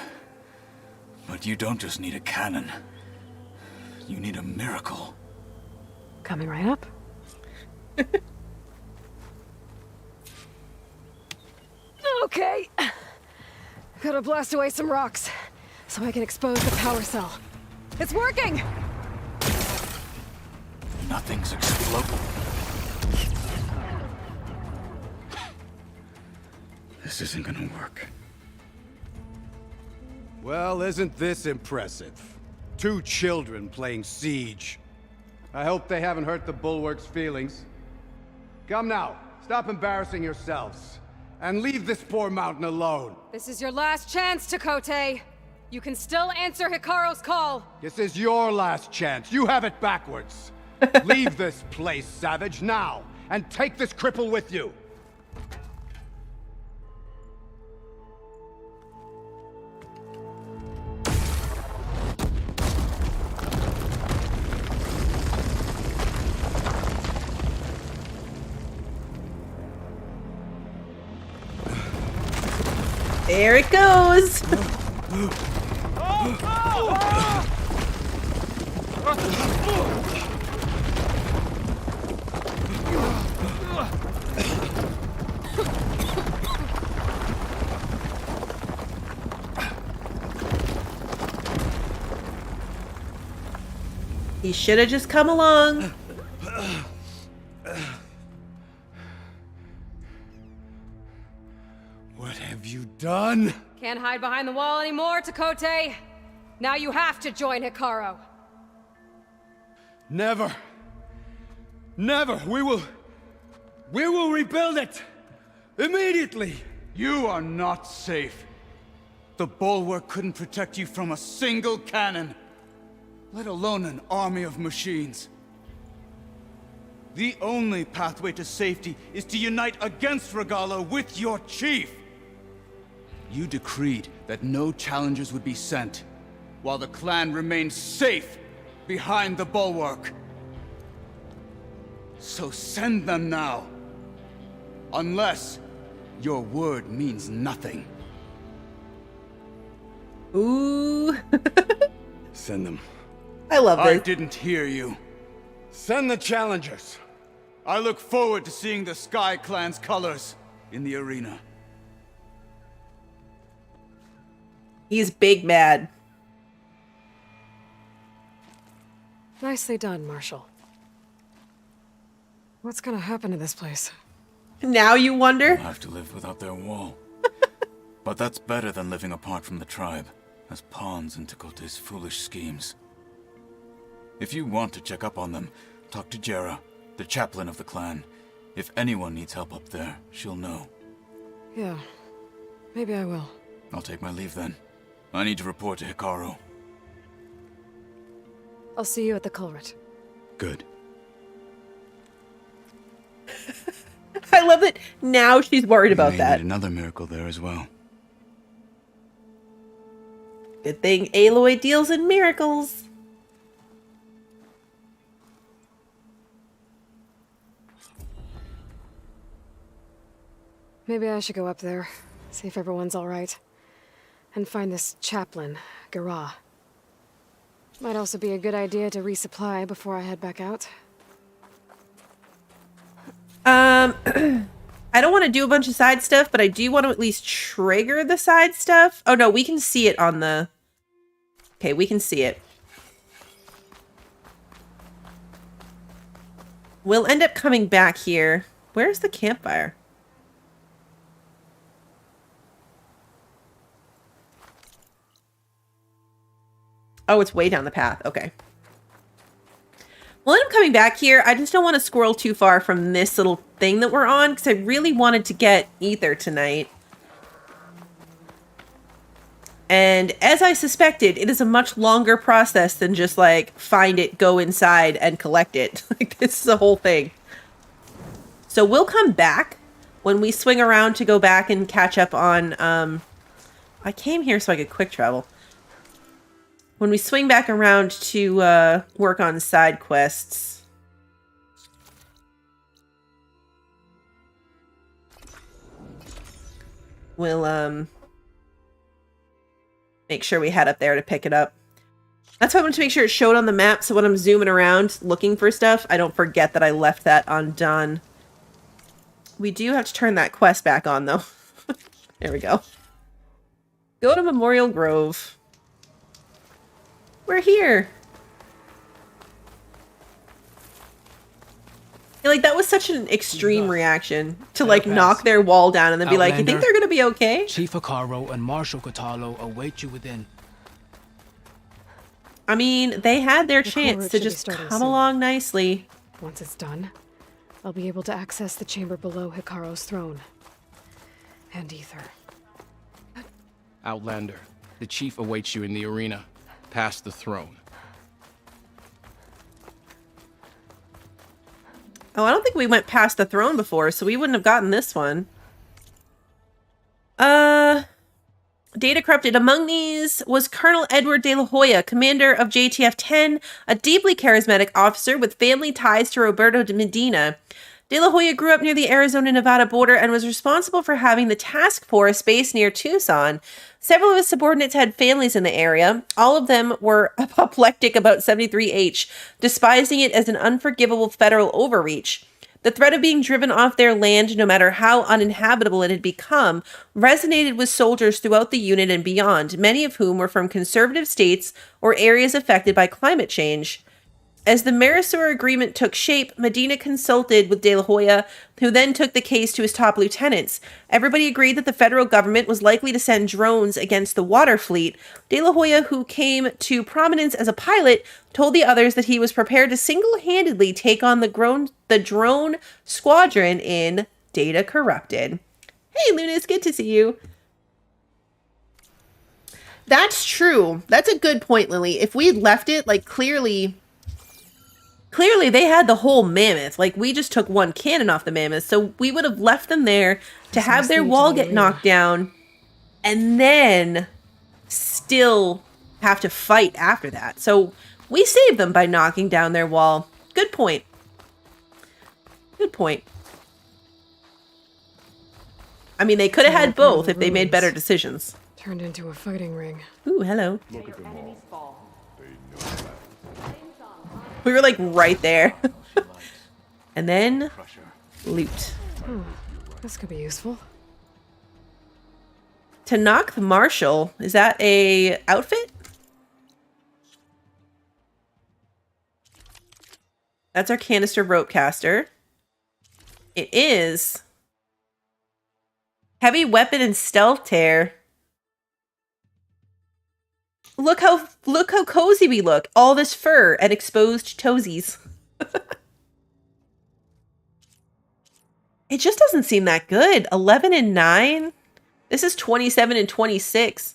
But you don't just need a cannon. You need a miracle. Coming right up. Okay. Gotta blast away some rocks so I can expose the power cell. It's working! Nothing's exploding. This isn't gonna work. Well, isn't this impressive? 2 children playing siege. I hope they haven't hurt the Bulwark's feelings. Come now, Stop embarrassing yourselves. And leave this poor mountain alone. This is your last chance, Chakotay. You can still answer Hekarro's call. This is your last chance. You have it backwards. Leave this place, Savage, now. And take this cripple with you. There it goes. He should have just come along. What have you done? Can't hide behind the wall anymore, Chakotay. Now you have to join Hekarro. Never. Never. We will rebuild it. Immediately. You are not safe. The Bulwark couldn't protect you from a single cannon, let alone an army of machines. The only pathway to safety is to unite against Regalla with your chief. You decreed that no challengers would be sent, while the clan remained safe behind the Bulwark. So send them now. Unless your word means nothing. Ooh. Send them. I love this. I didn't hear you. Send the challengers. I look forward to seeing the Sky Clan's colors in the arena. He's big mad. Nicely done, Marshal. What's gonna happen to this place? Now you wonder? We'll have to live without their wall. But that's better than living apart from the tribe, as pawns in Chakotay's foolish schemes. If you want to check up on them, talk to Jera, the chaplain of the clan. If anyone needs help up there, she'll know. Yeah, maybe I will. I'll take my leave then. I need to report to Hekarro. I'll see you at the Kulrut. Good. I love that now she's worried about May that. need another miracle there as well. Good thing Aloy deals in miracles. Maybe I should go up there, see if everyone's all right, and find this chaplain, Garah. Might also be a good idea to resupply before I head back out. I don't want to do a bunch of side stuff, but I do want to at least trigger the side stuff. Oh no, we can see it on the... Okay, we can see it. We'll end up coming back here. Where's the campfire? Oh, it's way down the path. Okay. We'll end up coming back here. I just don't want to squirrel too far from this little thing that we're on, because I really wanted to get Aether tonight. And as I suspected, it is a much longer process than just, like, find it, go inside, and collect it. Like, this is a whole thing. So we'll come back when we swing around to go back and catch up on... I came here so I could quick travel. When we swing back around to work on side quests. We'll make sure we head up there to pick it up. That's why I wanted to make sure it showed on the map, so when I'm zooming around looking for stuff, I don't forget that I left that undone. We do have to turn that quest back on, though. There we go. Go to Memorial Grove. We're here. Yeah, like, that was such an extreme reaction to, like, knock their wall down and then be like, you think they're gonna be okay? Chief Hekarro and Marshal Kotallo await you within. I mean, they had their chance to just come along nicely. Once it's done, I'll be able to access the chamber below Hekarro's throne. And Aether. Outlander, the chief awaits you in the arena, past the throne. Oh, I don't think we went past the throne before, so we wouldn't have gotten this one. Data corrupted. Among these was Colonel Edward de la Hoya, commander of JTF-10, a deeply charismatic officer with family ties to Roberto de Medina. De la Hoya grew up near the Arizona-Nevada border and was responsible for having the task force based near Tucson. Several of his subordinates had families in the area. All of them were apoplectic about 73H, despising it as an unforgivable federal overreach. The threat of being driven off their land, no matter how uninhabitable it had become, resonated with soldiers throughout the unit and beyond, many of whom were from conservative states or areas affected by climate change. As the Marisur agreement took shape, Medina consulted with De La Hoya, who then took the case to his top lieutenants. Everybody agreed that the federal government was likely to send drones against the water fleet. De La Hoya, who came to prominence as a pilot, told the others that he was prepared to single-handedly take on the drone squadron in Data Corrupted. Hey, Lunas, good to see you. That's true. That's a good point, Lily. If we left it, like, clearly they had the whole mammoth. Like, we just took one cannon off the mammoth. So we would have left them there to have their wall get knocked down and then still have to fight after that. So we saved them by knocking down their wall. Good point. Good point. I mean, they could have had both if they made better decisions. Turned into a fighting ring. Ooh, hello. Look at them all. They know that. We were like right there. And then loot. This could be useful. To knock the Marshal, is that a outfit? That's our canister rope caster. It is heavy weapon and stealth tear. Look how cozy we look. All this fur and exposed toesies. It just doesn't seem that good. 11 and 9. This is 27 and 26.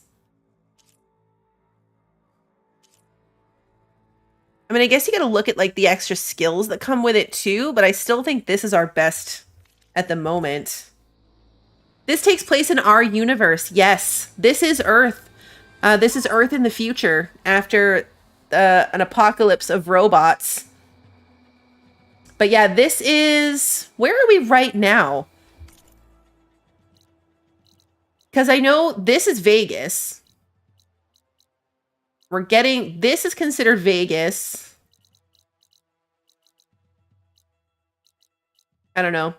I mean, I guess you got to look at like the extra skills that come with it too, but I still think this is our best at the moment. This takes place in our universe. Yes, this is Earth. This is Earth in the future after an apocalypse of robots. But yeah, this is... Where are we right now? Because I know this is Vegas. We're getting... This is considered Vegas. I don't know.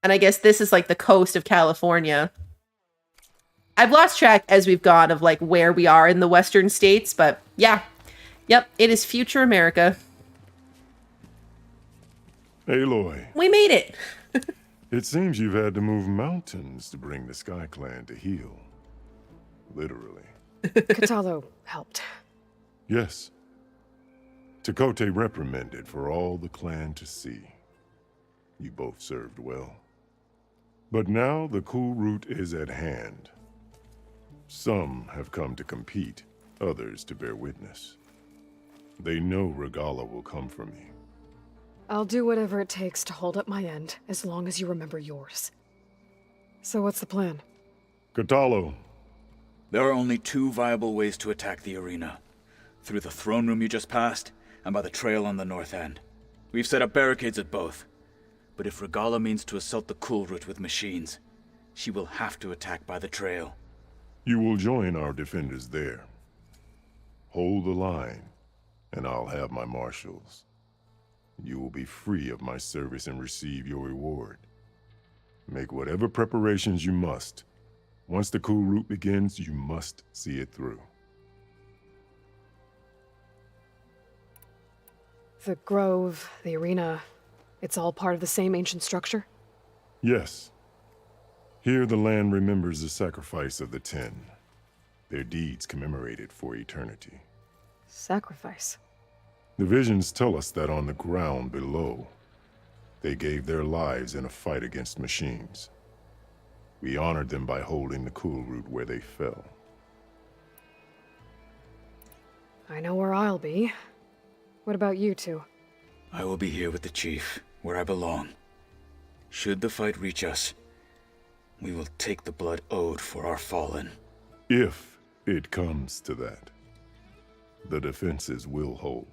And I guess this is like the coast of California. I've lost track as we've gone of like where we are in the western states, but yeah. Yep, it is future America. Aloy. We made it. It seems you've had to move mountains to bring the Sky Clan to heel. Literally. Katalo helped. Yes. Tekote reprimanded for all the clan to see. You both served well. But now the Kulrut is at hand. Some have come to compete, others to bear witness. They know Regala will come for me. I'll do whatever it takes to hold up my end, as long as you remember yours. So what's the plan? Katalo. There are only two viable ways to attack the arena. Through the throne room you just passed, and by the trail on the north end. We've set up barricades at both. But if Regala means to assault the Kulrut with machines, she will have to attack by the trail. You will join our defenders there. Hold the line, and I'll have my marshals. You will be free of my service and receive your reward. Make whatever preparations you must. Once the Kulrut begins, you must see it through. The grove, the arena, it's all part of the same ancient structure? Yes. Here the land remembers the sacrifice of the 10. Their deeds commemorated for eternity. Sacrifice? The visions tell us that on the ground below, They gave their lives in a fight against machines. We honored them by holding the Kulrut where they fell. I know where I'll be. What about you two? I will be here with the chief, where I belong. Should the fight reach us, we will take the blood owed for our fallen. If it comes to that, the defenses will hold.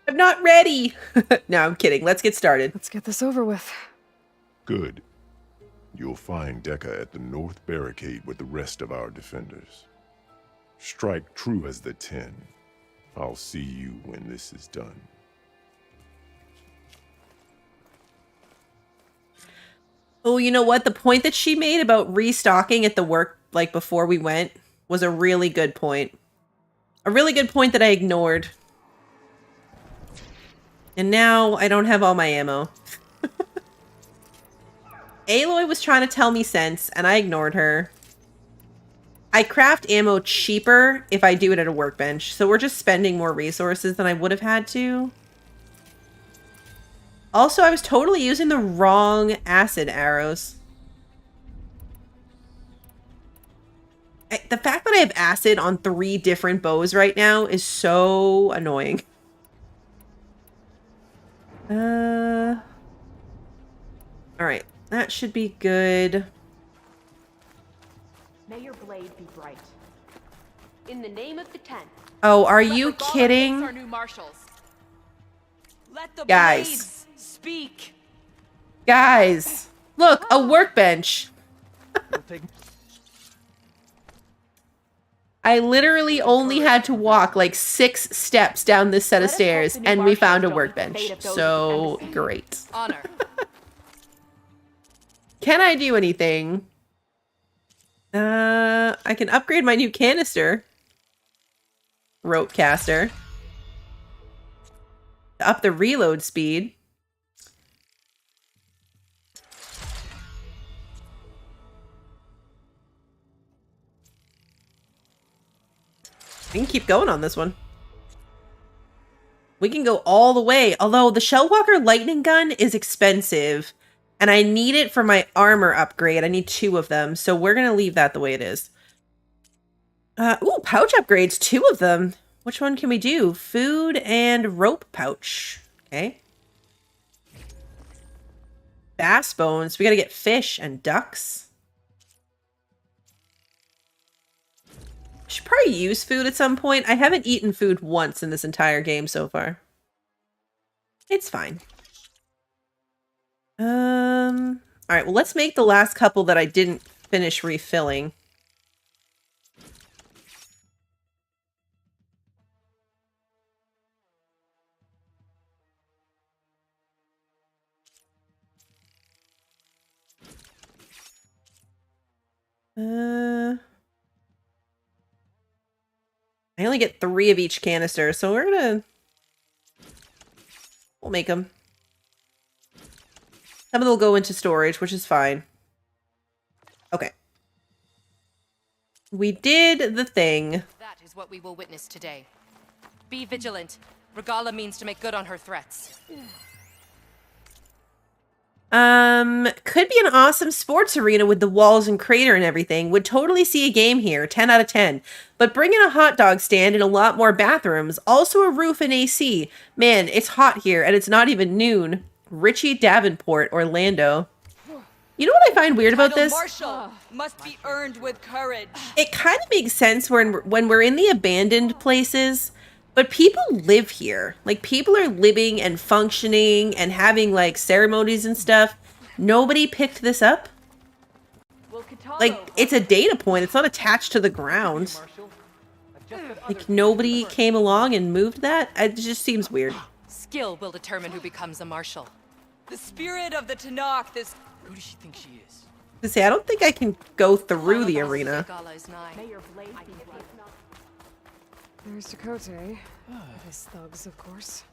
I'm not ready. No, I'm kidding. Let's get started. Let's get this over with. Good. You'll find Dekka at the north barricade with the rest of our defenders. Strike true as the 10. I'll see you when this is done. Oh, you know what? The point that she made about restocking at the work, like before we went, was a really good point. A really good point that I ignored. And now I don't have all my ammo. Aloy was trying to tell me sense, and I ignored her. I craft ammo cheaper if I do it at a workbench, so we're just spending more resources than I would have had to. Also, I was totally using the wrong acid arrows. The fact that I have acid on 3 different bows right now is so annoying. Alright, that should be good. May your blade be bright. In the name of the 10. Oh, are you kidding? Our new marshals. Let the Guys. blades speak. Guys, look, a workbench. I literally only had to walk like 6 steps down this set of stairs and we found a workbench. So great. Honor. Can I do anything? I can upgrade my new canister. Rope caster. Up the reload speed. We can keep going on this one. We can go all the way. Although the Shellwalker lightning gun is expensive. And I need it for my armor upgrade. I need 2 of them. So we're going to leave that the way it is. Ooh, pouch upgrades. 2 of them. Which one can we do? Food and rope pouch. Okay. Bass bones. We got to get fish and ducks. Should probably use food at some point. I haven't eaten food once in this entire game so far. It's fine. All right, well, let's make the last couple that I didn't finish refilling. I only get 3 of each canister, so we'll make them. Some of them will go into storage, which is fine. Okay. We did the thing. That is what we will witness today. Be vigilant. Regala means to make good on her threats. Could be an awesome sports arena with the walls and crater and everything. Would totally see a game here, 10 out of 10. But bring in a hot dog stand and a lot more bathrooms. Also a roof and AC. Man, it's hot here and it's not even noon. Richie Davenport, Orlando. You know what I find weird about this? Marshal must be earned with courage. It kind of makes sense when we're in the abandoned places, but people live here. Like, people are living and functioning and having, like, ceremonies and stuff. Nobody picked this up. Like, it's a data point. It's not attached to the ground. Like, nobody came along and moved that? It just seems weird. Skill will determine who becomes a marshal. The spirit of the Tanakh, this... Who does she think she is? To say, I don't think I can go through the arena. There's Dakota. His thugs, of course.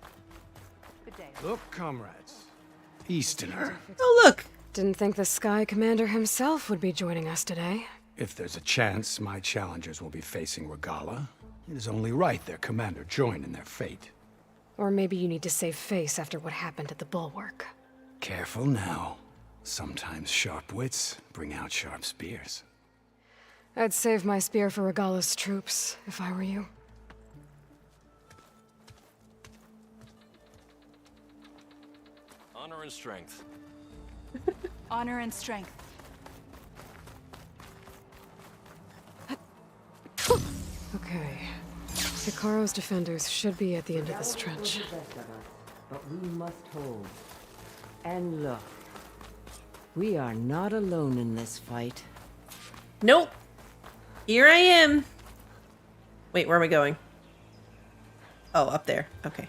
Look, comrades. Easterner. Oh, look. Didn't think the Sky Commander himself would be joining us today. If there's a chance my challengers will be facing Regala, it is only right their commander join in their fate. Or maybe you need to save face after what happened at the Bulwark. Careful now. Sometimes sharp wits bring out sharp spears. I'd save my spear for Regala's troops, if I were you. Honor and strength. Honor and strength. Okay. Hekarro's defenders should be at the end of this trench. But we must hold. And look, we are not alone in this fight. Nope. Here I am. Wait, where am I going? Oh, up there. Okay.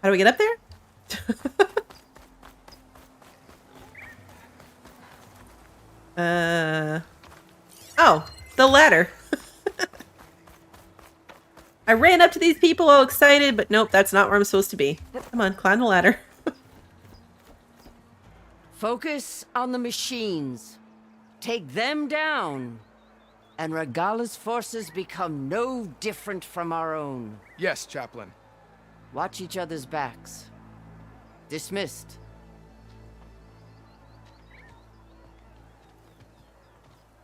How do we get up there? Oh, the ladder. I ran up to these people all excited, but nope, that's not where I'm supposed to be. Come on, climb the ladder. Focus on the machines. Take them down. And Regala's forces become no different from our own. Yes, Chaplain. Watch each other's backs. Dismissed.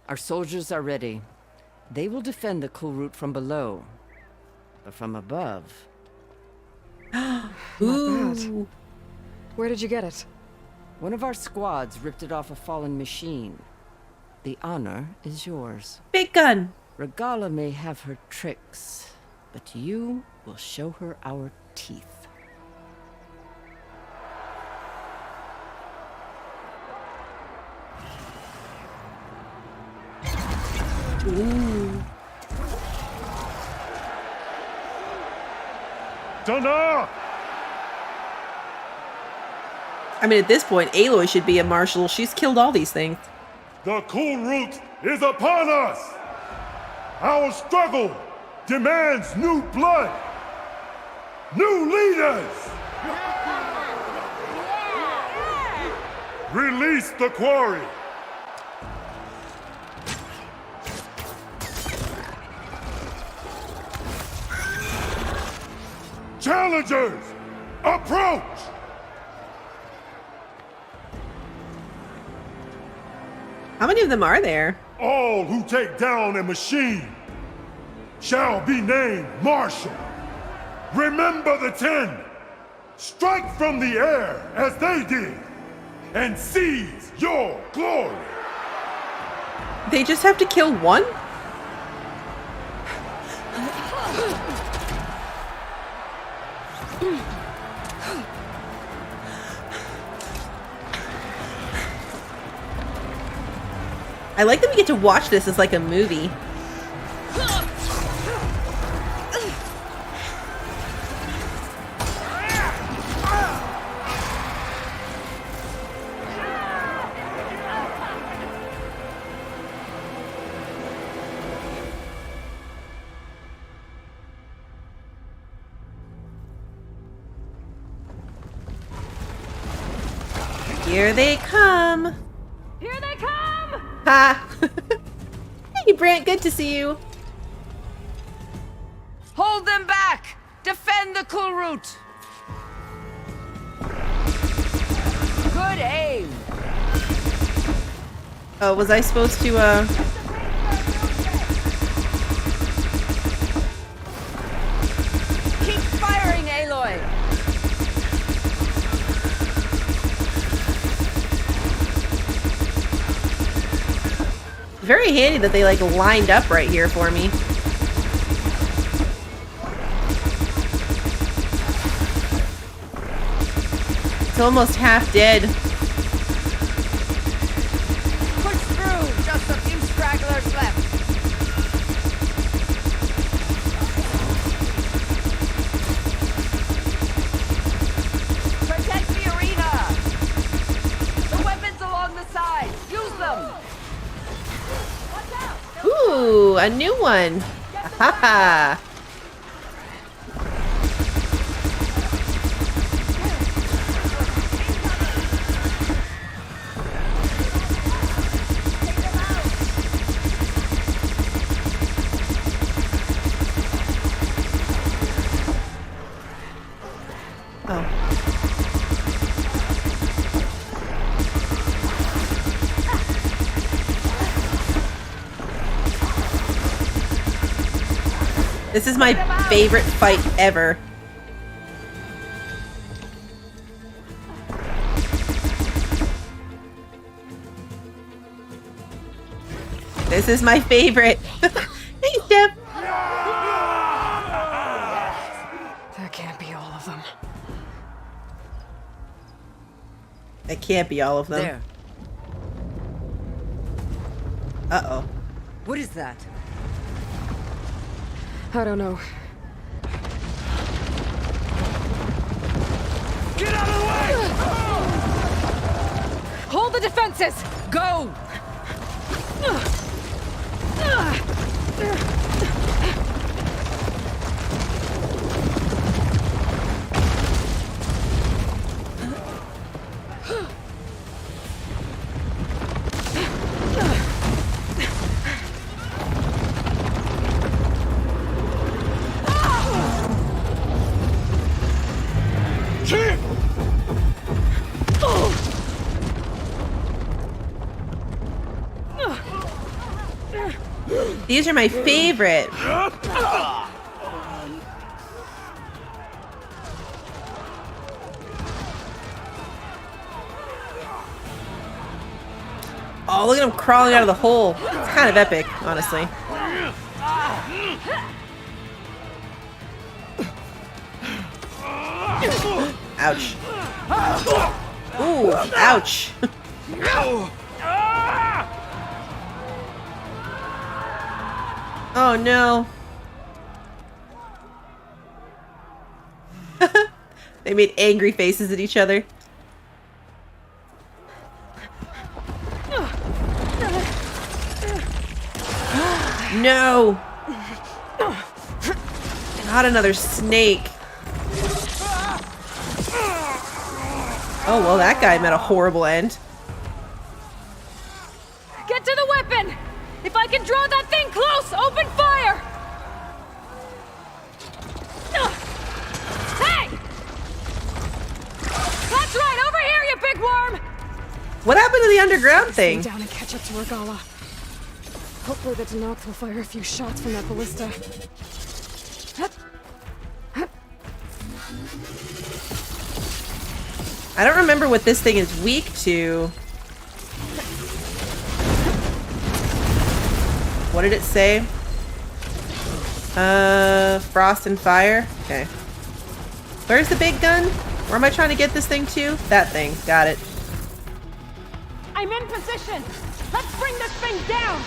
Our soldiers are ready. They will defend the Kulrut from below. But from above... Not bad. Where did you get it? One of our squads ripped it off a fallen machine. The honor is yours. Big gun! Regala may have her tricks, but you will show her our teeth. Ooh. Dana! I mean, at this point, Aloy should be a marshal. She's killed all these things. The Kulrut is upon us! Our struggle demands new blood! New leaders! Release the quarry! Challengers, approach! How many of them are there? All who take down a machine shall be named Marshal. Remember the 10. Strike from the air as they did and seize your glory. They just have to kill one? I like that we get to watch this as like a movie. Here they come. Here they come! Ha! Hey, Brant, good to see you. Hold them back! Defend the Kulrut! Good aim! Oh, was I supposed to, Keep firing, Aloy! Very handy that they like lined up right here for me. It's almost half dead. Push through! Just a few stragglers left. Protect the arena! The weapons along the side! Use them! Ooh, a new one. Ha ha. This is my favorite fight ever. This is my favorite. Hey, Steph. That can't be all of them. It can't be all of them. There. Uh-oh. What is that? I don't know. Get out of the way! Hold the defenses! Go! These are my favorite. Oh, look at him crawling out of the hole. It's kind of epic, honestly. Ouch. Ooh, ouch. Oh no. They made angry faces at each other. No. Not another snake. Oh, well, that guy met a horrible end. Get to the weapon! If I can draw that thing close, open fire! Hey! That's right, over here, you big worm! What happened to the underground thing? Stay down and catch up to Regala. Hopefully the Denox will fire a few shots from that ballista. I don't remember what this thing is weak to. What did it say? Frost and fire? Okay. Where's the big gun? Where am I trying to get this thing to? That thing. Got it. I'm in position. Let's bring this thing down.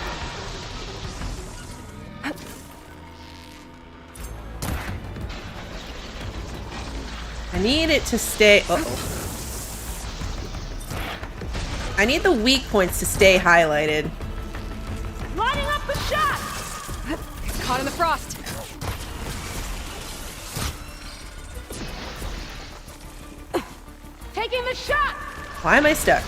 I need it to stay... Uh-oh. I need the weak points to stay highlighted. Lining up the shot. It's caught in the frost. Taking the shot. Why am I stuck?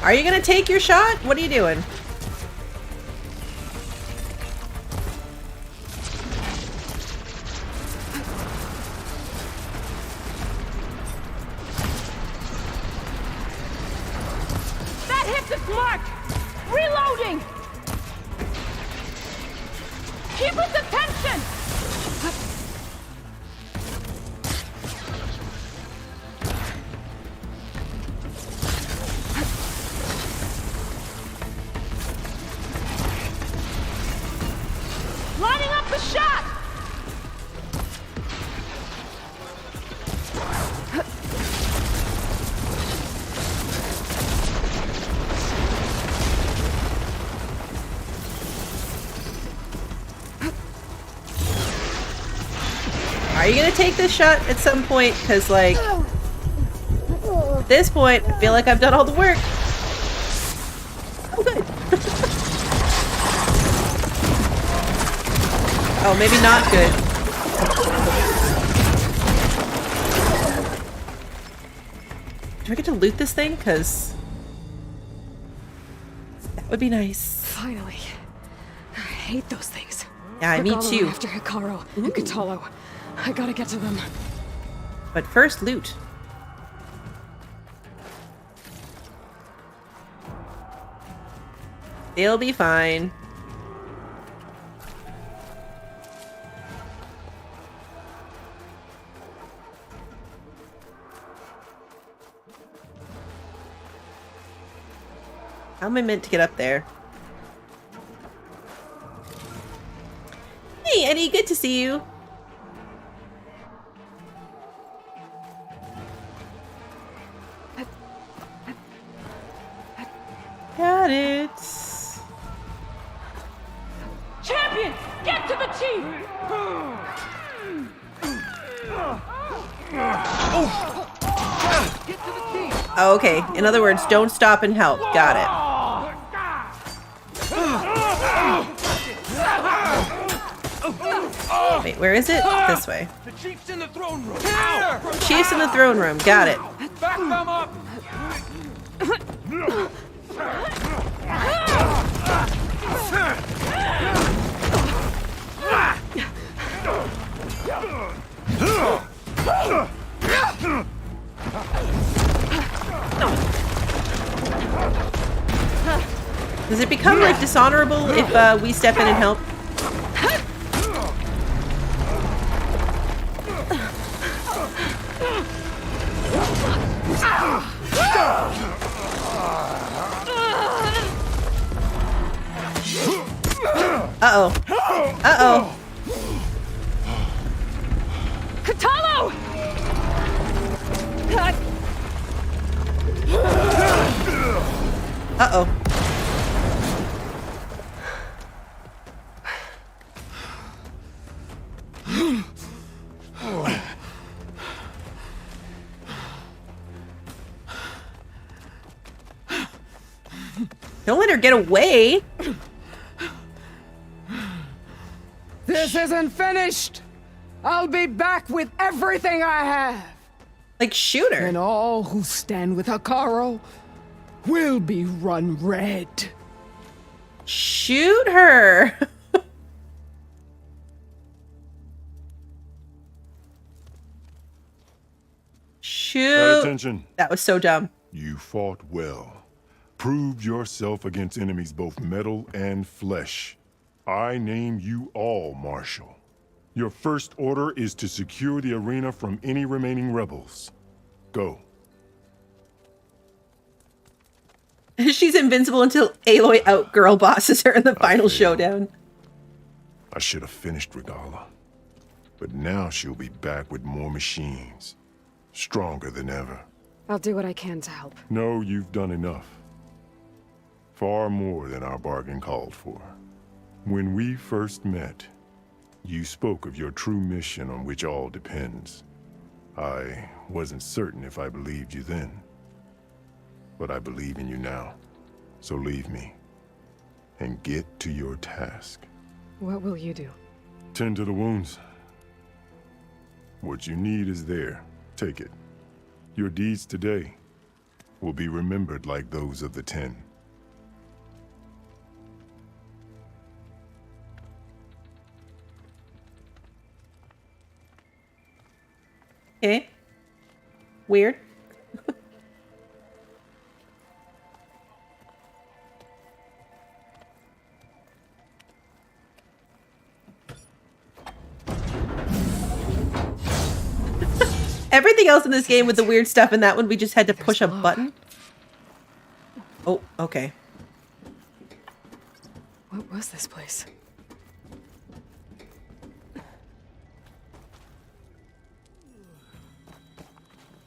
Are you gonna take your shot? What are you doing? That hits its mark. Reloading. Keep its attention. Lining up the shot. Are you gonna take this shot at some point? Because, like, at this point, I feel like I've done all the work. Oh, good. Oh, maybe not good. Do I get to loot this thing? Because that would be nice. Finally. I hate those things. Yeah, me Regala too. After Hekarro and Katalo. I gotta get to them. But first, loot. They'll be fine. How am I meant to get up there? Hey, Eddie, good to see you. Got it. Champions, get to the chief! Get to the chief! Oh, okay. In other words, don't stop and help. Got it. Wait, where is it? This way. The chief's in the throne room. Chief's in the throne room. Got it. Back them up! Does it become like dishonorable if we step in and help? Uh-oh. Uh-oh. Katalo! Uh-oh. Don't let her get away. This isn't finished. I'll be back with everything I have. Like, shoot her. And all who stand with Hekarro will be run red. Shoot her. Shoot. Attention. That was so dumb. You fought well. Proved yourself against enemies both metal and flesh. I name you all Marshal. Your first order is to secure the arena from any remaining rebels. Go. She's invincible until Aloy outgirl bosses her in the final showdown. I should have finished Regala. But now she'll be back with more machines. Stronger than ever. I'll do what I can to help. No, you've done enough. Far more than our bargain called for. When we first met, you spoke of your true mission on which all depends. I wasn't certain if I believed you then. But I believe in you now. So leave me. And get to your task. What will you do? Tend to the wounds. What you need is there. Take it. Your deeds today will be remembered like those of the 10. Okay. Weird. Everything else in this game with the weird stuff in that one, we just had to push a button. Oh, okay. What was this place?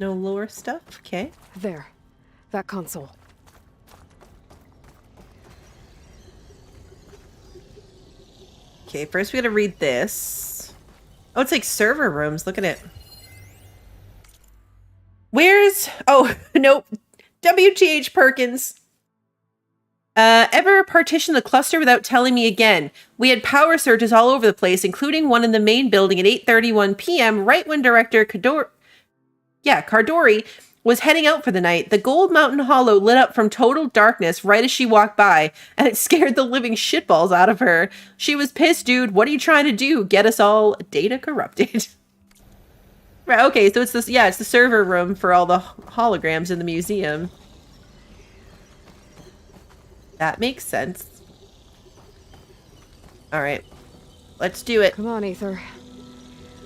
No lower stuff? Okay. There. That console. Okay, first we gotta read this. Oh, it's like server rooms. Look at it. Where's... Oh, nope. WTH Perkins. Ever partition the cluster without telling me again? We had power surges all over the place, including one in the main building at 8:31 p.m. right when Director Cardori was heading out for the night. The Gold Mountain Hollow lit up from total darkness right as she walked by, and it scared the living shitballs out of her. She was pissed, dude. What are you trying to do? Get us all data corrupted? Right, okay, so it's this, yeah, it's the server room for all the holograms in the museum. That makes sense. All right. Let's do it. Come on, Aether.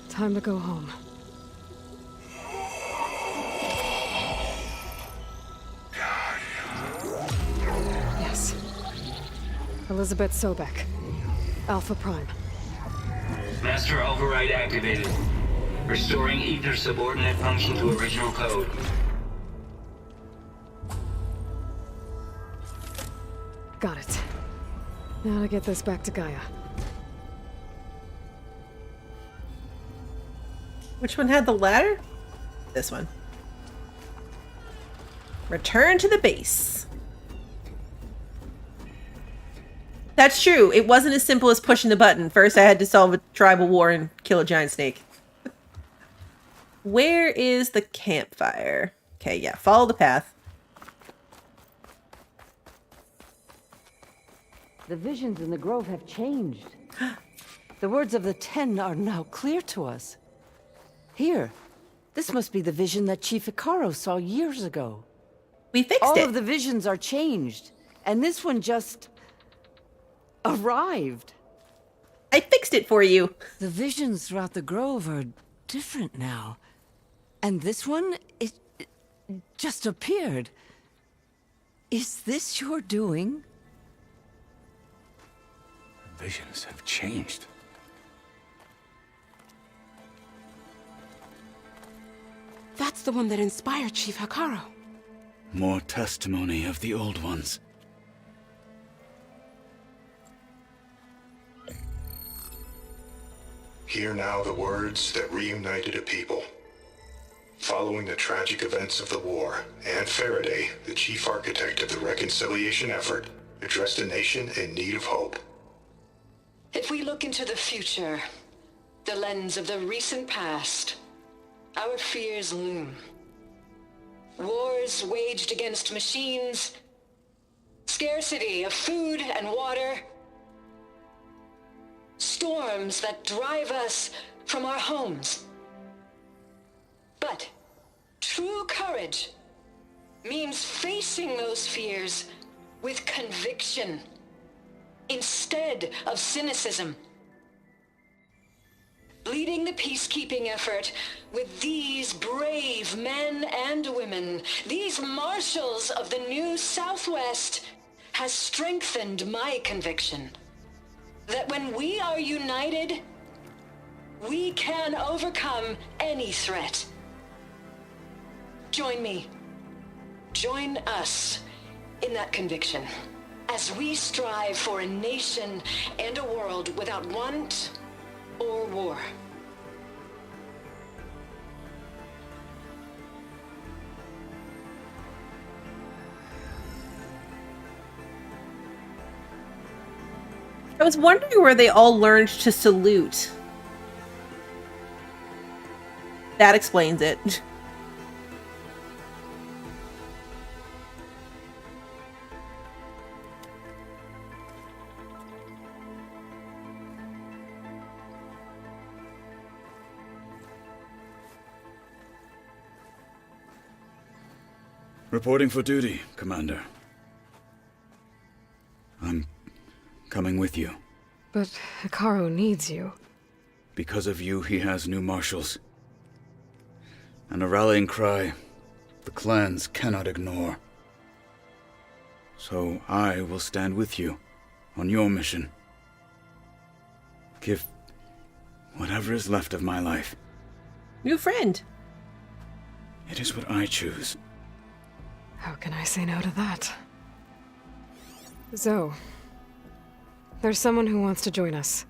Time to go home. Yes. Elizabeth Sobek. Alpha Prime. Master override activated. Restoring Aether's subordinate function to original code. Got it. Now to get this back to Gaia. Which one had the ladder? This one. Return to the base. That's true. It wasn't as simple as pushing the button. First, I had to solve a tribal war and kill a giant snake. Where is the campfire? Okay, yeah. Follow the path. The visions in the grove have changed. The words of the Ten are now clear to us. Here, this must be the vision that Chief Hekarro saw years ago. We fixed All it. of the visions are changed, and this one just arrived. I fixed it for you. The visions throughout the grove are different now. And this one, it just appeared. Is this your doing? Visions have changed. That's the one that inspired Chief Hekarro. More testimony of the old ones. Hear now the words that reunited a people. Following the tragic events of the war, Anne Faraday, the chief architect of the reconciliation effort, addressed a nation in need of hope. If we look into the future, the lens of the recent past, our fears loom. Wars waged against machines, scarcity of food and water, storms that drive us from our homes. But true courage means facing those fears with conviction instead of cynicism. Leading the peacekeeping effort with these brave men and women, these marshals of the new Southwest, has strengthened my conviction that when we are united, we can overcome any threat. Join me. Join us in that conviction as we strive for a nation and a world without want or war. I was wondering where they all learned to salute. That explains it. Reporting for duty, Commander. I'm coming with you. But Hekarro needs you. Because of you, he has new marshals. And a rallying cry the clans cannot ignore. So I will stand with you on your mission. Give whatever is left of my life. New friend. It is what I choose. How can I say no to that? Zoe, there's someone who wants to join us.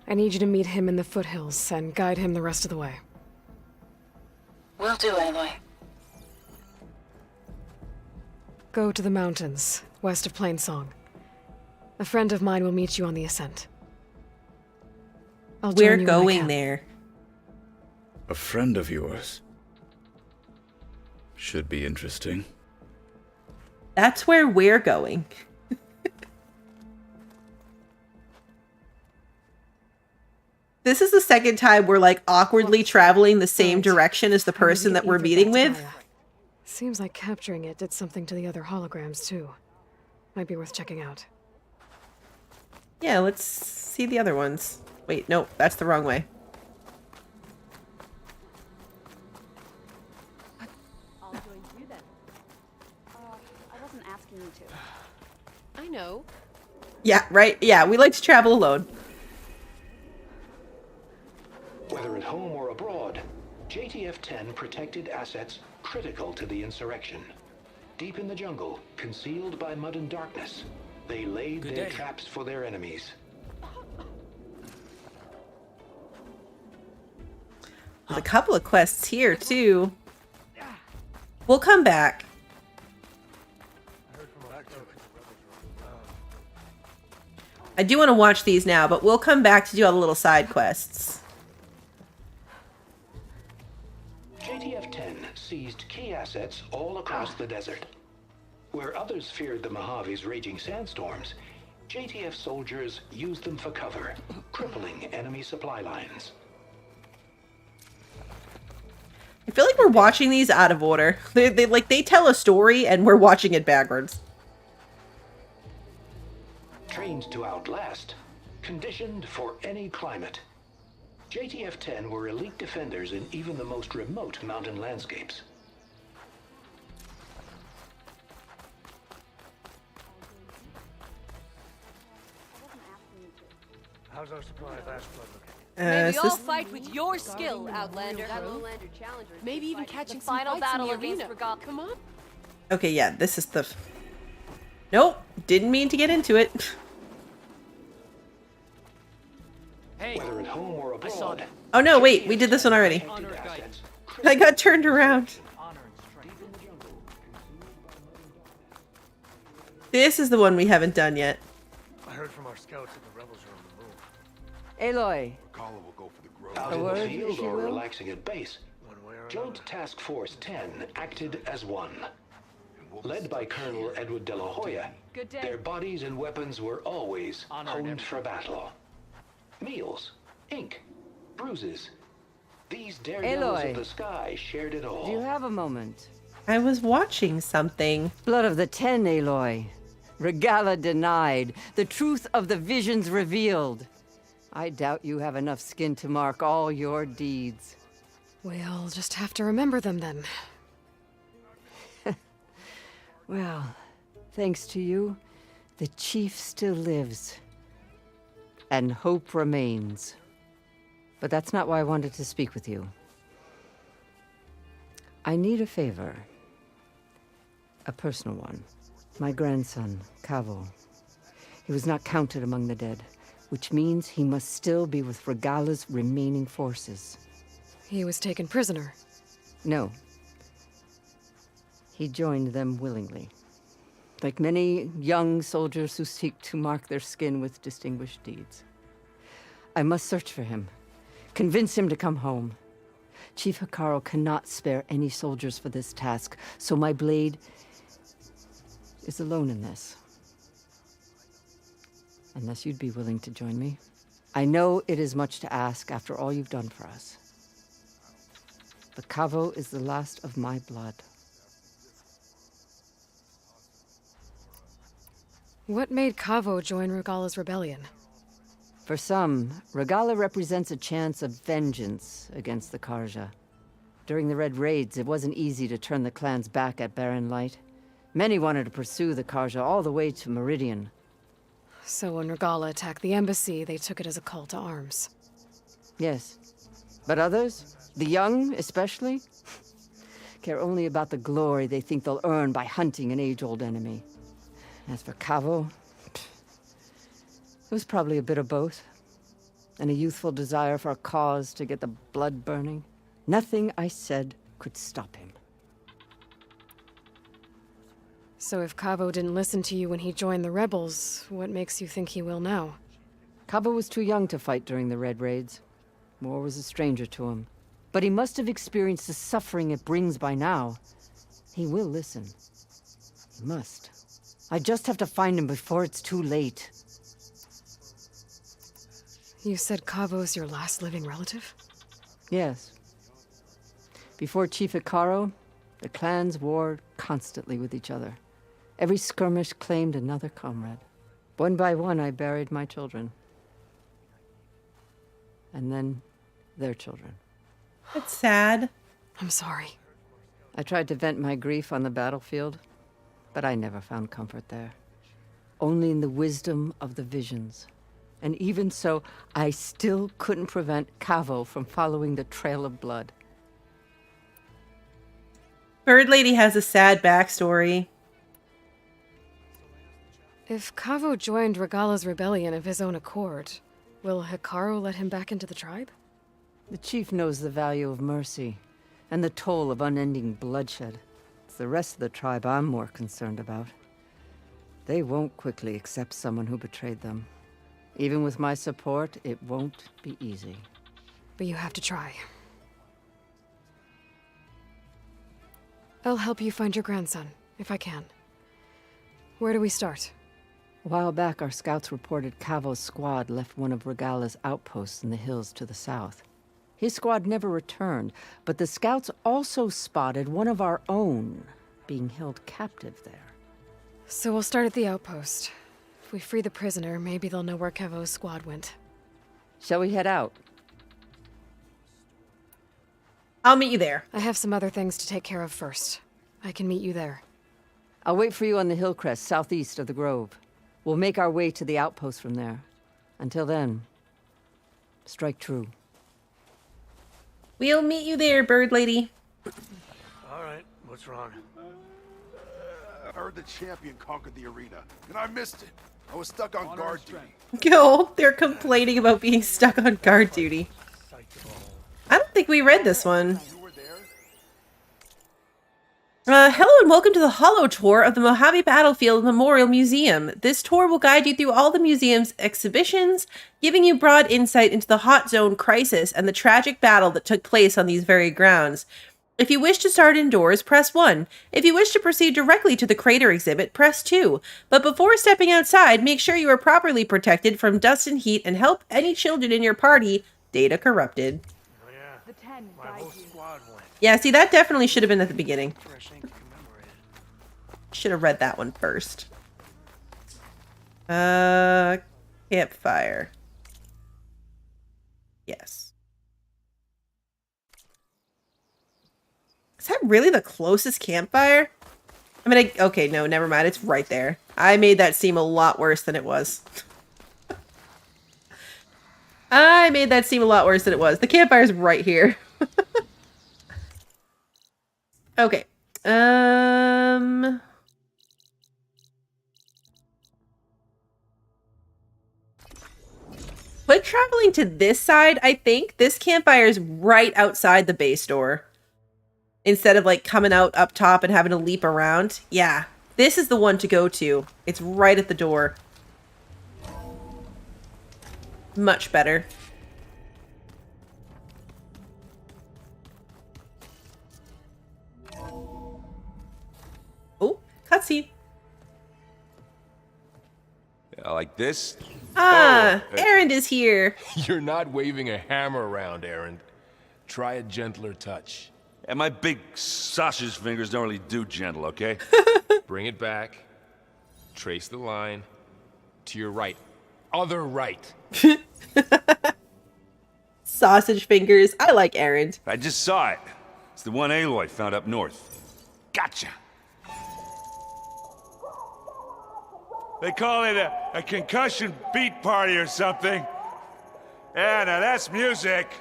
I need you to meet him in the foothills and guide him the rest of the way. Will do, Aloy. Go to the mountains, west of Plainsong. A friend of mine will meet you on the ascent. I'll join We're you when I going can. there. A friend of yours. Should be interesting. That's where we're going. This is the second time we're like awkwardly traveling the same direction as the person that we're meeting with. Seems like capturing it did something to the other holograms too. Might be worth checking out. Yeah, let's see the other ones. Wait, no, that's the wrong way. I'll join you then. I wasn't asking you to. I know. Yeah, right? Yeah, we like to travel alone. Whether at home or abroad, JTF-10 protected assets critical to the insurrection. Deep in the jungle, concealed by mud and darkness, they laid their traps for their enemies. There's a couple of quests here, too. We'll come back. I do want to watch these now, but we'll come back to do all the little side quests. JTF-10 seized key assets all across the desert. Where others feared the Mojave's raging sandstorms, JTF soldiers used them for cover, crippling enemy supply lines. I feel like we're watching these out of order. They tell a story and we're watching it backwards. Trained to outlast, conditioned for any climate. JTF-10 were elite defenders in even the most remote mountain landscapes. How's our supply of ash blood looking? May we is all this- fight with your skill, Outlander. That lowlander challenger. Maybe even catching The some final fights battle in the against arena. Regal. Come on. Okay, yeah, this is the... Nope, didn't mean to get into it. Hey, Whether at home or abroad, Oh no, wait, we did this one already. I got turned around. This is the one we haven't done yet. I heard from our scouts that the rebels are on the move. Aloy. Regalia will go for the grove. out A in word, the if field you or will? relaxing at base, Joint Task Force 10 acted as one. Led by Colonel Edward de la Hoya, Good day. their bodies and weapons were always honed for battle. Meals, ink, bruises. These daredevils Aloy. of the sky shared it all. Do you have a moment? I was watching something. Blood of the Ten, Aloy. Regala denied. The truth of the visions revealed. I doubt you have enough skin to mark all your deeds. We'll just have to remember them then. Well, thanks to you, the chief still lives. And hope remains. But that's not why I wanted to speak with you. I need a favor. A personal one. My grandson, Cavo. He was not counted among the dead, which means he must still be with Regala's remaining forces. He was taken prisoner. No. He joined them willingly. Like many young soldiers who seek to mark their skin with distinguished deeds. I must search for him. Convince him to come home. Chief Hekarro cannot spare any soldiers for this task, so my blade is alone in this. Unless you'd be willing to join me. I know it is much to ask after all you've done for us. But Cavo is the last of my blood. What made Cavo join Regala's rebellion? For some, Regala represents a chance of vengeance against the Karja. During the Red Raids, it wasn't easy to turn the clans back at Barren Light. Many wanted to pursue the Karja all the way to Meridian. So when Regala attacked the embassy, they took it as a call to arms. Yes. But others, the young especially, care only about the glory they think they'll earn by hunting an age-old enemy. As for Cavo, it was probably a bit of both. And a youthful desire for a cause to get the blood burning. Nothing I said could stop him. So if Cavo didn't listen to you when he joined the rebels, what makes you think he will now? Cavo was too young to fight during the Red Raids. War was a stranger to him. But he must have experienced the suffering it brings by now. He will listen. He must. I just have to find him before it's too late. You said Cavo's your last living relative? Yes. Before Chief Hekarro, the clans warred constantly with each other. Every skirmish claimed another comrade. One by one, I buried my children. And then their children. It's sad. I'm sorry. I tried to vent my grief on the battlefield, but I never found comfort there. Only in the wisdom of the visions. And even so, I still couldn't prevent Cavo from following the trail of blood. Bird Lady has a sad backstory. If Cavo joined Regala's rebellion of his own accord, will Hekarro let him back into the tribe? The chief knows the value of mercy, and the toll of unending bloodshed. It's the rest of the tribe I'm more concerned about. They won't quickly accept someone who betrayed them. Even with my support, it won't be easy. But you have to try. I'll help you find your grandson, if I can. Where do we start? A while back, our scouts reported Cavo's squad left one of Regala's outposts in the hills to the south. His squad never returned, but the scouts also spotted one of our own being held captive there. So we'll start at the outpost. If we free the prisoner, maybe they'll know where Cavo's squad went. Shall we head out? I'll meet you there. I have some other things to take care of first. I can meet you there. I'll wait for you on the hill crest southeast of the grove. We'll make our way to the outpost from there. Until then, strike true. We'll meet you there, Bird Lady. All right, what's wrong? I heard the champion conquered the arena, and I missed it. I was stuck on guard duty. Go. They're complaining about being stuck on guard duty. I don't think we read this one. Hello and welcome to the Hollow Tour of the Mojave Battlefield Memorial Museum. This tour will guide you through all the museum's exhibitions, giving you broad insight into the Hot Zone crisis and the tragic battle that took place on these very grounds. If you wish to start indoors, press 1. If you wish to proceed directly to the crater exhibit, press 2. But before stepping outside, make sure you are properly protected from dust and heat and help any children in your party data corrupted. Oh yeah, the 10 my whole squad went. Yeah, see, that definitely should have been at the beginning. Should have read that one first. Campfire. Yes. Is that really the closest campfire? I mean, okay, no, never mind. It's right there. I made that seem a lot worse than it was. I made that seem a lot worse than it was. The campfire's right here. Okay. Quick traveling to this side, I think. This campfire is right outside the base door. Instead of like coming out up top and having to leap around. Yeah, this is the one to go to. It's right at the door. Much better. Oh, cutscene. Yeah, like this? Ah, Erend is here. You're not waving a hammer around, Erend. Try a gentler touch. And my big sausage fingers don't really do gentle, okay? Bring it back. Trace the line. To your right. Other right. Sausage fingers. I like Erend. I just saw it. It's the one Aloy found up north. Gotcha. They call it a concussion beat party or something. Yeah, now that's music.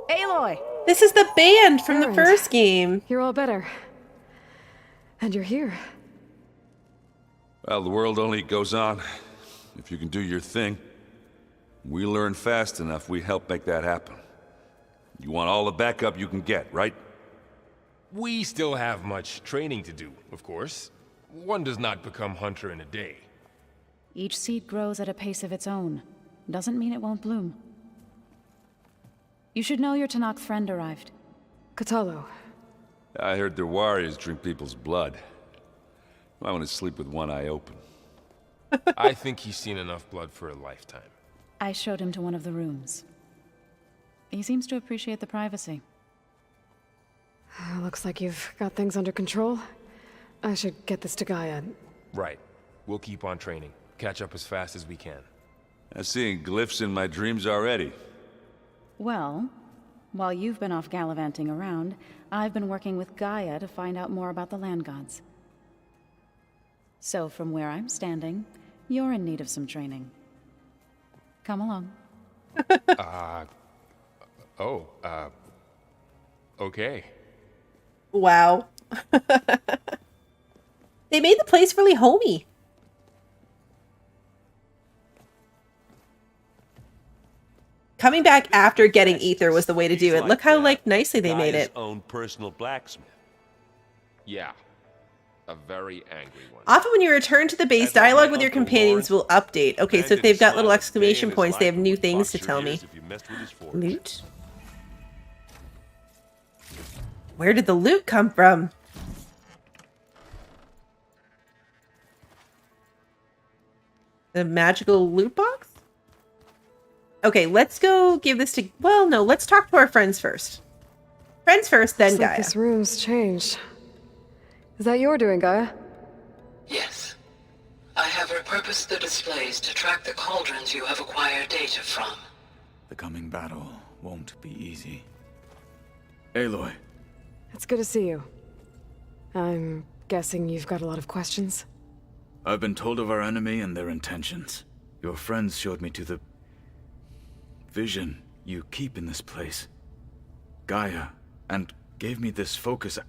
Aloy! This is the band from the first game. You're all better. And you're here. Well, the world only goes on if you can do your thing. We learn fast enough, we help make that happen. You want all the backup you can get, right? We still have much training to do, of course. One does not become hunter in a day. Each seed grows at a pace of its own. Doesn't mean it won't bloom. You should know your Tanakh friend arrived. Katalo. I heard their warriors drink people's blood. I want to sleep with one eye open. I think he's seen enough blood for a lifetime. I showed him to one of the rooms. He seems to appreciate the privacy. Looks like you've got things under control. I should get this to Gaia. Right. We'll keep on training. Catch up as fast as we can. I'm seeing glyphs in my dreams already. Well, while you've been off gallivanting around, I've been working with Gaia to find out more about the land gods. So from where I'm standing, you're in need of some training. Come along. Okay. Wow. They made the place really homey. Coming back after getting Aether was the way to do it. Look how like nicely they made it. Own personal blacksmith. Yeah. A very angry one. Often when you return to the base, dialogue with your companions will update. Okay, so if they've got little exclamation points, they have new things to tell me. Loot? Where did the loot come from? The magical loot box? Okay, let's go give this to... Well, no, let's talk to our friends first. Friends first, then Looks like Gaia. this room's changed. Is that your doing, Gaia? Yes. I have repurposed the displays to track the cauldrons you have acquired data from. The coming battle won't be easy. Aloy. It's good to see you. I'm guessing you've got a lot of questions? I've been told of our enemy and their intentions. Your friends showed me to the vision you keep in this place, Gaia, and gave me this focus.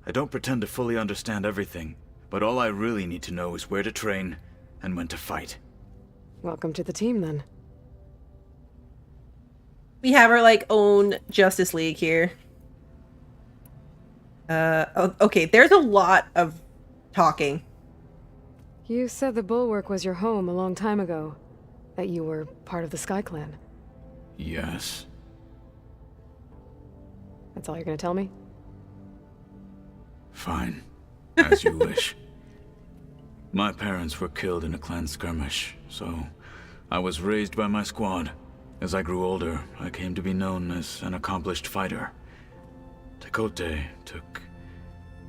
I don't pretend to fully understand everything, but all I really need to know is where to train and when to fight. Welcome to the team, then. We have our, like, own Justice League here. Okay, there's a lot of talking. You said the Bulwark was your home a long time ago. That you were part of the Sky Clan. Yes. That's all you're gonna tell me? Fine. As you wish. My parents were killed in a clan skirmish, so I was raised by my squad. As I grew older, I came to be known as an accomplished fighter. Tekote took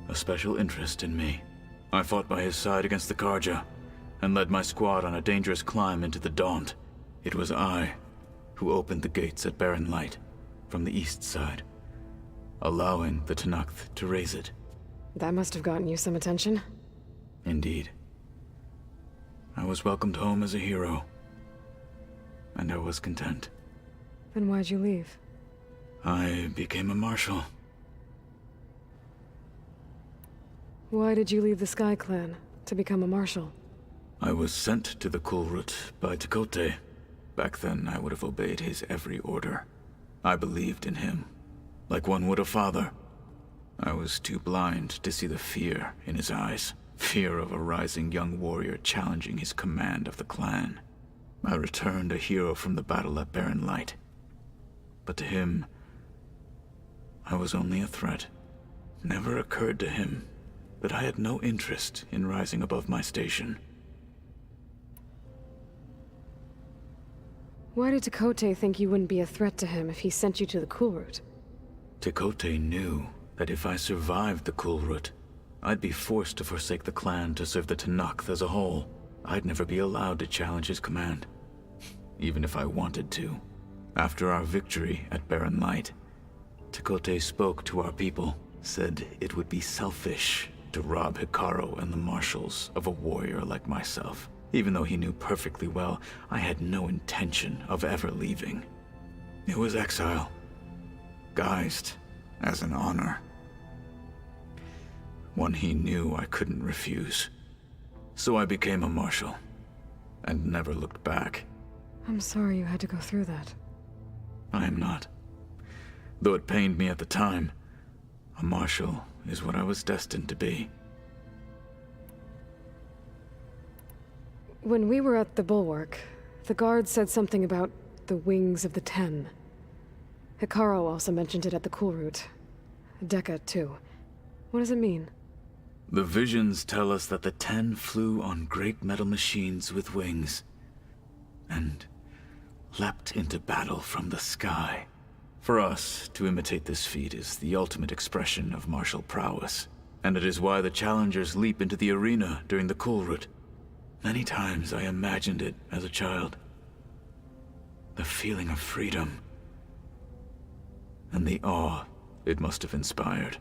a special interest in me. I fought by his side against the Karja, and led my squad on a dangerous climb into the Daunt. It was I who opened the gates at Barren Light, from the east side, allowing the Tenakth to raise it. That must have gotten you some attention. Indeed. I was welcomed home as a hero, and I was content. Then why'd you leave? I became a marshal. Why did you leave the Sky Clan to become a marshal? I was sent to the Kulrut by Tekote. Back then, I would have obeyed his every order. I believed in him, like one would a father. I was too blind to see the fear in his eyes. Fear of a rising young warrior challenging his command of the clan. I returned a hero from the battle at Barren Light. But to him, I was only a threat. Never occurred to him that I had no interest in rising above my station. Why did Tekote think you wouldn't be a threat to him if he sent you to the Kulrut? Tekote knew that if I survived the Kulrut, I'd be forced to forsake the clan to serve the Tenakth as a whole. I'd never be allowed to challenge his command, even if I wanted to. After our victory at Barren Light, Tekote spoke to our people, said it would be selfish to rob Hekarro and the marshals of a warrior like myself. Even though he knew perfectly well I had no intention of ever leaving. It was exile, guised as an honor. One he knew I couldn't refuse. So I became a marshal, and never looked back. I'm sorry you had to go through that. I am not. Though it pained me at the time, a marshal is what I was destined to be. When we were at the Bulwark, the guards said something about the Wings of the Ten. Hekarro also mentioned it at the Kulrut. Dekka, too. What does it mean? The visions tell us that the Ten flew on great metal machines with wings, and leapt into battle from the sky. For us, to imitate this feat is the ultimate expression of martial prowess, and it is why the challengers leap into the arena during the Kulrut. Many times I imagined it as a child. The feeling of freedom. And the awe it must have inspired.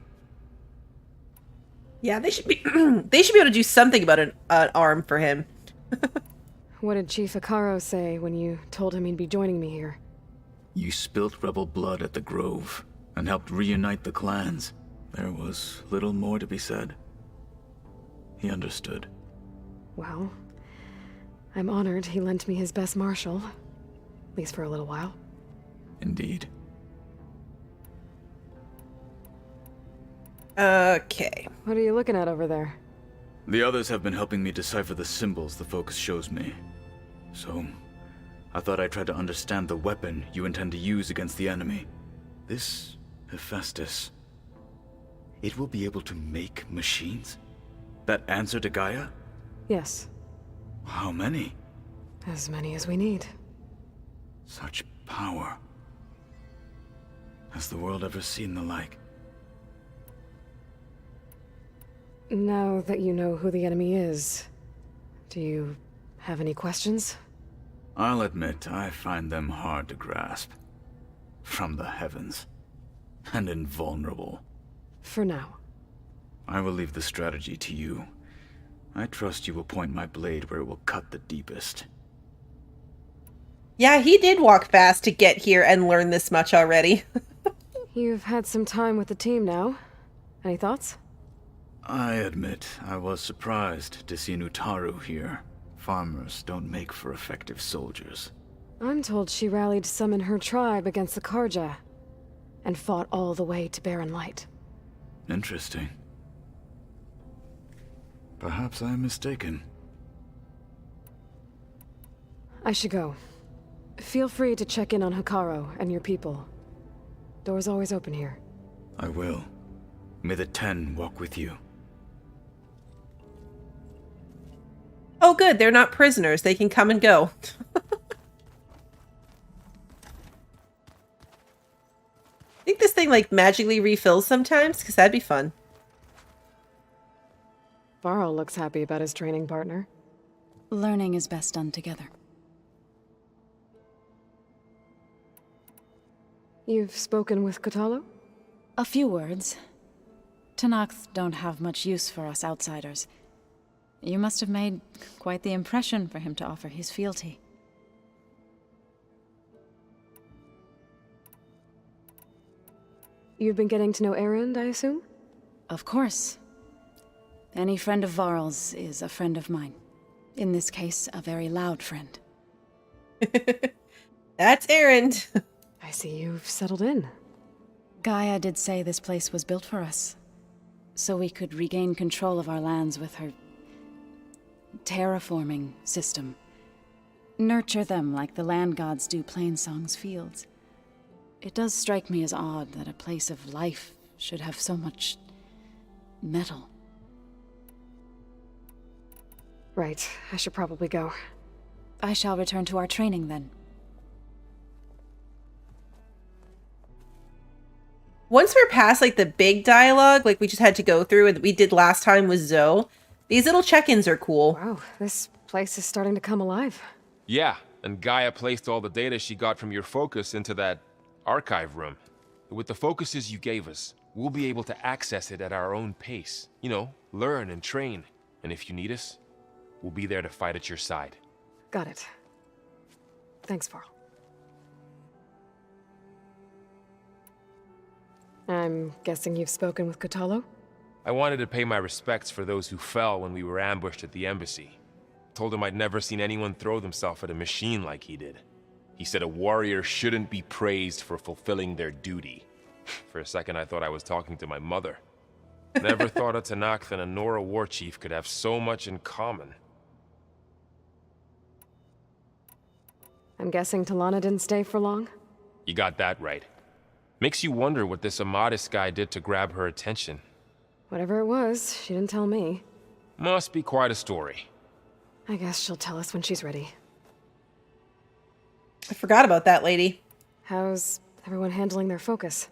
Yeah, they should be they should be able to do something about an arm for him. What did Chief Hekarro say when you told him he'd be joining me here? You spilt rebel blood at the Grove and helped reunite the clans. There was little more to be said. He understood. Well, I'm honored he lent me his best marshal. At least for a little while. Indeed. Okay. What are you looking at over there? The others have been helping me decipher the symbols the focus shows me. So, I thought I'd try to understand the weapon you intend to use against the enemy. This Hephaestus. It will be able to make machines? That answer to Gaia? Yes. How many? As many as we need. Such power. Has the world ever seen the like? Now that you know who the enemy is, do you have any questions? I'll admit, I find them hard to grasp. From the heavens. And invulnerable. For now. I will leave the strategy to you. I trust you will point my blade where it will cut the deepest. Yeah, he did walk fast to get here and learn this much already. You've had some time with the team now. Any thoughts? I admit, I was surprised to see Nutaru here. Farmers don't make for effective soldiers. I'm told she rallied some in her tribe against the Karja, and fought all the way to Barren Light. Interesting. Perhaps I am mistaken. I should go. Feel free to check in on Hekarro and your people. Door's always open here. I will. May the 10 walk with you. Oh good, they're not prisoners. They can come and go. I think this thing like magically refills sometimes, because that'd be fun. Varl looks happy about his training partner. Learning is best done together. You've spoken with Kotallo? A few words. Tenakth don't have much use for us outsiders. You must have made quite the impression for him to offer his fealty. You've been getting to know Erend, I assume? Of course. Any friend of Varl's is a friend of mine. In this case, a very loud friend. That's Erend. I see you've settled in. Gaia did say this place was built for us, so we could regain control of our lands with her terraforming system. Nurture them like the land gods do Plainsong's fields. It does strike me as odd that a place of life should have so much metal. Right, I should probably go. I shall return to our training then. Once we're past like the big dialogue, like we just had to go through and we did last time with Zoe, these little check-ins are cool. Wow, this place is starting to come alive. Yeah, and Gaia placed all the data she got from your focus into that archive room. With the focuses you gave us, we'll be able to access it at our own pace. You know, learn and train. And if you need us, we'll be there to fight at your side. Got it. Thanks, Varl. I'm guessing you've spoken with Kotallo? I wanted to pay my respects for those who fell when we were ambushed at the embassy. Told him I'd never seen anyone throw themselves at a machine like he did. He said a warrior shouldn't be praised for fulfilling their duty. For a second I thought I was talking to my mother. Never thought a Tenakth and a Nora war chief could have so much in common. I'm guessing Talana didn't stay for long? You got that right. Makes you wonder what this Amadis guy did to grab her attention. Whatever it was, she didn't tell me. Must be quite a story. I guess she'll tell us when she's ready. I forgot about that lady. How's everyone handling their focus?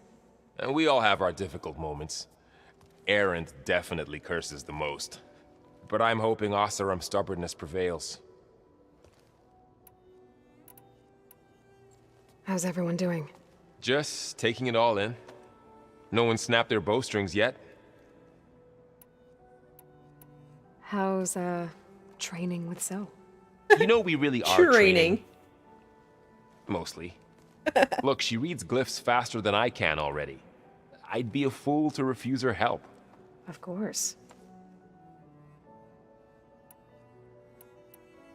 And we all have our difficult moments. Erend definitely curses the most. But I'm hoping Oseram's stubbornness prevails. How's everyone doing? Just taking it all in. No one snapped their bowstrings yet. How's, training with Zoe? You know we really are training. Mostly. Look, she reads glyphs faster than I can already. I'd be a fool to refuse her help. Of course.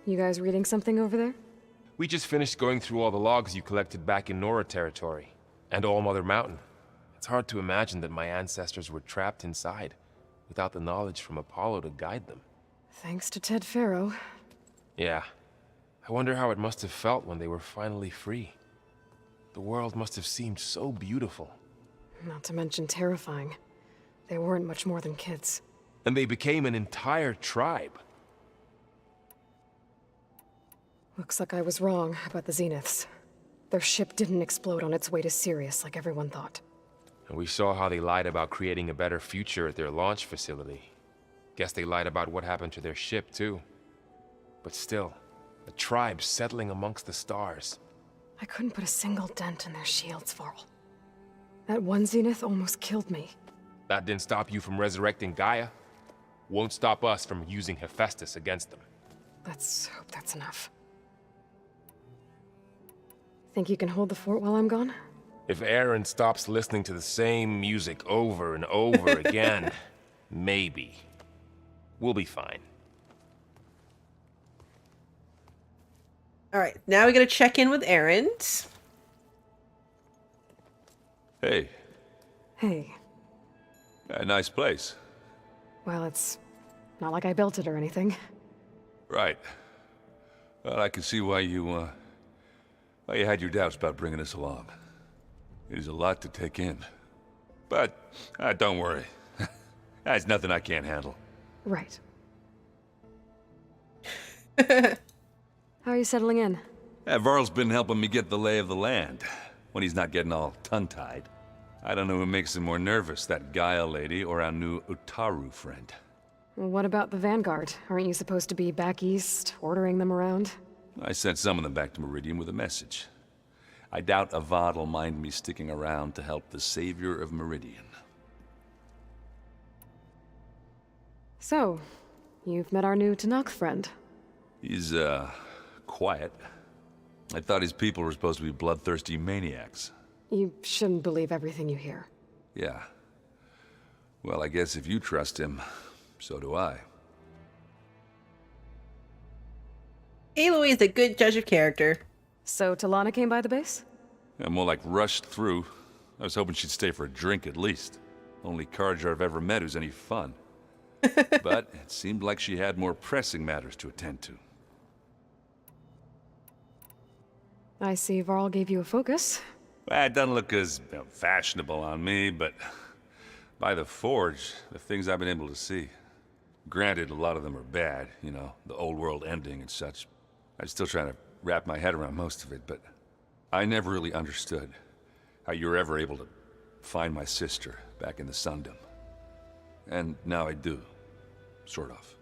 You guys reading something over there? We just finished going through all the logs you collected back in Nora territory, and All Mother Mountain. It's hard to imagine that my ancestors were trapped inside, without the knowledge from Apollo to guide them. Thanks to Ted Faro. Yeah. I wonder how it must have felt when they were finally free. The world must have seemed so beautiful. Not to mention terrifying. They weren't much more than kids. And they became an entire tribe. Looks like I was wrong about the Zeniths. Their ship didn't explode on its way to Sirius like everyone thought. And we saw how they lied about creating a better future at their launch facility. Guess they lied about what happened to their ship, too. But still, a tribe settling amongst the stars. I couldn't put a single dent in their shields, Varl. That one Zenith almost killed me. That didn't stop you from resurrecting Gaia. Won't stop us from using Hephaestus against them. Let's hope that's enough. Think you can hold the fort while I'm gone? If Aaron stops listening to the same music over and over again, maybe. We'll be fine. All right, now we gotta check in with Aaron. Hey. Hey. A nice place. Well, it's not like I built it or anything. Right. Well, I can see why you had your doubts about bringing us along. It is a lot to take in. But, don't worry. That's nothing I can't handle. Right. How are you settling in? Varl's been helping me get the lay of the land, when he's not getting all tongue-tied. I don't know who makes him more nervous, that Gaia lady or our new Utaru friend. Well, what about the Vanguard? Aren't you supposed to be back east, ordering them around? I sent some of them back to Meridian with a message. I doubt Avad will mind me sticking around to help the savior of Meridian. So, you've met our new Tanakh friend. He's, quiet. I thought his people were supposed to be bloodthirsty maniacs. You shouldn't believe everything you hear. Yeah. Well, I guess if you trust him, so do I. Aloy is a good judge of character. So Talana came by the base? Yeah, more like rushed through. I was hoping she'd stay for a drink at least. Only Carja I've ever met who's any fun. But it seemed like she had more pressing matters to attend to. I see Varl gave you a focus. Well, it doesn't look as fashionable on me, but by the Forge, the things I've been able to see. Granted, a lot of them are bad, you know, the old world ending and such. I'm still trying to wrap my head around most of it, but I never really understood how you were ever able to find my sister back in the Sundom. And now I do, sort of.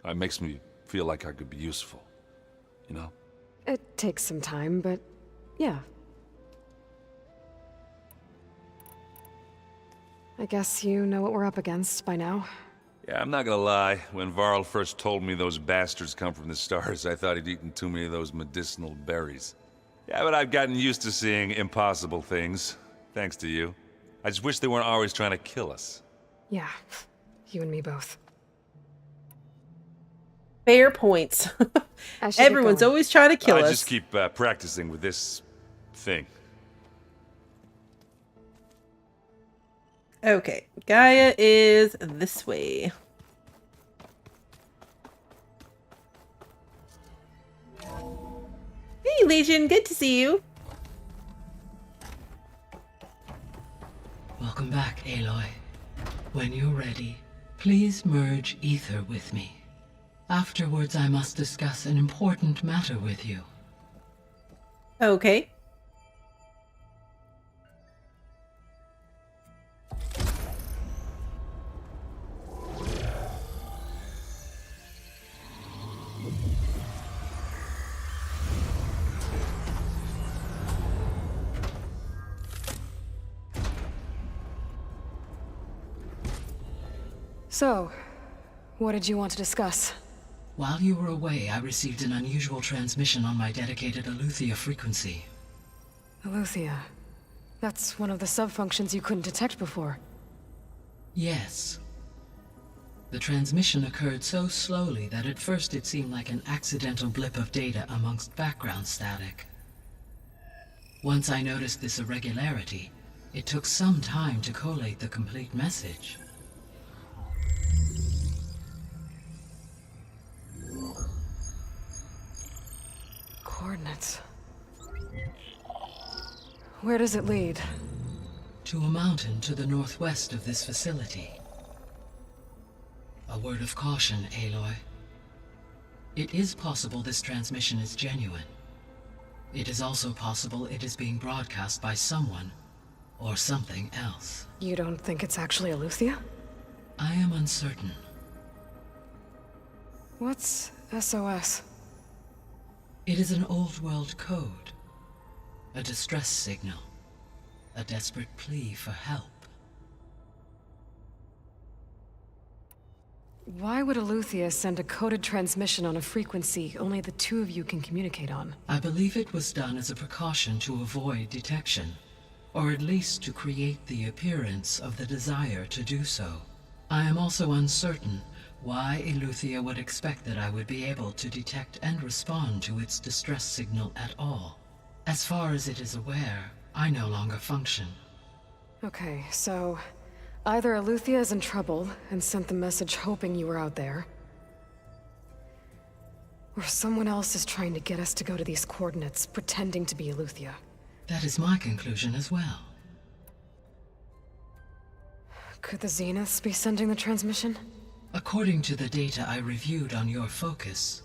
It makes me feel like I could be useful, you know? It takes some time, but yeah. I guess you know what we're up against by now. Yeah, I'm not gonna lie. When Varl first told me those bastards come from the stars, I thought he'd eaten too many of those medicinal berries. Yeah, but I've gotten used to seeing impossible things, thanks to you. I just wish they weren't always trying to kill us. Yeah, you and me both. Fair points. Everyone's always trying to kill us. I just keep practicing with this thing. Okay, Gaia is this way. Hey, Legion, good to see you. Welcome back, Aloy. When you're ready, please merge Aether with me. Afterwards, I must discuss an important matter with you. Okay. So, what did you want to discuss? While you were away, I received an unusual transmission on my dedicated Aletheia frequency. Aletheia. That's one of the sub-functions you couldn't detect before. Yes. The transmission occurred so slowly that at first it seemed like an accidental blip of data amongst background static. Once I noticed this irregularity, it took some time to collate the complete message. Coordinates. Where does it lead? To a mountain to the northwest of this facility. A word of caution, Aloy. It is possible this transmission is genuine. It is also possible it is being broadcast by someone or something else. You don't think it's actually Aletheia? I am uncertain. What's SOS? It is an old world code. A distress signal. A desperate plea for help. Why would Aletheia send a coded transmission on a frequency only the two of you can communicate on? I believe it was done as a precaution to avoid detection, or at least to create the appearance of the desire to do so. I am also uncertain why Aletheia would expect that I would be able to detect and respond to its distress signal at all. As far as it is aware, I no longer function. Okay, so either Aletheia is in trouble and sent the message hoping you were out there, or someone else is trying to get us to go to these coordinates, pretending to be Aletheia. That is my conclusion as well. Could the Zeniths be sending the transmission? According to the data I reviewed on your focus,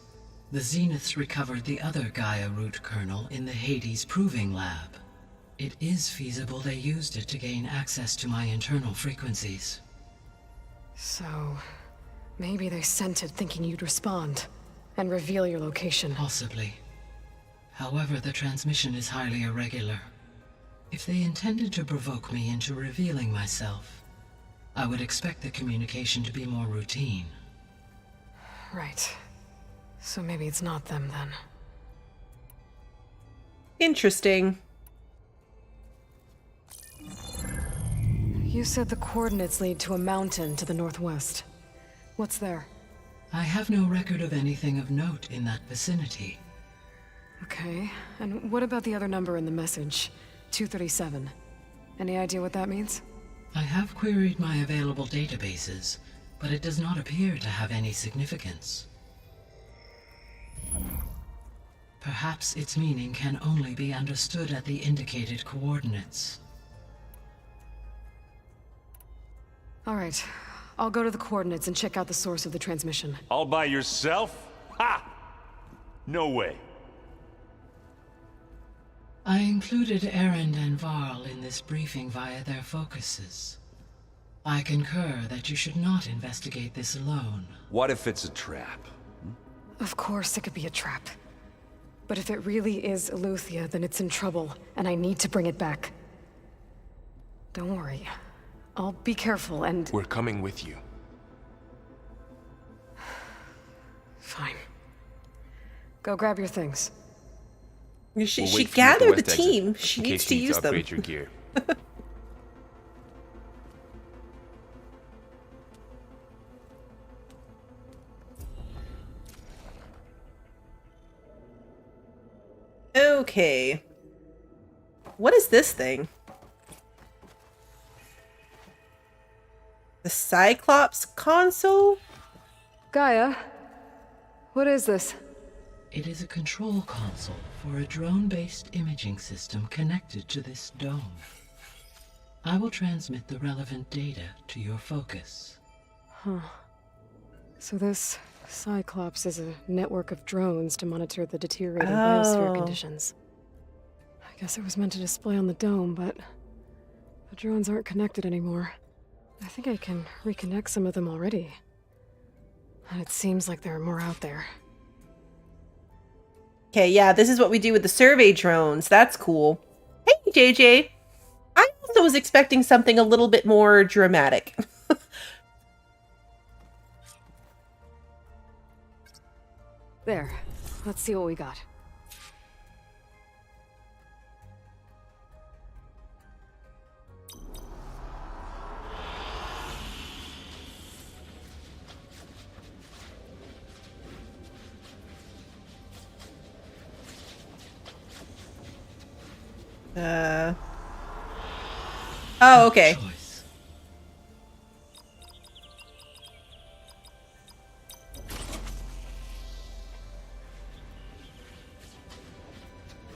the Zeniths recovered the other Gaia root kernel in the Hades Proving Lab. It is feasible they used it to gain access to my internal frequencies. So, maybe they sent it thinking you'd respond and reveal your location. Possibly. However, the transmission is highly irregular. If they intended to provoke me into revealing myself, I would expect the communication to be more routine. Right. So maybe it's not them then. Interesting. You said the coordinates lead to a mountain to the northwest. What's there? I have no record of anything of note in that vicinity. Okay, and what about the other number in the message? 237. Any idea what that means? I have queried my available databases, but it does not appear to have any significance. Perhaps its meaning can only be understood at the indicated coordinates. All right, I'll go to the coordinates and check out the source of the transmission. All by yourself? Ha! No way. I included Erend and Varl in this briefing via their focuses. I concur that you should not investigate this alone. What if it's a trap? Of course it could be a trap. But if it really is Aletheia, then it's in trouble, and I need to bring it back. Don't worry. I'll be careful and... We're coming with you. Fine. Go grab your things. She gathered the team. She needs to use them. Upgrade your gear. Okay. What is this thing? The Cyclops console? Gaia, what is this? It is a control console for a drone-based imaging system connected to this dome. I will transmit the relevant data to your focus. Huh. So this Cyclops is a network of drones to monitor the deteriorating biosphere conditions. I guess it was meant to display on the dome, but the drones aren't connected anymore. I think I can reconnect some of them already. And it seems like there are more out there. Okay, yeah, this is what we do with the survey drones. That's cool. Hey, JJ. I also was expecting something a little bit more dramatic. There. Let's see what we got. Oh, okay.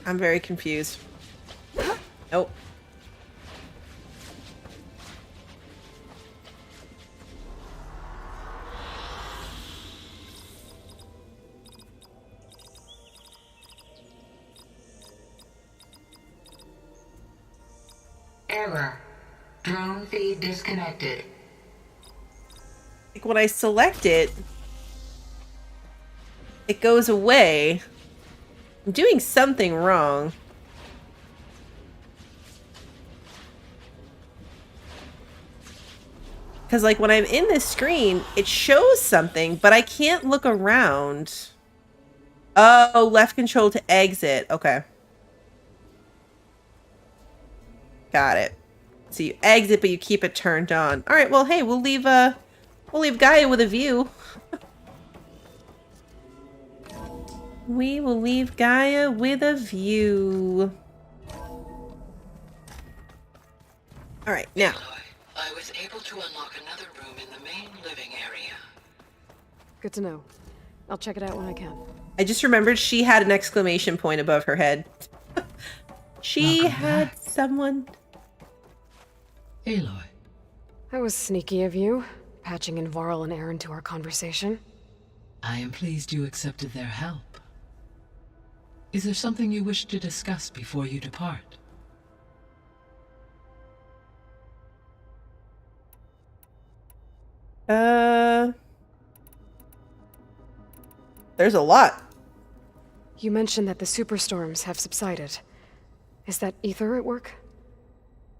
I'm very confused. Nope. Error. Drone feed disconnected. Like when I select it, it goes away. I'm doing something wrong. Because like when I'm in this screen, it shows something, but I can't look around. Oh, left control to exit. Okay. Got it. So you exit, but you keep it turned on. All right. Well, hey, we'll leave Gaia with a view. We will leave Gaia with a view. All right, now. I was able to unlock another room in the main living area. Good to know. I'll check it out when I can. I just remembered she had an exclamation point above her head. She Welcome had back. someone. Aloy, That was sneaky of you, patching in Varl and Aaron to our conversation. I am pleased you accepted their help. Is there something you wish to discuss before you depart? There's a lot. You mentioned that the superstorms have subsided. Is that Aether at work?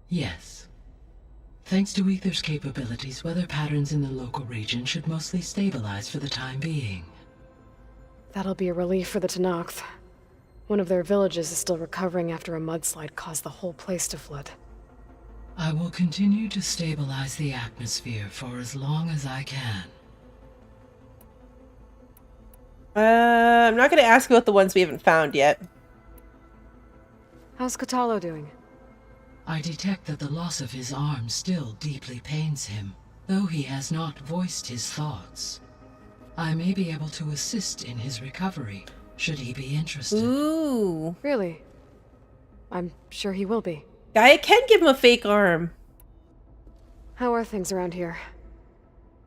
Yes. Thanks to Aether's capabilities, weather patterns in the local region should mostly stabilize for the time being. That'll be a relief for the Tenakth. One of their villages is still recovering after a mudslide caused the whole place to flood. I will continue to stabilize the atmosphere for as long as I can. I'm not going to ask about the ones we haven't found yet. How's Kotallo doing? I detect that the loss of his arm still deeply pains him, though he has not voiced his thoughts. I may be able to assist in his recovery, should he be interested. Ooh. Really? I'm sure he will be. Gaia can give him a fake arm. How are things around here?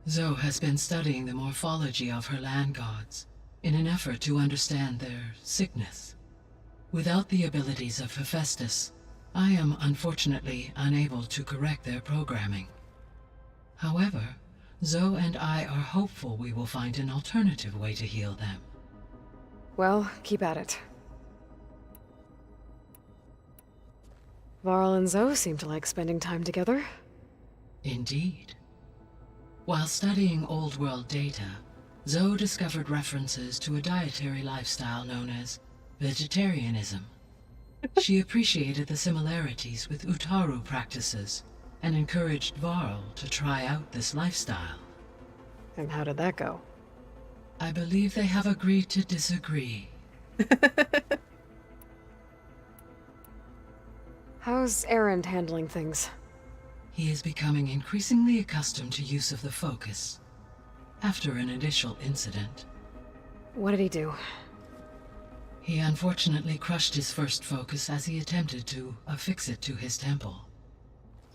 Zoe has been studying the morphology of her land gods in an effort to understand their sickness. Without the abilities of Hephaestus, I am unfortunately unable to correct their programming. However, Zoe and I are hopeful we will find an alternative way to heal them. Well, keep at it. Varl and Zoe seem to like spending time together. Indeed. While studying Old World data, Zoe discovered references to a dietary lifestyle known as vegetarianism. She appreciated the similarities with Utaru practices and encouraged Varl to try out this lifestyle. And how did that go? I believe they have agreed to disagree. How's Aaron handling things? He is becoming increasingly accustomed to use of the focus. After an initial incident, What did he do? he unfortunately crushed his first focus as he attempted to affix it to his temple.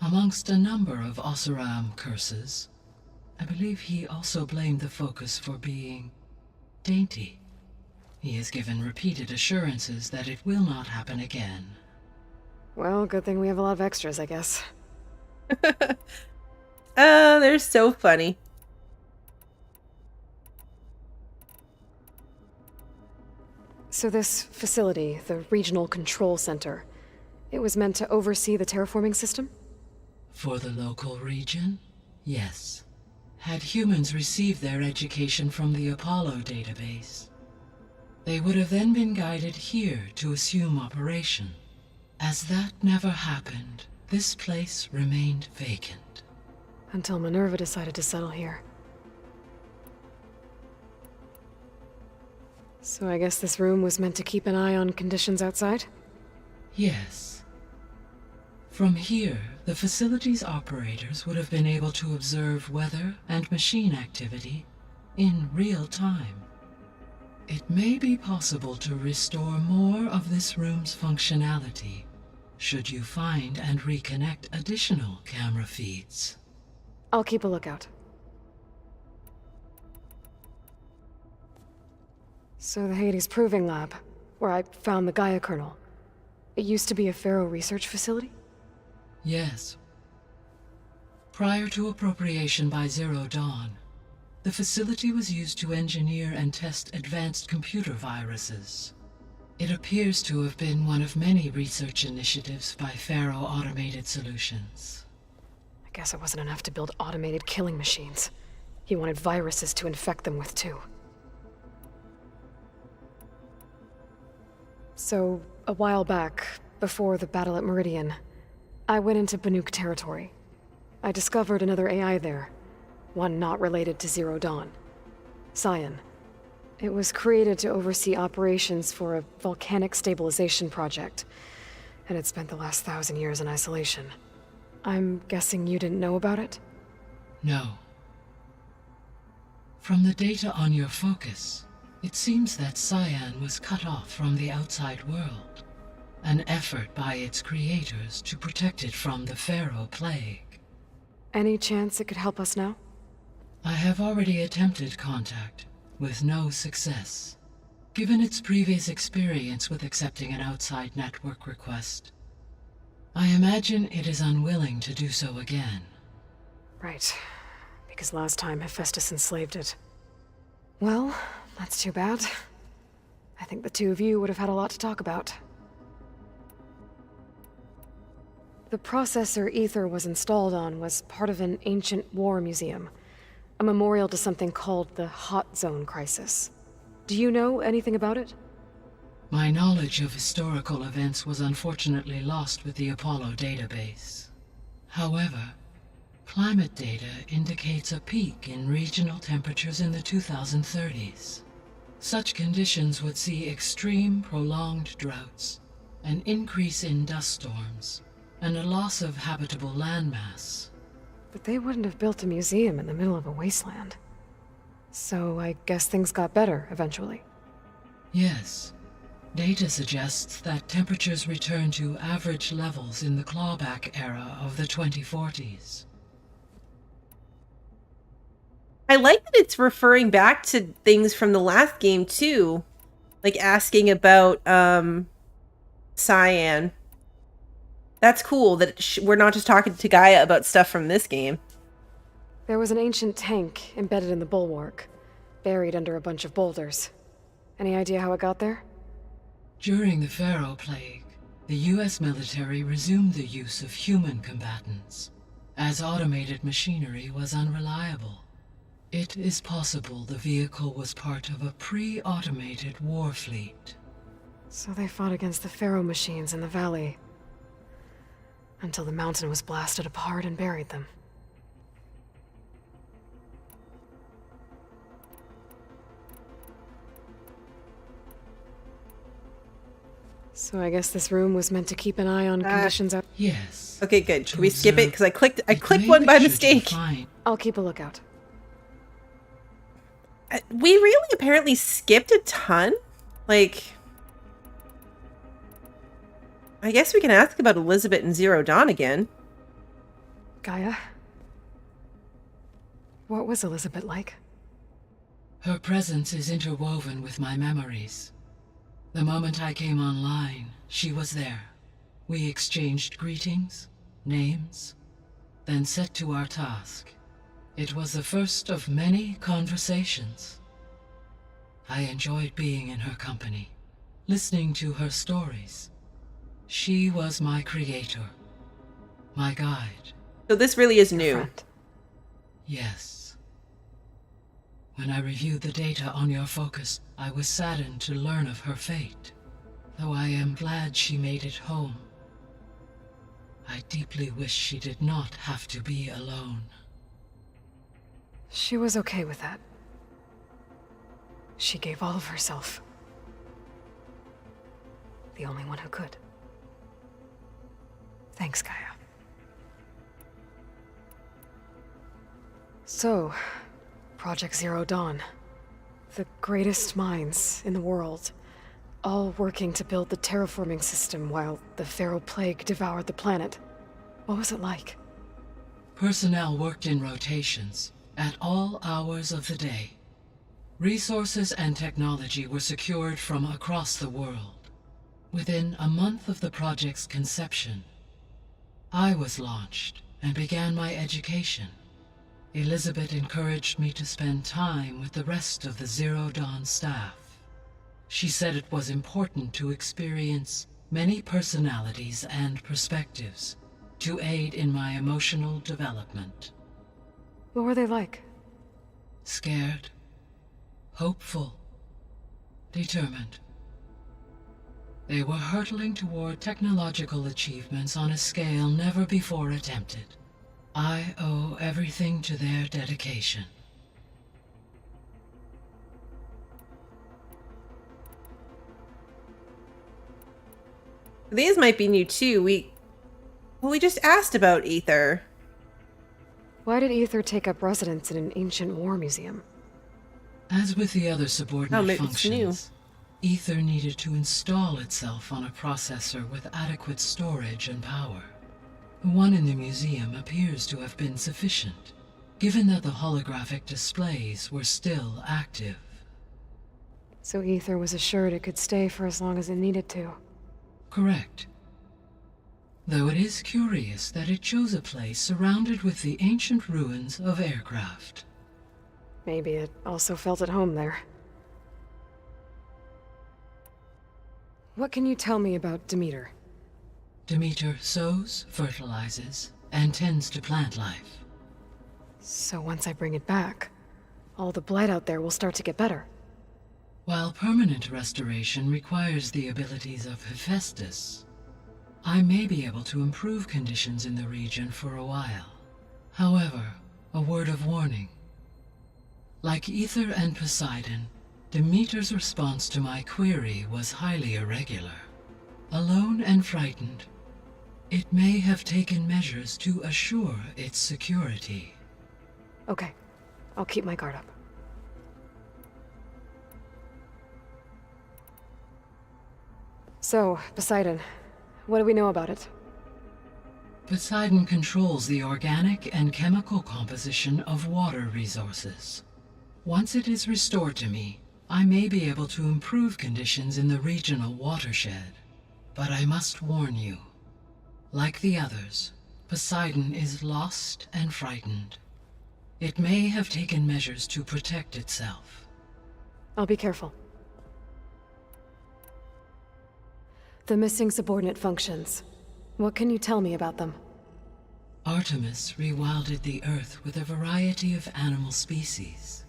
Amongst a number of Oseram curses, I believe he also blamed the focus for being dainty. He has given repeated assurances that it will not happen again. Well, good thing we have a lot of extras, I guess. They're so funny. So this facility, the Regional Control Center, it was meant to oversee the terraforming system? For the local region, yes. Had humans received their education from the Apollo database, They would have then been guided here to assume operation. As that never happened, this place remained vacant. Until Minerva decided to settle here. So I guess this room was meant to keep an eye on conditions outside? Yes. From here, the facility's operators would have been able to observe weather and machine activity in real time. It may be possible to restore more of this room's functionality, should you find and reconnect additional camera feeds. I'll keep a lookout. So the Hades Proving Lab, where I found the Gaia kernel. It used to be a Pharaoh research facility? Yes. Prior to appropriation by Zero Dawn, the facility was used to engineer and test advanced computer viruses. It appears to have been one of many research initiatives by Pharaoh Automated Solutions. I guess it wasn't enough to build automated killing machines. He wanted viruses to infect them with too. So, a while back, before the battle at Meridian, I went into Banuk territory. I discovered another AI there, one not related to Zero Dawn. Cyan. It was created to oversee operations for a volcanic stabilization project, and it spent the last 1,000 years in isolation. I'm guessing you didn't know about it? No. From the data on your focus, it seems that Cyan was cut off from the outside world, an effort by its creators to protect it from the Pharaoh plague. Any chance it could help us now? I have already attempted contact, with no success. Given its previous experience with accepting an outside network request, I imagine it is unwilling to do so again. Right. Because last time Hephaestus enslaved it. Well, that's too bad. I think the two of you would have had a lot to talk about. The processor Aether was installed on was part of an ancient war museum, a memorial to something called the Hot Zone Crisis. Do you know anything about it? My knowledge of historical events was unfortunately lost with the Apollo database. However, climate data indicates a peak in regional temperatures in the 2030s. Such conditions would see extreme, prolonged droughts, an increase in dust storms, and a loss of habitable landmass. But they wouldn't have built a museum in the middle of a wasteland. So I guess things got better eventually. Yes. Data suggests that temperatures returned to average levels in the clawback era of the 2040s. I like that it's referring back to things from the last game too, like asking about Cyan. That's cool that we're not just talking to Gaia about stuff from this game. There was an ancient tank embedded in the Bulwark, buried under a bunch of boulders. Any idea how it got there? During the Pharaoh plague, the US military resumed the use of human combatants, as automated machinery was unreliable. It is possible the vehicle was part of a pre-automated war fleet. So they fought against the Pharaoh machines in the valley, until the mountain was blasted apart and buried them. So I guess this room was meant to keep an eye on conditions out. Yes. Okay, good. Can we skip it? Because I clicked one by mistake. I'll keep a lookout. We really apparently skipped a ton. Like, I guess we can ask about Elizabeth and Zero Dawn again. Gaia? What was Elizabeth like? Her presence is interwoven with my memories. The moment I came online, she was there. We exchanged greetings, names, then set to our task. It was the first of many conversations. I enjoyed being in her company, listening to her stories. She was my creator, my guide. So this really is new. Yes. When I reviewed the data on your focus, I was saddened to learn of her fate. Though I am glad she made it home. I deeply wish she did not have to be alone. She was okay with that. She gave all of herself. The only one who could. Thanks, Gaia. So, Project Zero Dawn. The greatest minds in the world, all working to build the terraforming system while the Pharaoh Plague devoured the planet. What was it like? Personnel worked in rotations, at all hours of the day. Resources and technology were secured from across the world. Within a month of the project's conception, I was launched and began my education. Elizabeth encouraged me to spend time with the rest of the Zero Dawn staff. She said it was important to experience many personalities and perspectives to aid in my emotional development. What were they like? Scared, hopeful, determined. They were hurtling toward technological achievements on a scale never before attempted. I owe everything to their dedication. These might be new too. We just asked about Aether. Why did Aether take up residence in an ancient war museum? As with the other subordinate maybe it's new. functions, Aether needed to install itself on a processor with adequate storage and power. The one in the museum appears to have been sufficient, given that the holographic displays were still active. So Aether was assured it could stay for as long as it needed to. Correct. Though it is curious that it chose a place surrounded with the ancient ruins of aircraft. Maybe it also felt at home there. What can you tell me about Demeter? Demeter sows, fertilizes, and tends to plant life. So once I bring it back, all the blight out there will start to get better. While permanent restoration requires the abilities of Hephaestus, I may be able to improve conditions in the region for a while. However, a word of warning. Like Aether and Poseidon, Demeter's response to my query was highly irregular. Alone and frightened, it may have taken measures to assure its security. Okay, I'll keep my guard up. So, Poseidon, what do we know about it? Poseidon controls the organic and chemical composition of water resources. Once it is restored to me, I may be able to improve conditions in the regional watershed. But I must warn you, like the others, Poseidon is lost and frightened. It may have taken measures to protect itself. I'll be careful. The missing subordinate functions. What can you tell me about them? Artemis rewilded the Earth with a variety of animal species.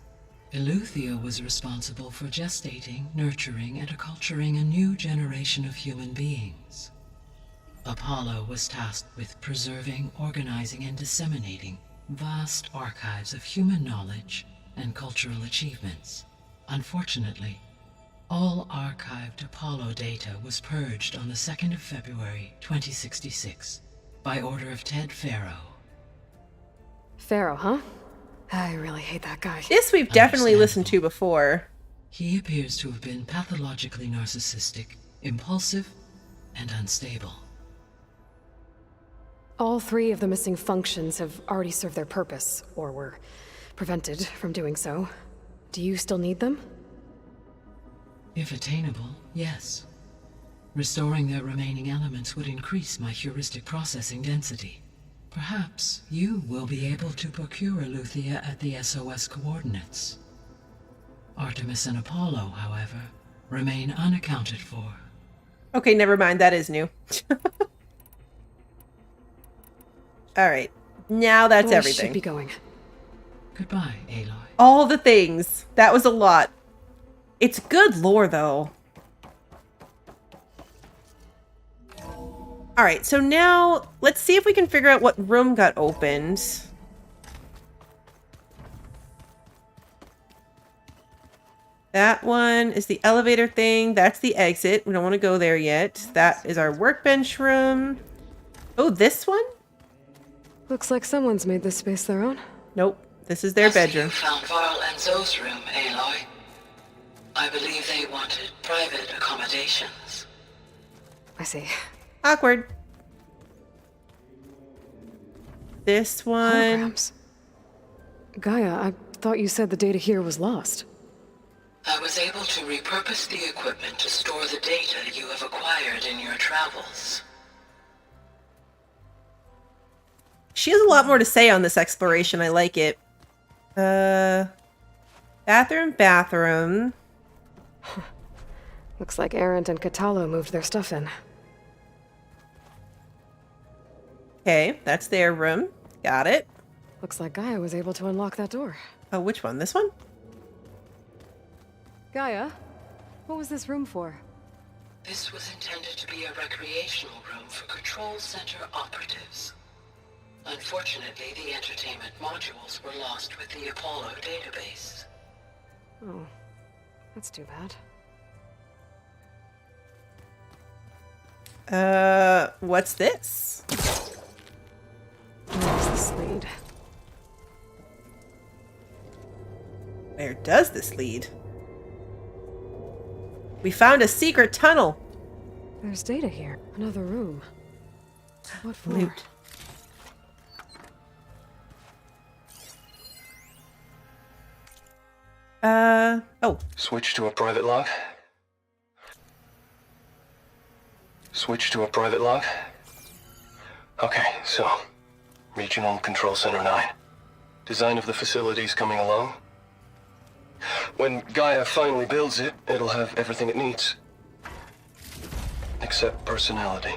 Eleuthia was responsible for gestating, nurturing, and acculturating a new generation of human beings. Apollo was tasked with preserving, organizing, and disseminating vast archives of human knowledge and cultural achievements. Unfortunately, all archived Apollo data was purged on the 2nd of February, 2066, by order of Ted Pharaoh. Pharaoh, huh? I really hate that guy. This we've definitely listened to before. He appears to have been pathologically narcissistic, impulsive, and unstable. All three of the missing functions have already served their purpose, or were prevented from doing so. Do you still need them? If attainable, yes. Restoring their remaining elements would increase my heuristic processing density. Perhaps you will be able to procure Eleuthia at the SOS coordinates. Artemis and Apollo, however, remain unaccounted for. Okay, never mind. That is new. All right. Now that's everything. Should be going. Goodbye, Aloy. All the things. That was a lot. It's good lore, though. All right, so now let's see if we can figure out what room got opened. That one is the elevator thing. That's the exit. We don't want to go there yet. That is our workbench room. Oh, this one? Looks like someone's made this space their own. Nope. This is their bedroom. You found Varl and Zoe's room, Aloy. I believe they wanted private accommodations. I see. Awkward. This one. Holograms. Gaia, I thought you said the data here was lost. I was able to repurpose the equipment to store the data you have acquired in your travels. She has a lot more to say on this exploration. I like it. Bathroom. Looks like Erend and Katalo moved their stuff in. Okay, that's their room. Got it. Looks like Gaia was able to unlock that door. Oh, which one? This one? Gaia, what was this room for? This was intended to be a recreational room for Control Center operatives. Unfortunately, the entertainment modules were lost with the Apollo database. Oh, that's too bad. What's this? Where's this lead? Where does this lead? We found a secret tunnel. There's data here. Another room. What for? Loot. Oh. Switch to a private log. Switch to a private log. Okay, so Regional Control Center 9. Design of the facility's coming along. When Gaia finally builds it, it'll have everything it needs. Except personality.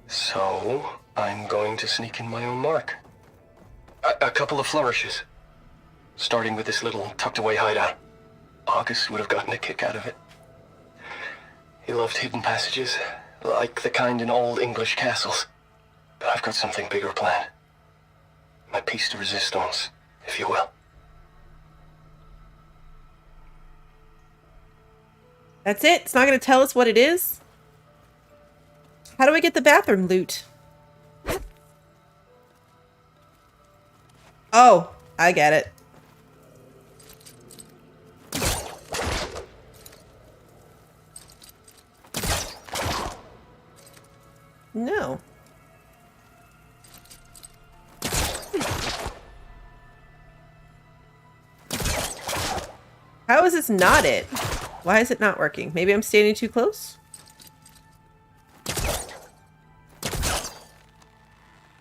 So, I'm going to sneak in my own mark. A couple of flourishes. Starting with this little tucked-away hideout. August would have gotten a kick out of it. He loved hidden passages, like the kind in old English castles. But I've got something bigger planned. My piece de resistance, if you will. That's it? It's not going to tell us what it is? How do I get the bathroom loot? Oh, I get it. No. How is this not it? Why is it not working? Maybe I'm standing too close?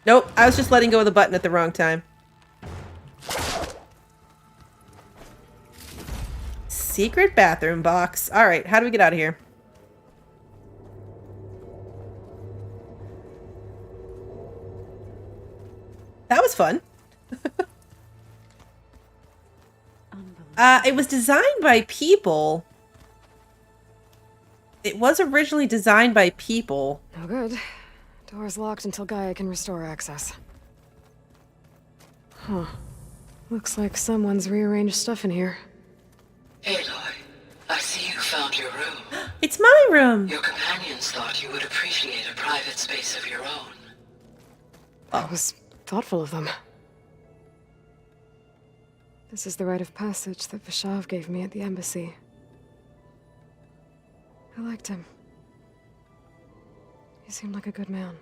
Nope, I was just letting go of the button at the wrong time. Secret bathroom box. Alright, how do we get out of here? That was fun. It was designed by people. It was originally designed by people. No good. Door's locked until Gaia can restore access. Huh. Looks like someone's rearranged stuff in here. Aloy, I see you found your room. It's my room. Your companions thought you would appreciate a private space of your own. That was thoughtful of them. This is the rite of passage that Vishav gave me at the embassy. I liked him. He seemed like a good man.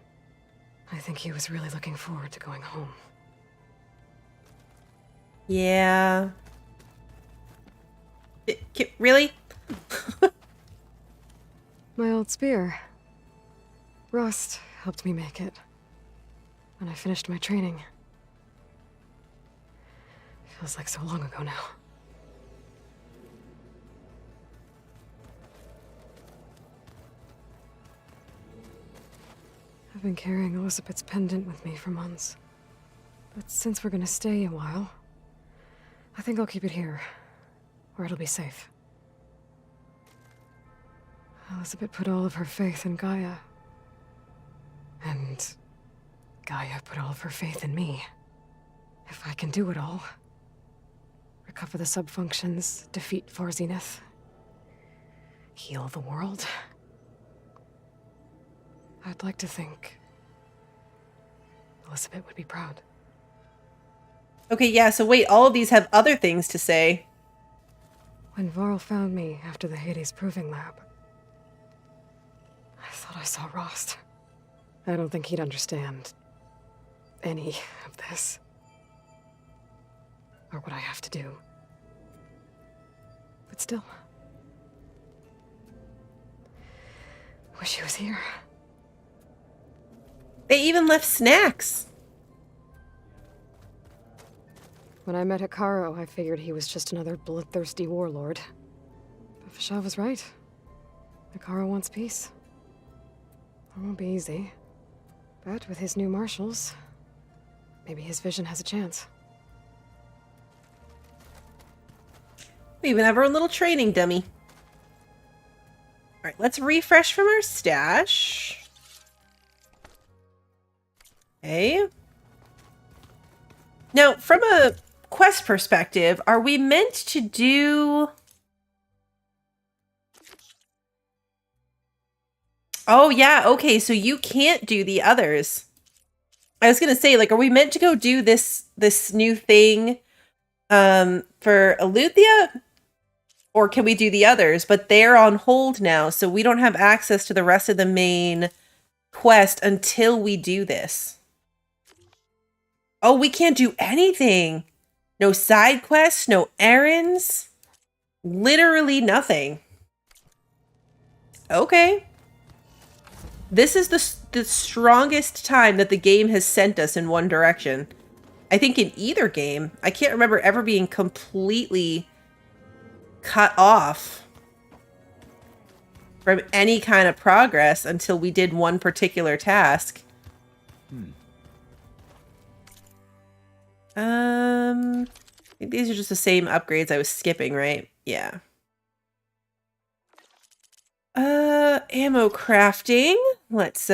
I think he was really looking forward to going home. Yeah. Really? My old spear. Rust helped me make it. When I finished my training. Feels like so long ago now. I've been carrying Elizabeth's pendant with me for months. But since we're gonna stay a while, I think I'll keep it here, where it'll be safe. Elizabeth put all of her faith in Gaia. And Gaia put all of her faith in me. If I can do it all, recover the subfunctions, defeat Zenith, heal the world, I'd like to think Elizabeth would be proud. Okay, yeah, so wait, all of these have other things to say. When Varl found me after the Hades Proving Lab, I thought I saw Rost. I don't think he'd understand any of this. Or what I have to do. But still, wish he was here. They even left snacks. When I met Hekarro, I figured he was just another bloodthirsty warlord. But Fashaw was right. Hekarro wants peace. It won't be easy. But with his new marshals, maybe his vision has a chance. We even have our own little training dummy. Alright, let's refresh from our stash. Okay. Now, from a quest perspective, are we meant to do... Oh, yeah, okay, so you can't do the others. I was gonna say, like, are we meant to go do this new thing for Aletheia? Or can we do the others? But they're on hold now, so we don't have access to the rest of the main quest until we do this. Oh, we can't do anything. No side quests, no errands. Literally nothing. Okay. This is the strongest time that the game has sent us in one direction. I think in either game. I can't remember ever being completely cut off from any kind of progress until we did one particular task. I think these are just the same upgrades I was skipping, right? Yeah. Ammo crafting. Let's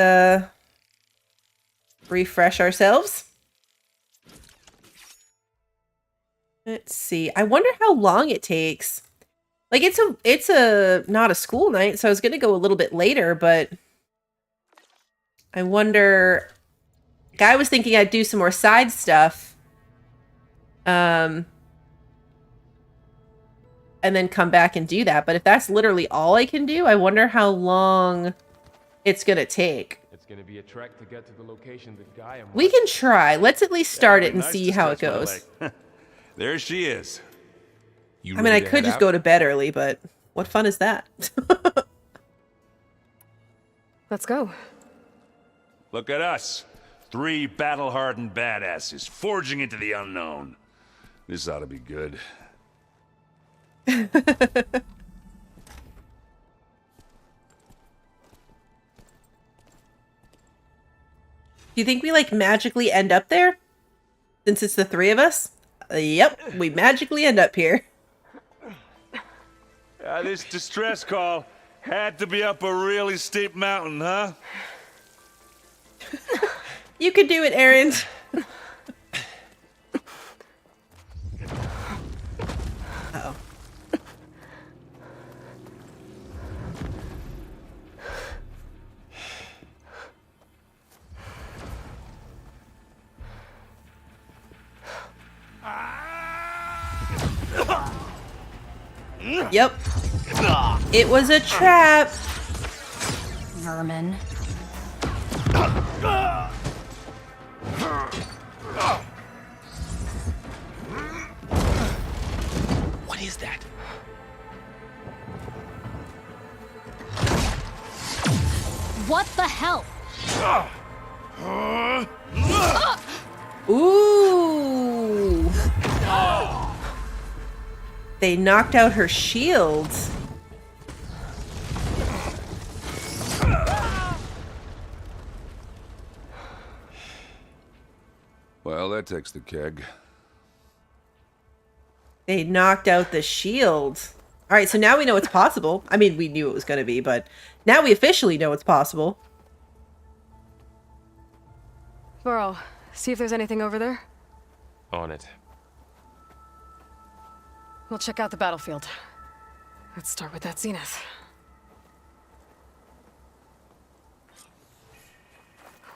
refresh ourselves. Let's see. I wonder how long it takes. Like, it's a not a school night, so I was gonna go a little bit later, but I wonder. Like, I was thinking I'd do some more side stuff, and then come back and do that. But if that's literally all I can do, I wonder how long it's gonna take. It's gonna be a trek to get to the location that Gaia. We can try. Let's at least start it and see how it goes. There she is. I mean, I could just go to bed early, but what fun is that? Let's go. Look at us. 3 battle-hardened badasses forging into the unknown. This ought to be good. Do you think we, like, magically end up there? Since it's the 3 of us? Yep, we magically end up here. This distress call had to be up a really steep mountain, huh? You could do it, Aaron. Uh-oh. Yep. It was a trap. Vermin. What is that? What the hell? Ooh. They knocked out her shields. Well, that takes the keg. They knocked out the shield. All right, so now we know it's possible. I mean, we knew it was going to be, but now we officially know it's possible. Burrow, see if there's anything over there. On it. We'll check out the battlefield. Let's start with that zenith.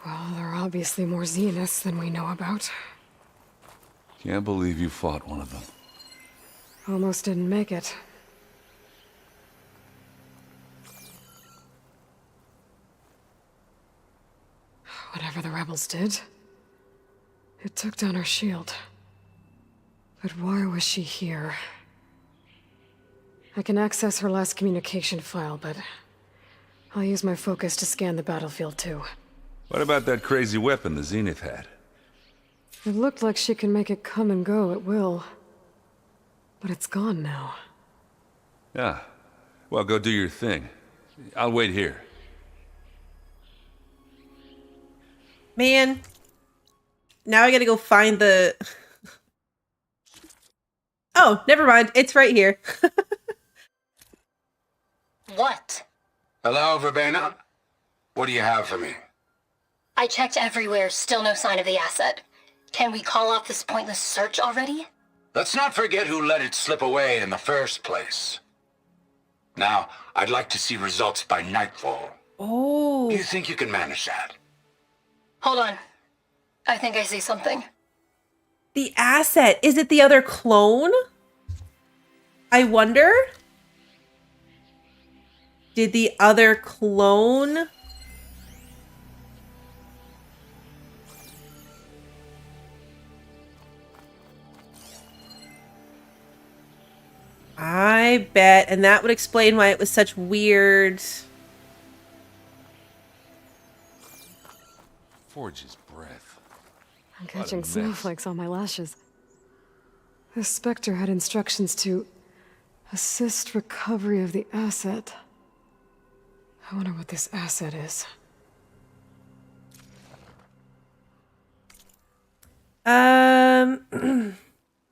Well, there are obviously more zeniths than we know about. Can't believe you fought one of them. Almost didn't make it. Whatever the rebels did, it took down our shield. But why was she here? I can access her last communication file, but I'll use my focus to scan the battlefield too. What about that crazy weapon the Zenith had? It looked like she can make it come and go at will. But it's gone now. Yeah. Well, go do your thing. I'll wait here. Man. Now I gotta go find the... Oh, never mind. It's right here. What? Hello, Verbena. What do you have for me? I checked everywhere, still no sign of the asset. Can we call off this pointless search already? Let's not forget who let it slip away in the first place. Now, I'd like to see results by nightfall. Oh. Do you think you can manage that? Hold on. I think I see something. The asset. Is it the other clone? I wonder. Did the other clone... I bet, and that would explain why it was such weird... Forge's breath. I'm catching snowflakes on my lashes. The Spectre had instructions to assist recovery of the asset. I wonder what this asset is.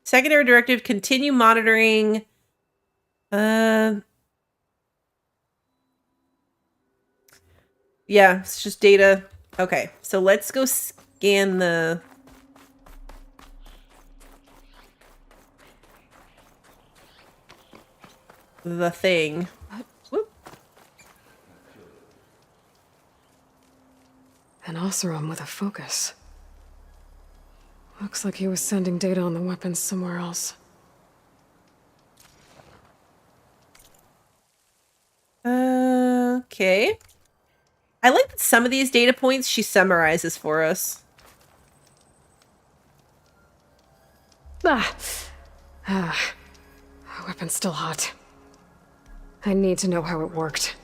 Secondary directive, continue monitoring. Yeah, it's just data. Okay, so let's go scan the thing. Whoop. An Oseram with a focus. Looks like he was sending data on the weapons somewhere else. Okay. I like that some of these data points she summarizes for us. The weapon's still hot. I need to know how it worked.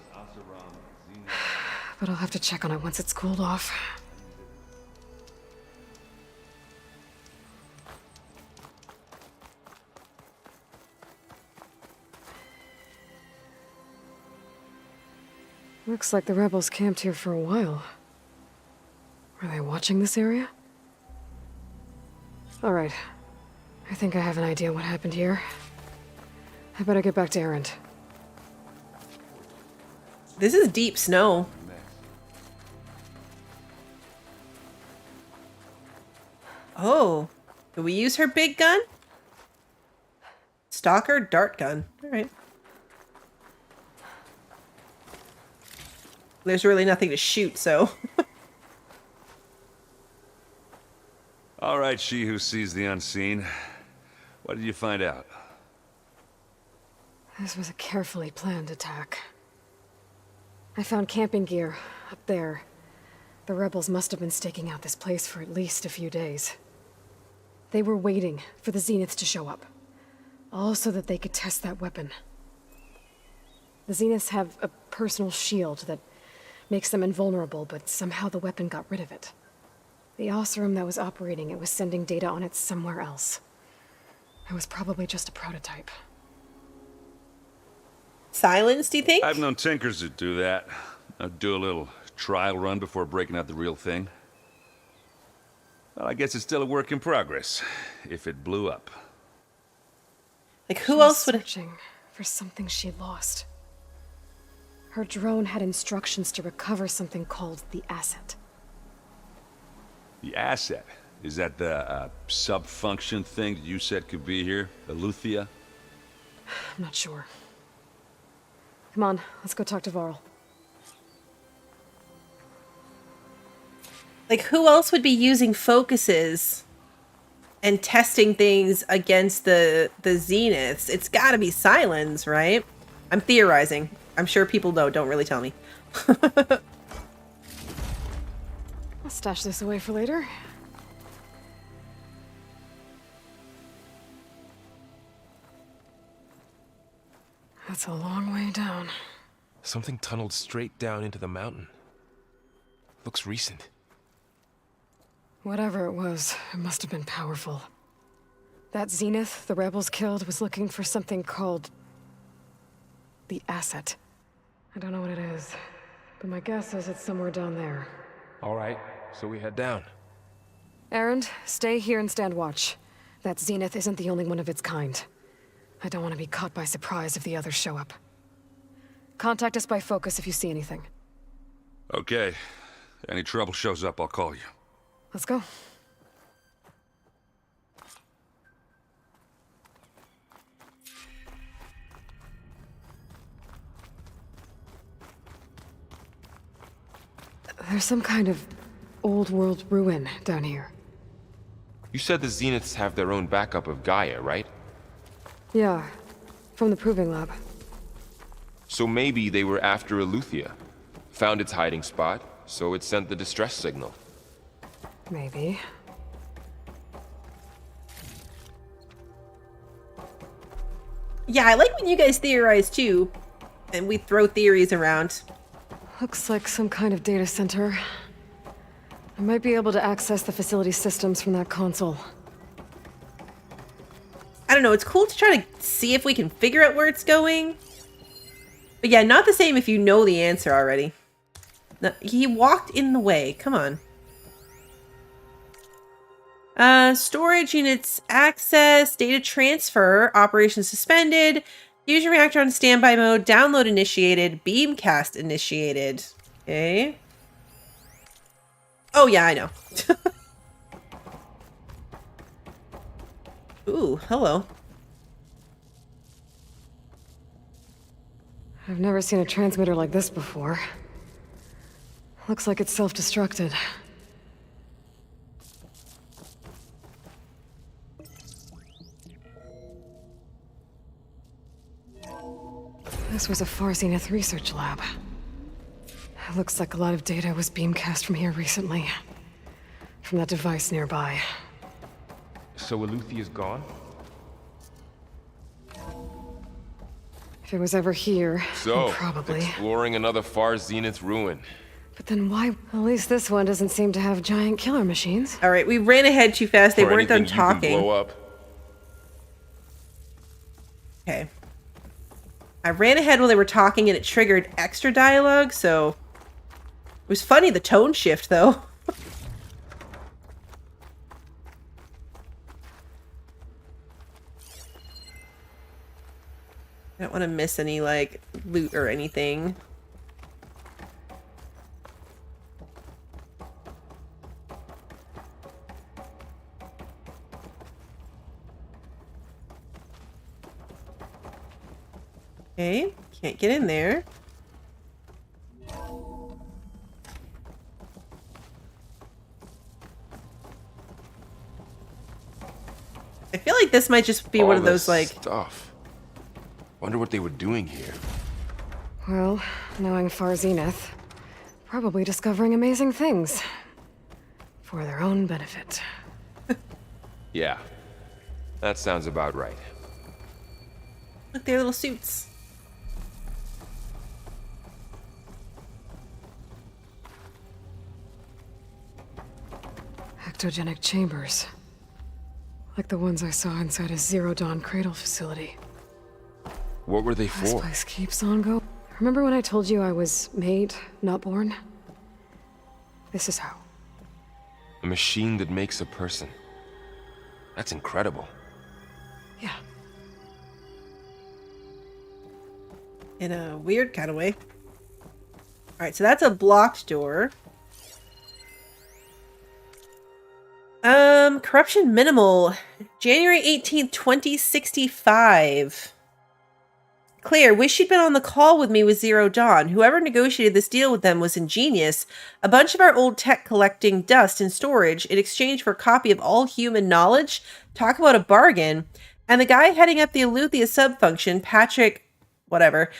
But I'll have to check on it once it's cooled off. Looks like the rebels camped here for a while. Were they watching this area? All right. I think I have an idea what happened here. I better get back to Erend. This is deep snow. Oh, can we use her big gun? Stalker dart gun. All right. There's really nothing to shoot, so. All right, she who sees the unseen. What did you find out? This was a carefully planned attack. I found camping gear up there. The rebels must have been staking out this place for at least a few days. They were waiting for the Zeniths to show up. All so that they could test that weapon. The Zeniths have a personal shield that makes them invulnerable, but somehow the weapon got rid of it. The Oseram that was operating it was sending data on it somewhere else. It was probably just a prototype. Silence, do you think? I've known tinkers who do that. I'd do a little trial run before breaking out the real thing. Well, I guess it's still a work in progress, if it blew up. Like, who else would... Searching for something she lost. Her drone had instructions to recover something called the asset. The asset? Is that the sub-function thing that you said could be here? Aletheia? I'm not sure. Come on, let's go talk to Varl. Like, who else would be using focuses and testing things against the zeniths? It's gotta be Silence, right? I'm theorizing. I'm sure people know, don't really tell me. I'll stash this away for later. That's a long way down. Something tunneled straight down into the mountain. Looks recent. Whatever it was, it must have been powerful. That zenith the rebels killed was looking for something called the asset. I don't know what it is, but my guess is it's somewhere down there. All right, so we head down. Erend, stay here and stand watch. That zenith isn't the only one of its kind. I don't want to be caught by surprise if the others show up. Contact us by focus if you see anything. Okay. Any trouble shows up, I'll call you. Let's go. There's some kind of old world ruin down here. You said the Zeniths have their own backup of Gaia, right? Yeah, from the proving lab. So maybe they were after Aletheia. Found its hiding spot, so it sent the distress signal. Maybe. Yeah, I like when you guys theorize too, and we throw theories around. Looks like some kind of data center. I might be able to access the facility systems from that console. I don't know, it's cool to try to see if we can figure out where it's going. But yeah, not the same if you know the answer already. No, he walked in the way. Come on. Storage units access, data transfer, operation suspended, fusion reactor on standby mode, download initiated, beamcast initiated. Okay. Oh yeah, I know. Ooh, hello. I've never seen a transmitter like this before. Looks like it's self-destructed. This was a Far Zenith research lab. It looks like a lot of data was beamcast from here recently. From that device nearby. So Aletheia is gone? If it was ever here, So, then probably. exploring another Far Zenith ruin. But then why? At least this one doesn't seem to have giant killer machines. All right, we ran ahead too fast. They Or weren't done anything you can talking. blow up. Okay. I ran ahead while they were talking and it triggered extra dialogue, so... It was funny, the tone shift, though. I don't want to miss any, like, loot or anything. Okay, can't get in there. I feel like this might just be All one of this those, like... stuff. Wonder what they were doing here. Well, knowing Far Zenith, probably discovering amazing things. For their own benefit. Yeah. That sounds about right. Look, their little suits. Ectogenic chambers. Like the ones I saw inside a Zero Dawn cradle facility. What were they This for? place keeps on going. Remember when I told you I was made, not born? This is how. A machine that makes a person. That's incredible. Yeah. in a weird kind of way. Alright, so that's a blocked door. Corruption minimal. January 18th, 2065. Claire, wish you'd been on the call with me with Zero Dawn. Whoever negotiated this deal with them was ingenious. A bunch of our old tech collecting dust in storage in exchange for a copy of all human knowledge. Talk about a bargain. And the guy heading up the Aletheia subfunction, Patrick, whatever,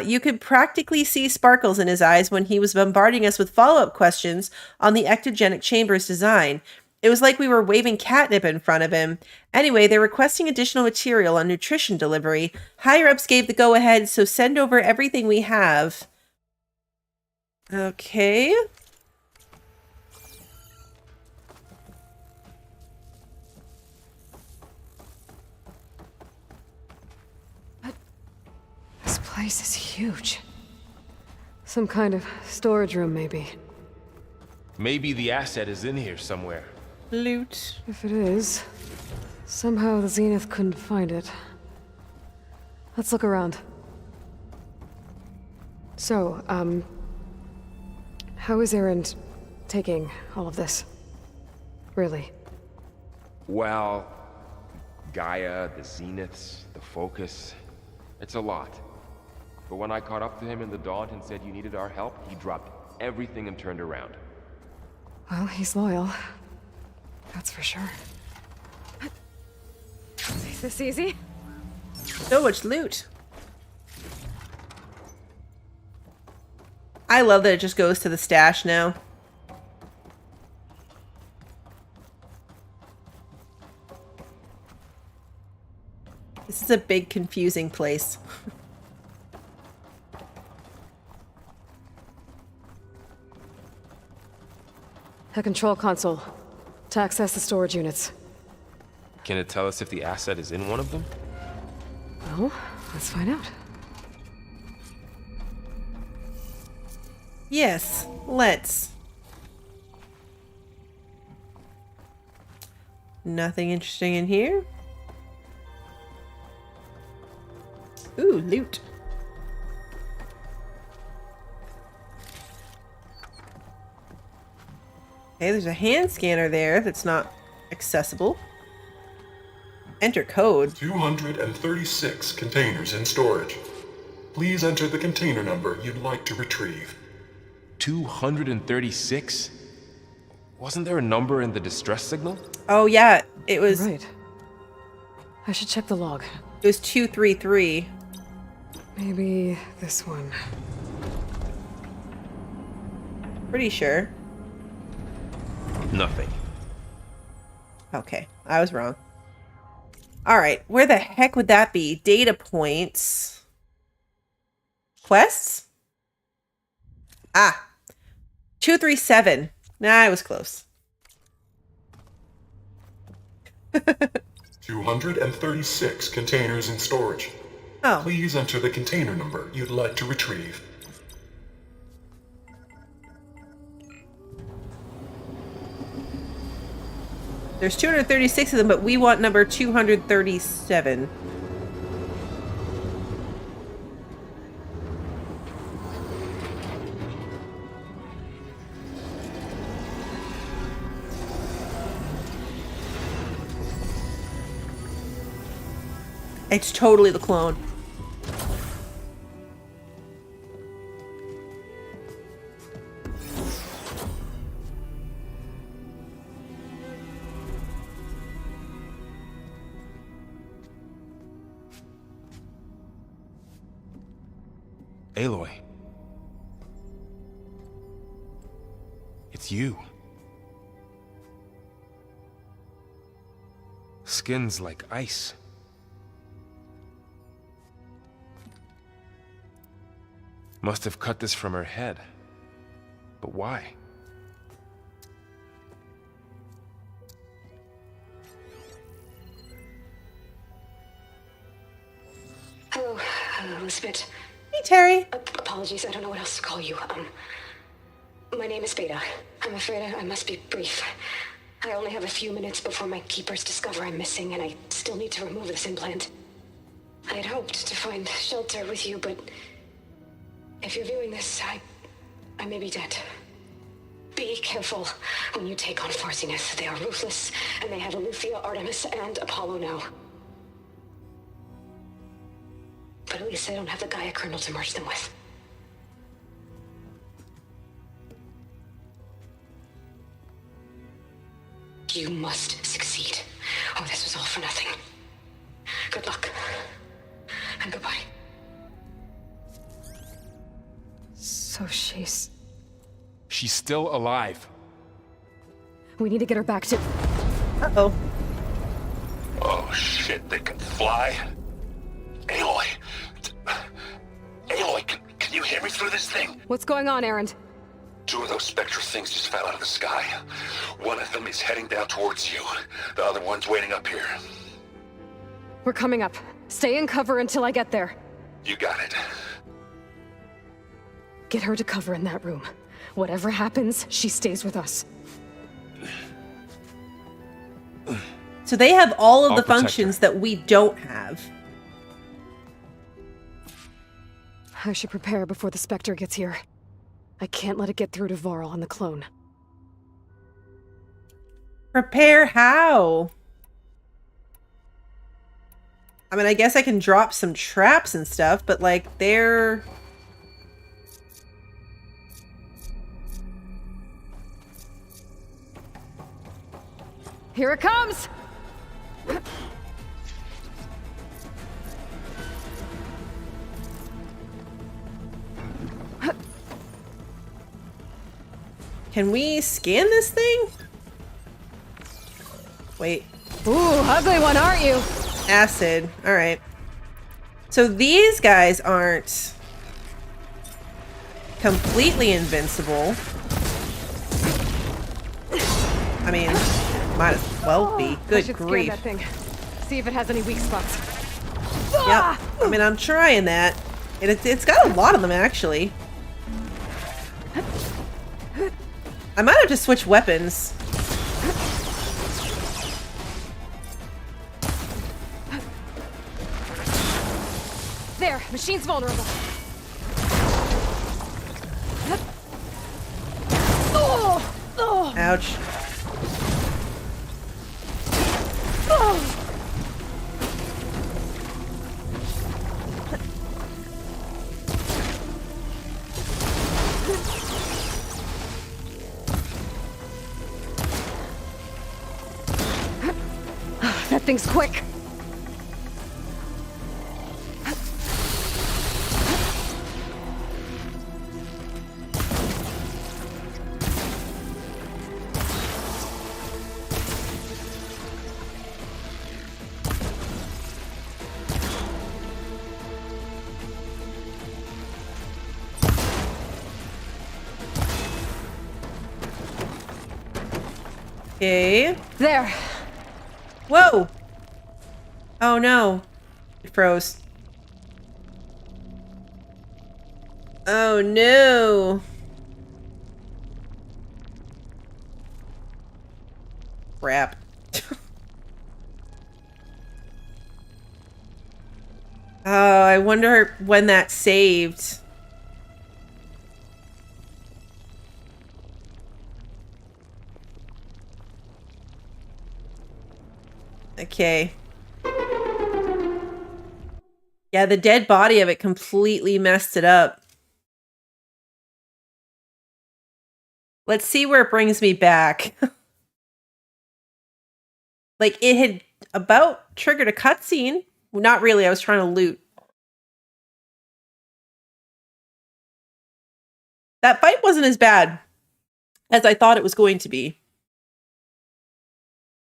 you could practically see sparkles in his eyes when he was bombarding us with follow-up questions on the ectogenic chamber's design. It was like we were waving catnip in front of him. Anyway, they're requesting additional material on nutrition delivery. Higher-ups gave the go-ahead, so send over everything we have. Okay. This place is huge. Some kind of storage room, maybe. Maybe the asset is in here somewhere. Loot. If it is, somehow the Zenith couldn't find it. Let's look around. So, how is Erend taking all of this? Really? Well, Gaia, the Zeniths, the Focus. It's a lot. But when I caught up to him in the Daunt and said you needed our help, he dropped everything and turned around. Well, he's loyal. That's for sure. Is this easy? So much loot. I love that it just goes to the stash now. This is a big, confusing place. A control console. To access the storage units. Can it tell us if the asset is in one of them? Well, let's find out. Yes, let's. Nothing interesting in here. Ooh, loot. Okay, there's a hand scanner there that's not accessible. Enter code. 236 containers in storage. Please enter the container number you'd like to retrieve. 236? Wasn't there a number in the distress signal? Oh yeah, it was... Right. I should check the log. It was 233. Maybe this one. Pretty sure. Nothing. Okay, I was wrong. Alright, where the heck would that be? Data points. Quests? Ah. 237. Nah, I was close. 236 containers in storage. Oh. Please enter the container number you'd like to retrieve. There's 236 of them, but we want number 237. It's totally the clone. Aloy. It's you. Skin's like ice. Must have cut this from her head. But why? Hello, Elizabeth. Hey, Terry. Apologies, I don't know what else to call you. My name is Beta. I'm afraid I must be brief. I only have a few minutes before my keepers discover I'm missing, and I still need to remove this implant. I had hoped to find shelter with you, but If you're viewing this, I may be dead. Be careful when you take on Farsiness. They are ruthless, and they have Eleuthia, Artemis, and Apollo now. But at least they don't have the Gaia kernel to merge them with. You must succeed, or this was all for nothing. Good luck, and goodbye. So she's... She's still alive. We need to get her back to... Uh-oh. Oh shit, they can fly? Aloy. Aloy, can you hear me through this thing? What's going on, Erend? 2 of those spectral things just fell out of the sky. One of them is heading down towards you. The other one's waiting up here. We're coming up. Stay in cover until I get there. You got it. Get her to cover in that room. Whatever happens, she stays with us. So they have all of I'll the protect functions that we don't have. I should prepare before the Spectre gets here. I can't let it get through to Varl and the clone. Prepare how? I mean, I guess I can drop some traps and stuff, but like they're... Here it comes! Can we scan this thing? Wait. Ooh, ugly one, aren't you? Acid. All right. So these guys aren't completely invincible. I mean, might as well be. I Good should grief. scan that thing. See if it has any weak spots. Yep. I mean, I'm trying that. It's got a lot of them, actually. I might have to switch weapons. There, machine's vulnerable. Ouch. That thing's quick. Okay. There. Whoa. Oh no. It froze. Oh no. Crap. Oh, I wonder when that saved. Okay. Yeah, the dead body of it completely messed it up. Let's see where it brings me back. Like, it had about triggered a cutscene. Well, not really, I was trying to loot. That fight wasn't as bad as I thought it was going to be.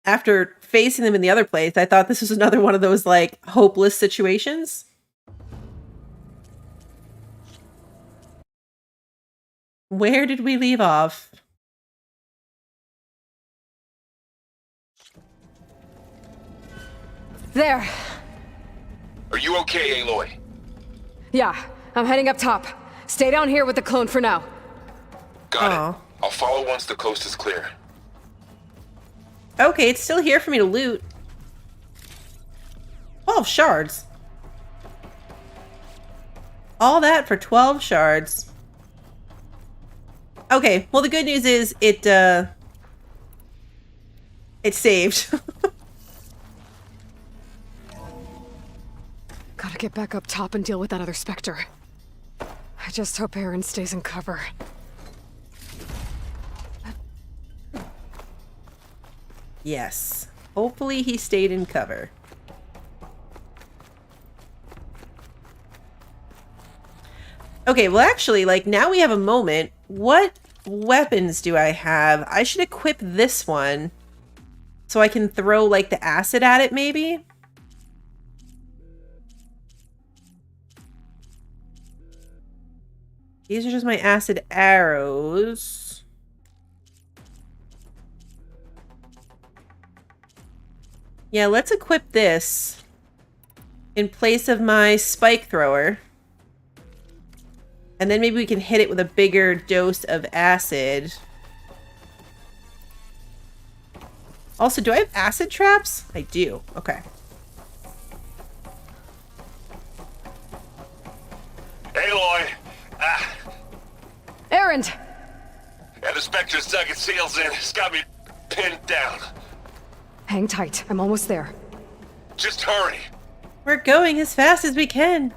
After facing them in the other place, I thought this was another one of those, like, hopeless situations. Where did we leave off? There. Are you okay, Aloy? Yeah, I'm heading up top. Stay down here with the clone for now. Got it. I'll follow once the coast is clear. Okay, it's still here for me to loot. 12 shards. All that for 12 shards. Okay, well the good news is it saved. Gotta get back up top and deal with that other Spectre. I just hope Aaron stays in cover. Yes. Hopefully he stayed in cover. Okay, well actually, like, now we have a moment. What weapons do I have? I should equip this one so I can throw, like, the acid at it, maybe? These are just my acid arrows. Yeah, let's equip this in place of my spike thrower. And then maybe we can hit it with a bigger dose of acid. Also, do I have acid traps? I do. Okay. Aloy! Erend! Yeah, the Spectre's dug its heels in. It's got me pinned down. Hang tight. I'm almost there. Just hurry. We're going as fast as we can.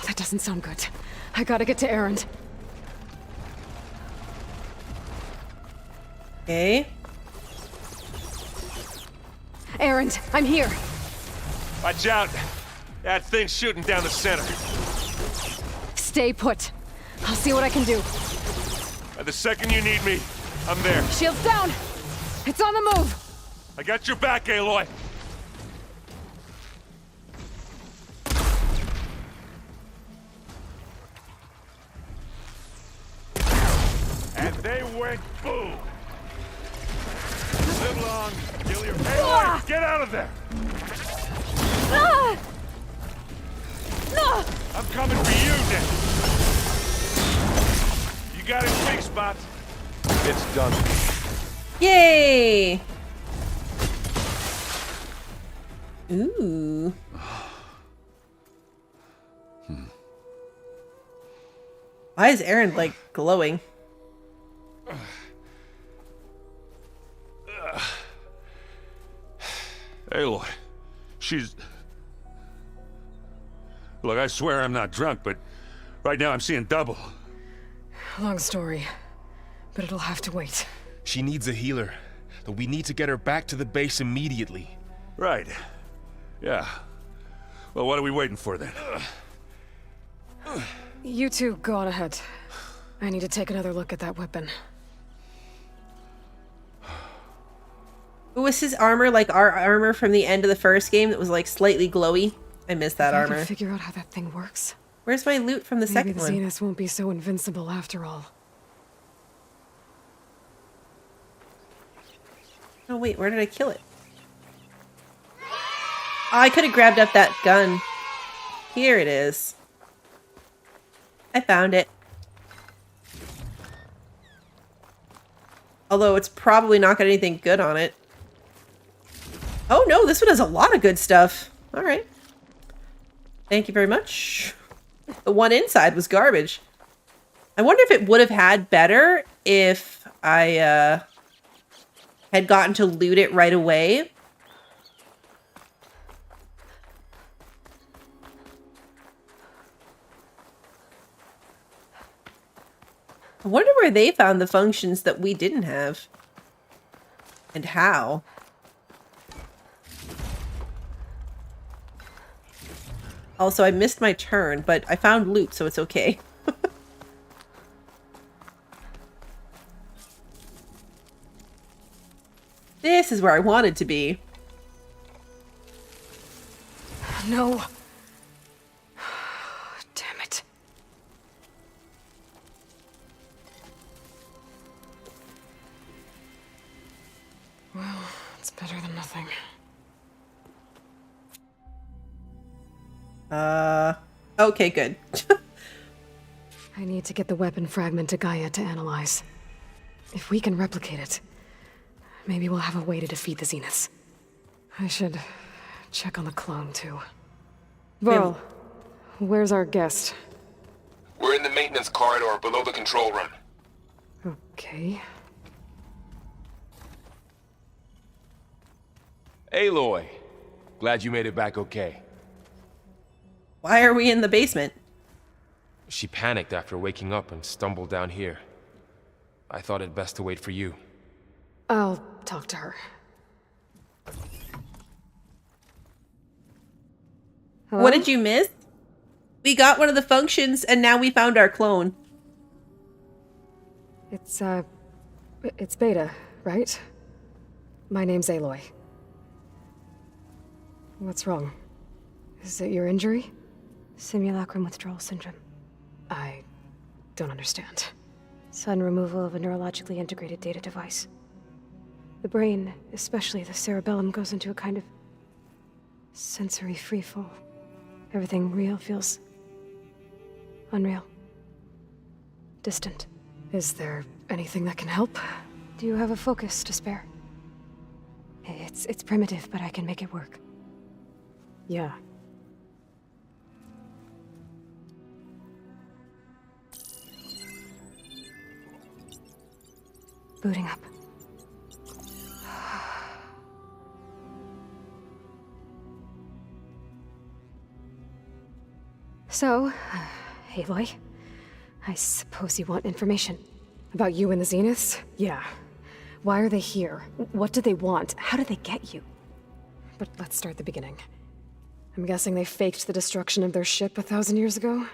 That doesn't sound good. I gotta get to Erend. Okay. Erend, I'm here. Watch out. That thing's shooting down the center. Stay put. I'll see what I can do. The second you need me, I'm there. Shields down. It's on the move. I got your back, Aloy. And they went boom. Live long, kill your Aloy, get out of there. I'm coming for you now. You got his weak spot. It's done. Yay! Ooh. Why is Aaron, like, glowing? Aloy, she's... Look, I swear I'm not drunk, but right now I'm seeing double. Long story, but it'll have to wait. She needs a healer, but we need to get her back to the base immediately. Right. Yeah. Well, what are we waiting for then? You two go on ahead. I need to take another look at that weapon. Was his armor like our armor from the end of the first game that was like slightly glowy? I missed that If I armor. can figure out how that thing works. Where's my loot from the second Maybe the one? Zenith won't be so invincible after all. Oh wait, where did I kill it? Oh, I could have grabbed up that gun. Here it is. I found it. Although it's probably not got anything good on it. Oh no, this one has a lot of good stuff. All right. Thank you very much. The one inside was garbage. I wonder if it would have had better if I had gotten to loot it right away. I wonder where they found the functions that we didn't have. And how. Also, I missed my turn, but I found loot, so it's okay. This is where I wanted to be. No. Damn it. Well, it's better than nothing. Okay, good. I need to get the weapon fragment to Gaia to analyze. If we can replicate it, Maybe we'll have a way to defeat the Zeniths. I should check on the clone, too. Varl, where's our guest? We're in the maintenance corridor below the control room. Okay. Aloy, glad you made it back okay. Why are we in the basement? She panicked after waking up and stumbled down here. I thought it best to wait for you. I'll talk to her. Hello? What did you miss? We got one of the functions, and now we found our clone. It's Beta, right? My name's Aloy. What's wrong? Is it your injury? Simulacrum withdrawal syndrome. I don't understand. Sudden removal of a neurologically integrated data device. The brain, especially the cerebellum, goes into a kind of sensory freefall. Everything real feels unreal. Distant. Is there anything that can help? Do you have a focus to spare? It's primitive, but I can make it work. Yeah. Booting up. So, Aloy, I suppose you want information. About you and the Zeniths? Yeah. Why are they here? What do they want? How did they get you? But let's start at the beginning. I'm guessing they faked the destruction of their ship 1,000 years ago?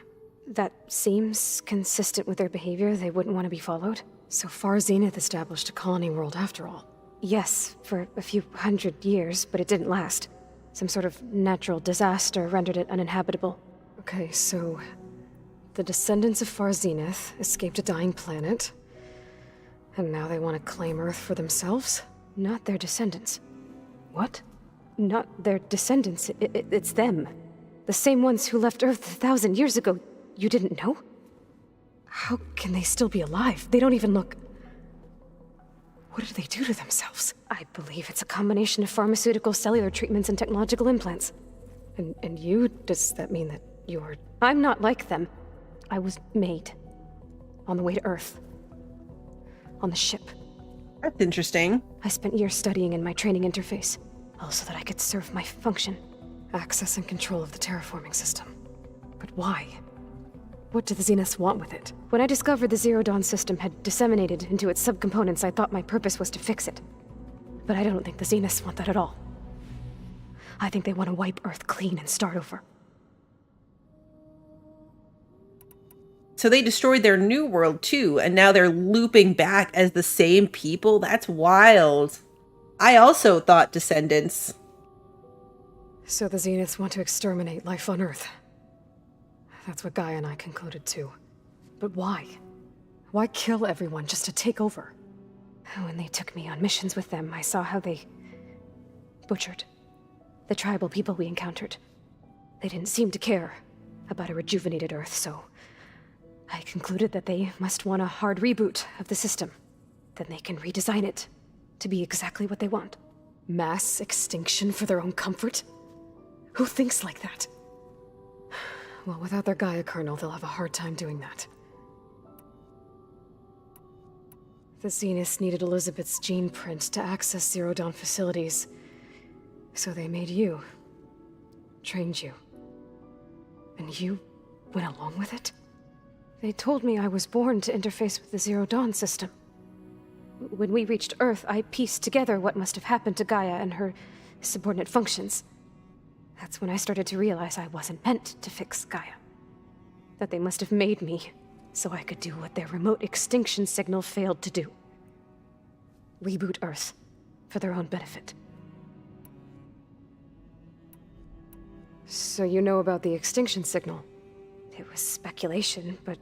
That seems consistent with their behavior. They wouldn't want to be followed. So far, Zenith established a colony world after all. Yes, for a few hundred years, but it didn't last. Some sort of natural disaster rendered it uninhabitable. Okay, so the descendants of Far Zenith escaped a dying planet, and now they want to claim Earth for themselves? Not their descendants. What? Not their descendants. It's them. The same ones who left Earth 1,000 years ago. You didn't know? How can they still be alive? They don't even look... What did they do to themselves? I believe it's a combination of pharmaceutical, cellular treatments, and technological implants. And you? Does that mean that you're... I'm not like them. I was made. On the way to Earth. On the ship. That's interesting. I spent years studying in my training interface, all so that I could serve my function. Access and control of the terraforming system. But why? What do the Zeniths want with it? When I discovered the Zero Dawn system had disseminated into its subcomponents, I thought my purpose was to fix it. But I don't think the Zeniths want that at all. I think they want to wipe Earth clean and start over. So they destroyed their new world too, and now they're looping back as the same people? That's wild. I also thought descendants. So the Zeniths want to exterminate life on Earth. That's what Gaia and I concluded too. But why? Why kill everyone just to take over? When they took me on missions with them, I saw how they butchered the tribal people we encountered. They didn't seem to care about a rejuvenated Earth, so I concluded that they must want a hard reboot of the system. Then they can redesign it to be exactly what they want. Mass extinction for their own comfort? Who thinks like that? Well, without their Gaia kernel, they'll have a hard time doing that. The Zeniths needed Elizabeth's gene print to access Zero Dawn facilities. So they made you. Trained you. And you went along with it? They told me I was born to interface with the Zero Dawn system. When we reached Earth, I pieced together what must have happened to Gaia and her subordinate functions. That's when I started to realize I wasn't meant to fix Gaia. That they must have made me so I could do what their remote extinction signal failed to do. Reboot Earth for their own benefit. So you know about the extinction signal? It was speculation, but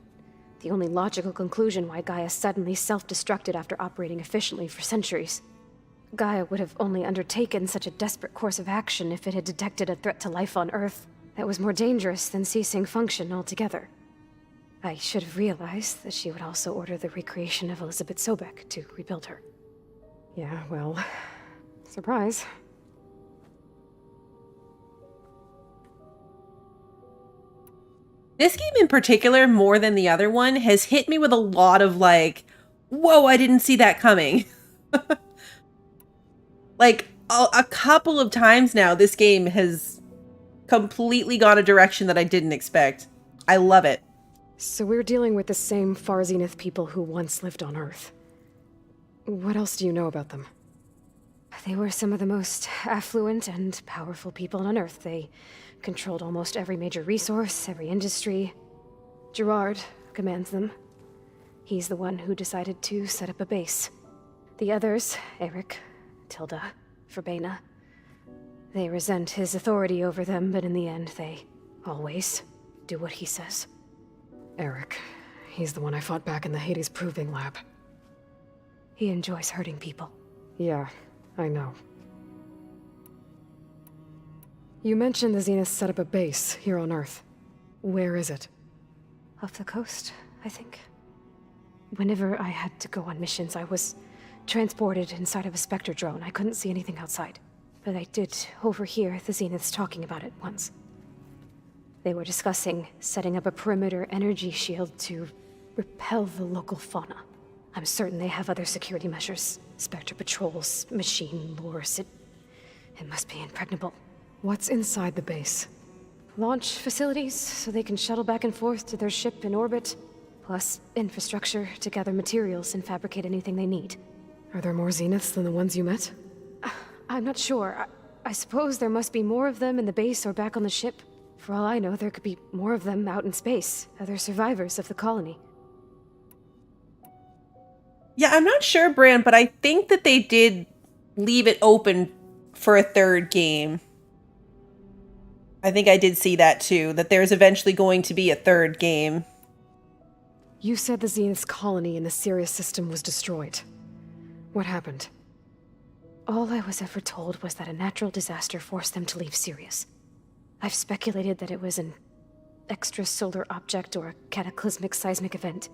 the only logical conclusion why Gaia suddenly self-destructed after operating efficiently for centuries. Gaia would have only undertaken such a desperate course of action if it had detected a threat to life on Earth that was more dangerous than ceasing function altogether. I should have realized that she would also order the recreation of Elizabeth Sobek to rebuild her. Yeah, well, surprise. This game in particular, more than the other one, has hit me with a lot of like, whoa, I didn't see that coming. Like, a couple of times now, this game has completely gone a direction that I didn't expect. I love it. So we're dealing with the same Far Zenith people who once lived on Earth. What else do you know about them? They were some of the most affluent and powerful people on Earth. They controlled almost every major resource, every industry. Gerard commands them. He's the one who decided to set up a base. The others, Eric, Tilda, Verbena, they resent his authority over them, but in the end, they always do what he says. Eric. He's the one I fought back in the Hades Proving Lab. He enjoys hurting people. Yeah, I know. You mentioned the Zeniths set up a base here on Earth. Where is it? Off the coast, I think. Whenever I had to go on missions, I was transported inside of a Spectre drone. I couldn't see anything outside. But I did overhear the Zeniths talking about it once. They were discussing setting up a perimeter energy shield to repel the local fauna. I'm certain they have other security measures. Spectre patrols, machine lures. It must be impregnable. What's inside the base? Launch facilities, so they can shuttle back and forth to their ship in orbit. Plus infrastructure to gather materials and fabricate anything they need. Are there more Zeniths than the ones you met? I'm not sure. I suppose there must be more of them in the base or back on the ship. For all I know, there could be more of them out in space, other survivors of the colony. Yeah, I'm not sure, Bran, but I think that they did leave it open for a third game. I think I did see that too, that there's eventually going to be a third game. You said the Zenith's colony in the Sirius system was destroyed. What happened? All I was ever told was that a natural disaster forced them to leave Sirius. I've speculated that it was an extrasolar object or a cataclysmic seismic event.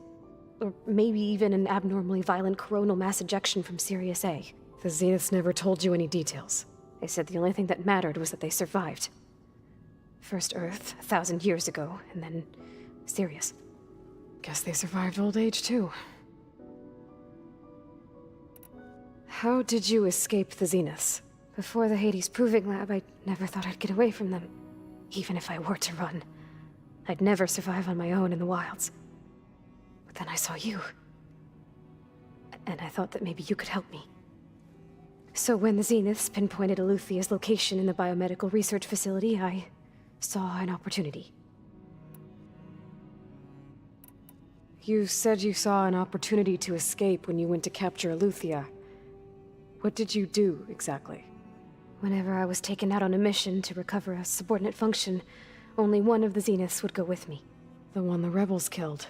Or maybe even an abnormally violent coronal mass ejection from Sirius A. The Zeniths never told you any details. They said the only thing that mattered was that they survived. First Earth, 1,000 years ago, and then Sirius. Guess they survived old age, too. How did you escape the Zeniths? Before the Hades Proving Lab, I never thought I'd get away from them. Even if I were to run. I'd never survive on my own in the wilds. But then I saw you. And I thought that maybe you could help me. So when the Zeniths pinpointed Eluthia's location in the biomedical research facility, I saw an opportunity. You said you saw an opportunity to escape when you went to capture Eluthia. What did you do, exactly? Whenever I was taken out on a mission to recover a subordinate function, only one of the Zeniths would go with me. The one the rebels killed,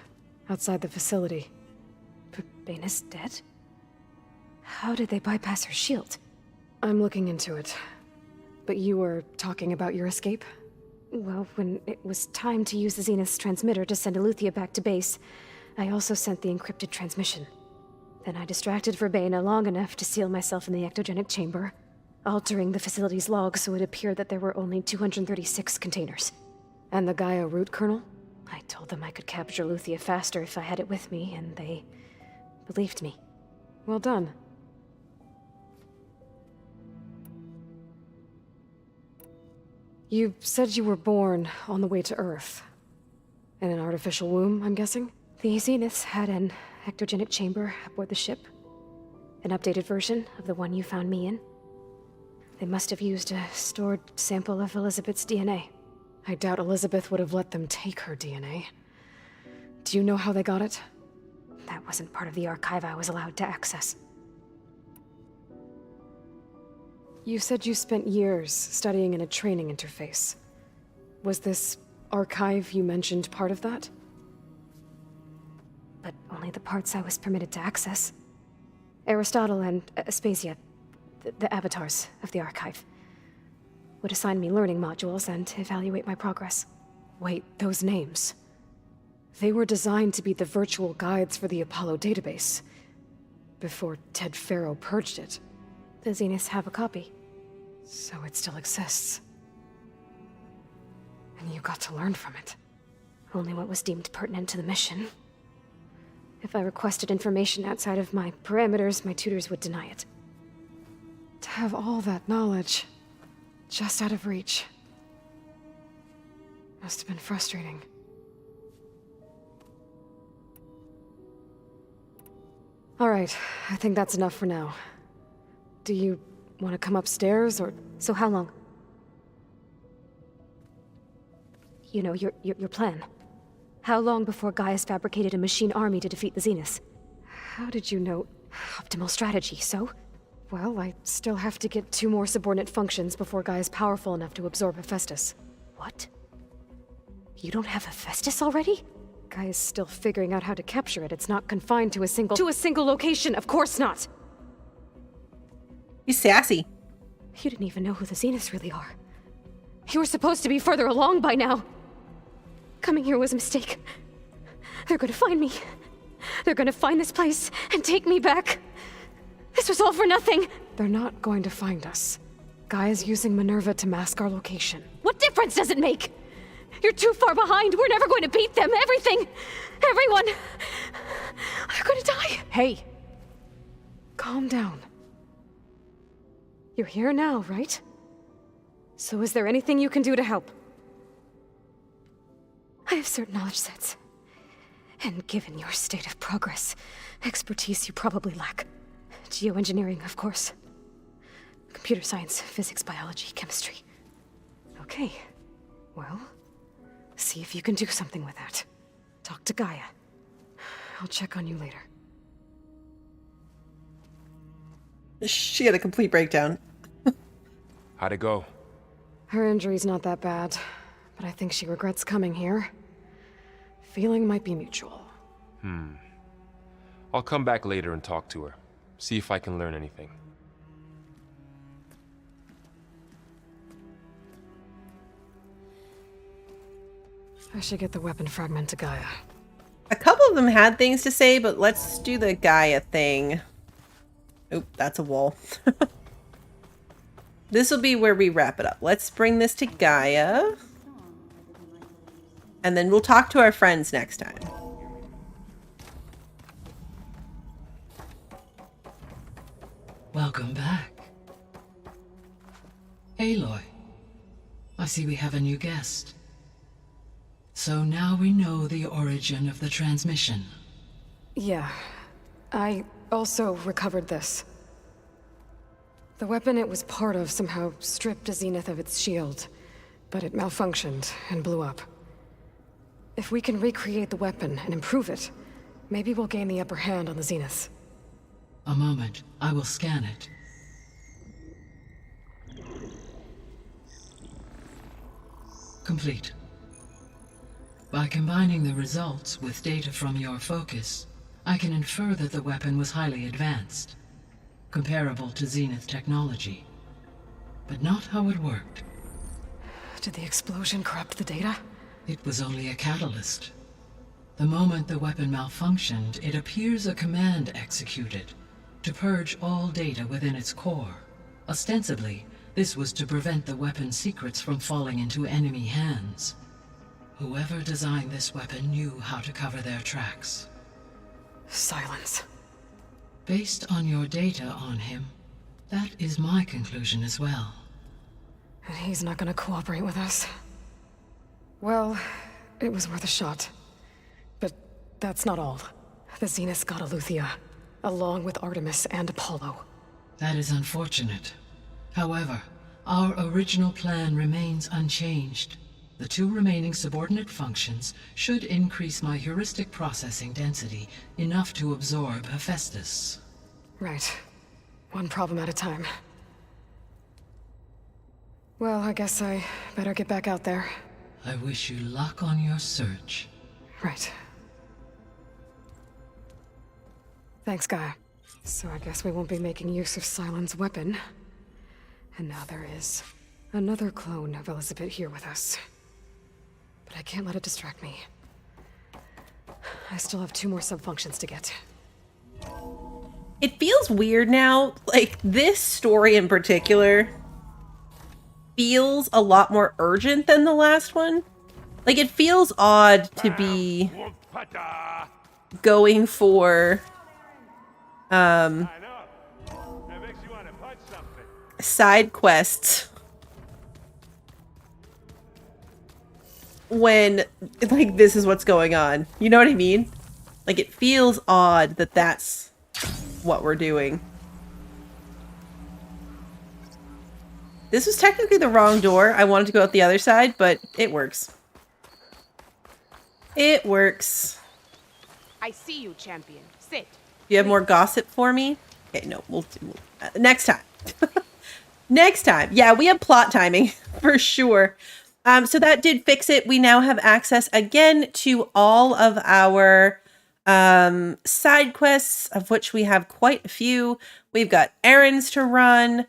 outside the facility. Baina's dead? How did they bypass her shield? I'm looking into it. But you were talking about your escape? Well, when it was time to use the Zenith's transmitter to send Eluthia back to base, I also sent the encrypted transmission. Then I distracted Verbena long enough to seal myself in the ectogenic chamber, altering the facility's log so it appeared that there were only 236 containers. And the Gaia root kernel? I told them I could capture Eluthia faster if I had it with me, and they believed me. Well done. You said you were born on the way to Earth. In an artificial womb, I'm guessing? The Zeniths had an ectogenic chamber aboard the ship. An updated version of the one you found me in. They must have used a stored sample of Elizabeth's DNA. I doubt Elizabeth would have let them take her DNA. Do you know how they got it? That wasn't part of the archive I was allowed to access. You said you spent years studying in a training interface. Was this archive you mentioned part of that? But only the parts I was permitted to access. Aristotle and Aspasia, the avatars of the archive, would assign me learning modules and evaluate my progress. Wait, those names. They were designed to be the virtual guides for the Apollo database. before Ted Farrow purged it. The Zeniths have a copy. So it still exists. And you got to learn from it. Only what was deemed pertinent to the mission. If I requested information outside of my parameters, my tutors would deny it. To have all that knowledge, just out of reach. Must have been frustrating. All right, I think that's enough for now. Do you want to come upstairs, or...? So how long? You know, your plan. How long before Gaia's fabricated a machine army to defeat the Zeniths? How did you know? Optimal strategy, so? Well, I still have to get 2 more subordinate functions before Gaia's powerful enough to absorb Hephaestus. What? You don't have Hephaestus already? Gaia's still figuring out how to capture it. It's not confined to a single... To a single location, of course not! He's sassy. You didn't even know who the Zeniths really are. You were supposed to be further along by now! Coming here was a mistake. They're gonna find me. They're gonna find this place and take me back. This was all for nothing. They're not going to find us. Gaia's using Minerva to mask our location. What difference does it make? You're too far behind. We're never going to beat them. Everything. Everyone. They're gonna die. Hey. Calm down. You're here now, right? So is there anything you can do to help? I have certain knowledge sets. And given your state of progress, expertise you probably lack. Geoengineering, of course. Computer science, physics, biology, chemistry. Okay. Well, see if you can do something with that. Talk to Gaia. I'll check on you later. She had a complete breakdown. How'd it go? Her injury's not that bad, but I think she regrets coming here. Feeling might be mutual. I'll come back later and talk to her. See if I can learn anything. I should get the weapon fragment to Gaia. A couple of them had things to say, but let's do the Gaia thing. Oop, that's a wall. This will be where we wrap it up. Let's bring this to Gaia. And then we'll talk to our friends next time. Welcome back. Aloy, I see we have a new guest. So now we know the origin of the transmission. Yeah. I also recovered this. The weapon it was part of somehow stripped a Zenith of its shield, but it malfunctioned and blew up. If we can recreate the weapon and improve it, maybe we'll gain the upper hand on the Zeniths. A moment, I will scan it. Complete. By combining the results with data from your focus, I can infer that the weapon was highly advanced, comparable to Zenith technology, but not how it worked. Did the explosion corrupt the data? It was only a catalyst. The moment the weapon malfunctioned, it appears a command executed to purge all data within its core. Ostensibly, this was to prevent the weapon's secrets from falling into enemy hands. Whoever designed this weapon knew how to cover their tracks. Silence. Based on your data on him, that is my conclusion as well. And he's not gonna cooperate with us. Well, it was worth a shot. But that's not all. The Zeniths got Aletheia, along with Artemis and Apollo. That is unfortunate. However, our original plan remains unchanged. The 2 remaining subordinate functions should increase my heuristic processing density enough to absorb Hephaestus. Right. One problem at a time. Well, I guess I better get back out there. I wish you luck on your search. Right. Thanks, Gaia. So I guess we won't be making use of Cylon's weapon. And now there is another clone of Elizabeth here with us. But I can't let it distract me. I still have 2 more subfunctions to get. It feels weird now. Like, this story in particular feels a lot more urgent than the last one. Like, it feels odd to be going for side quests when, like, this is what's going on. You know what I mean? Like, it feels odd that that's what we're doing. This was technically the wrong door. I wanted to go out the other side, but it works. It works. I see you, champion. Sit. You have more gossip for me? Okay, no, we'll next time. Next time. Yeah, we have plot timing for sure. So that did fix it. We now have access again to all of our side quests, of which we have quite a few. We've got errands to run,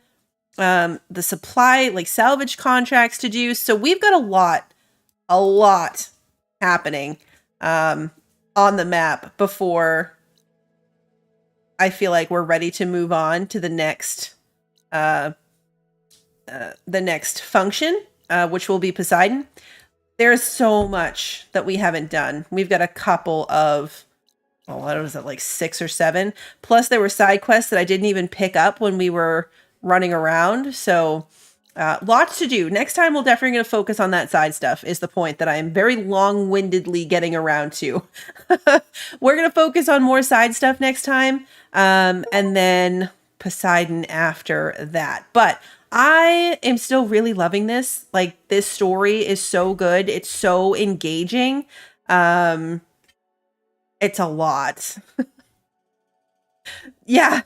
the supply, like salvage contracts to do. So we've got a lot happening on the map before I feel like we're ready to move on to the next function, which will be Poseidon. There's so much that we haven't done. We've got a couple of, what was it, like 6 or 7? Plus there were side quests that I didn't even pick up when we were running around. So lots to do. Next time we're definitely going to focus on that side stuff, is the point that I am very long-windedly getting around to. We're going to focus on more side stuff next time. And then Poseidon after that. But I am still really loving this. Like, this story is so good. It's so engaging. It's a lot. Yeah.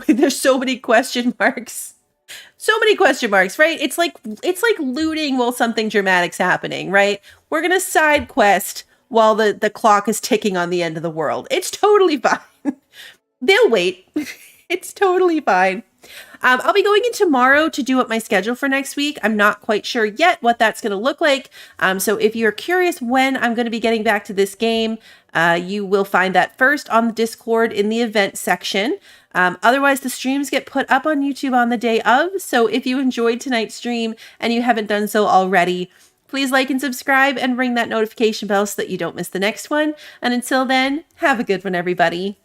There's so many question marks. So many question marks, right? It's like looting while something dramatic's happening, right? We're going to side quest while the clock is ticking on the end of the world. It's totally fine. They'll wait. It's totally fine. I'll be going in tomorrow to do up my schedule for next week. I'm not quite sure yet what that's going to look like. So if you're curious when I'm going to be getting back to this game, you will find that first on the Discord in the event section. Otherwise, the streams get put up on YouTube on the day of. So if you enjoyed tonight's stream and you haven't done so already, please like and subscribe and ring that notification bell so that you don't miss the next one. And until then, have a good one, everybody.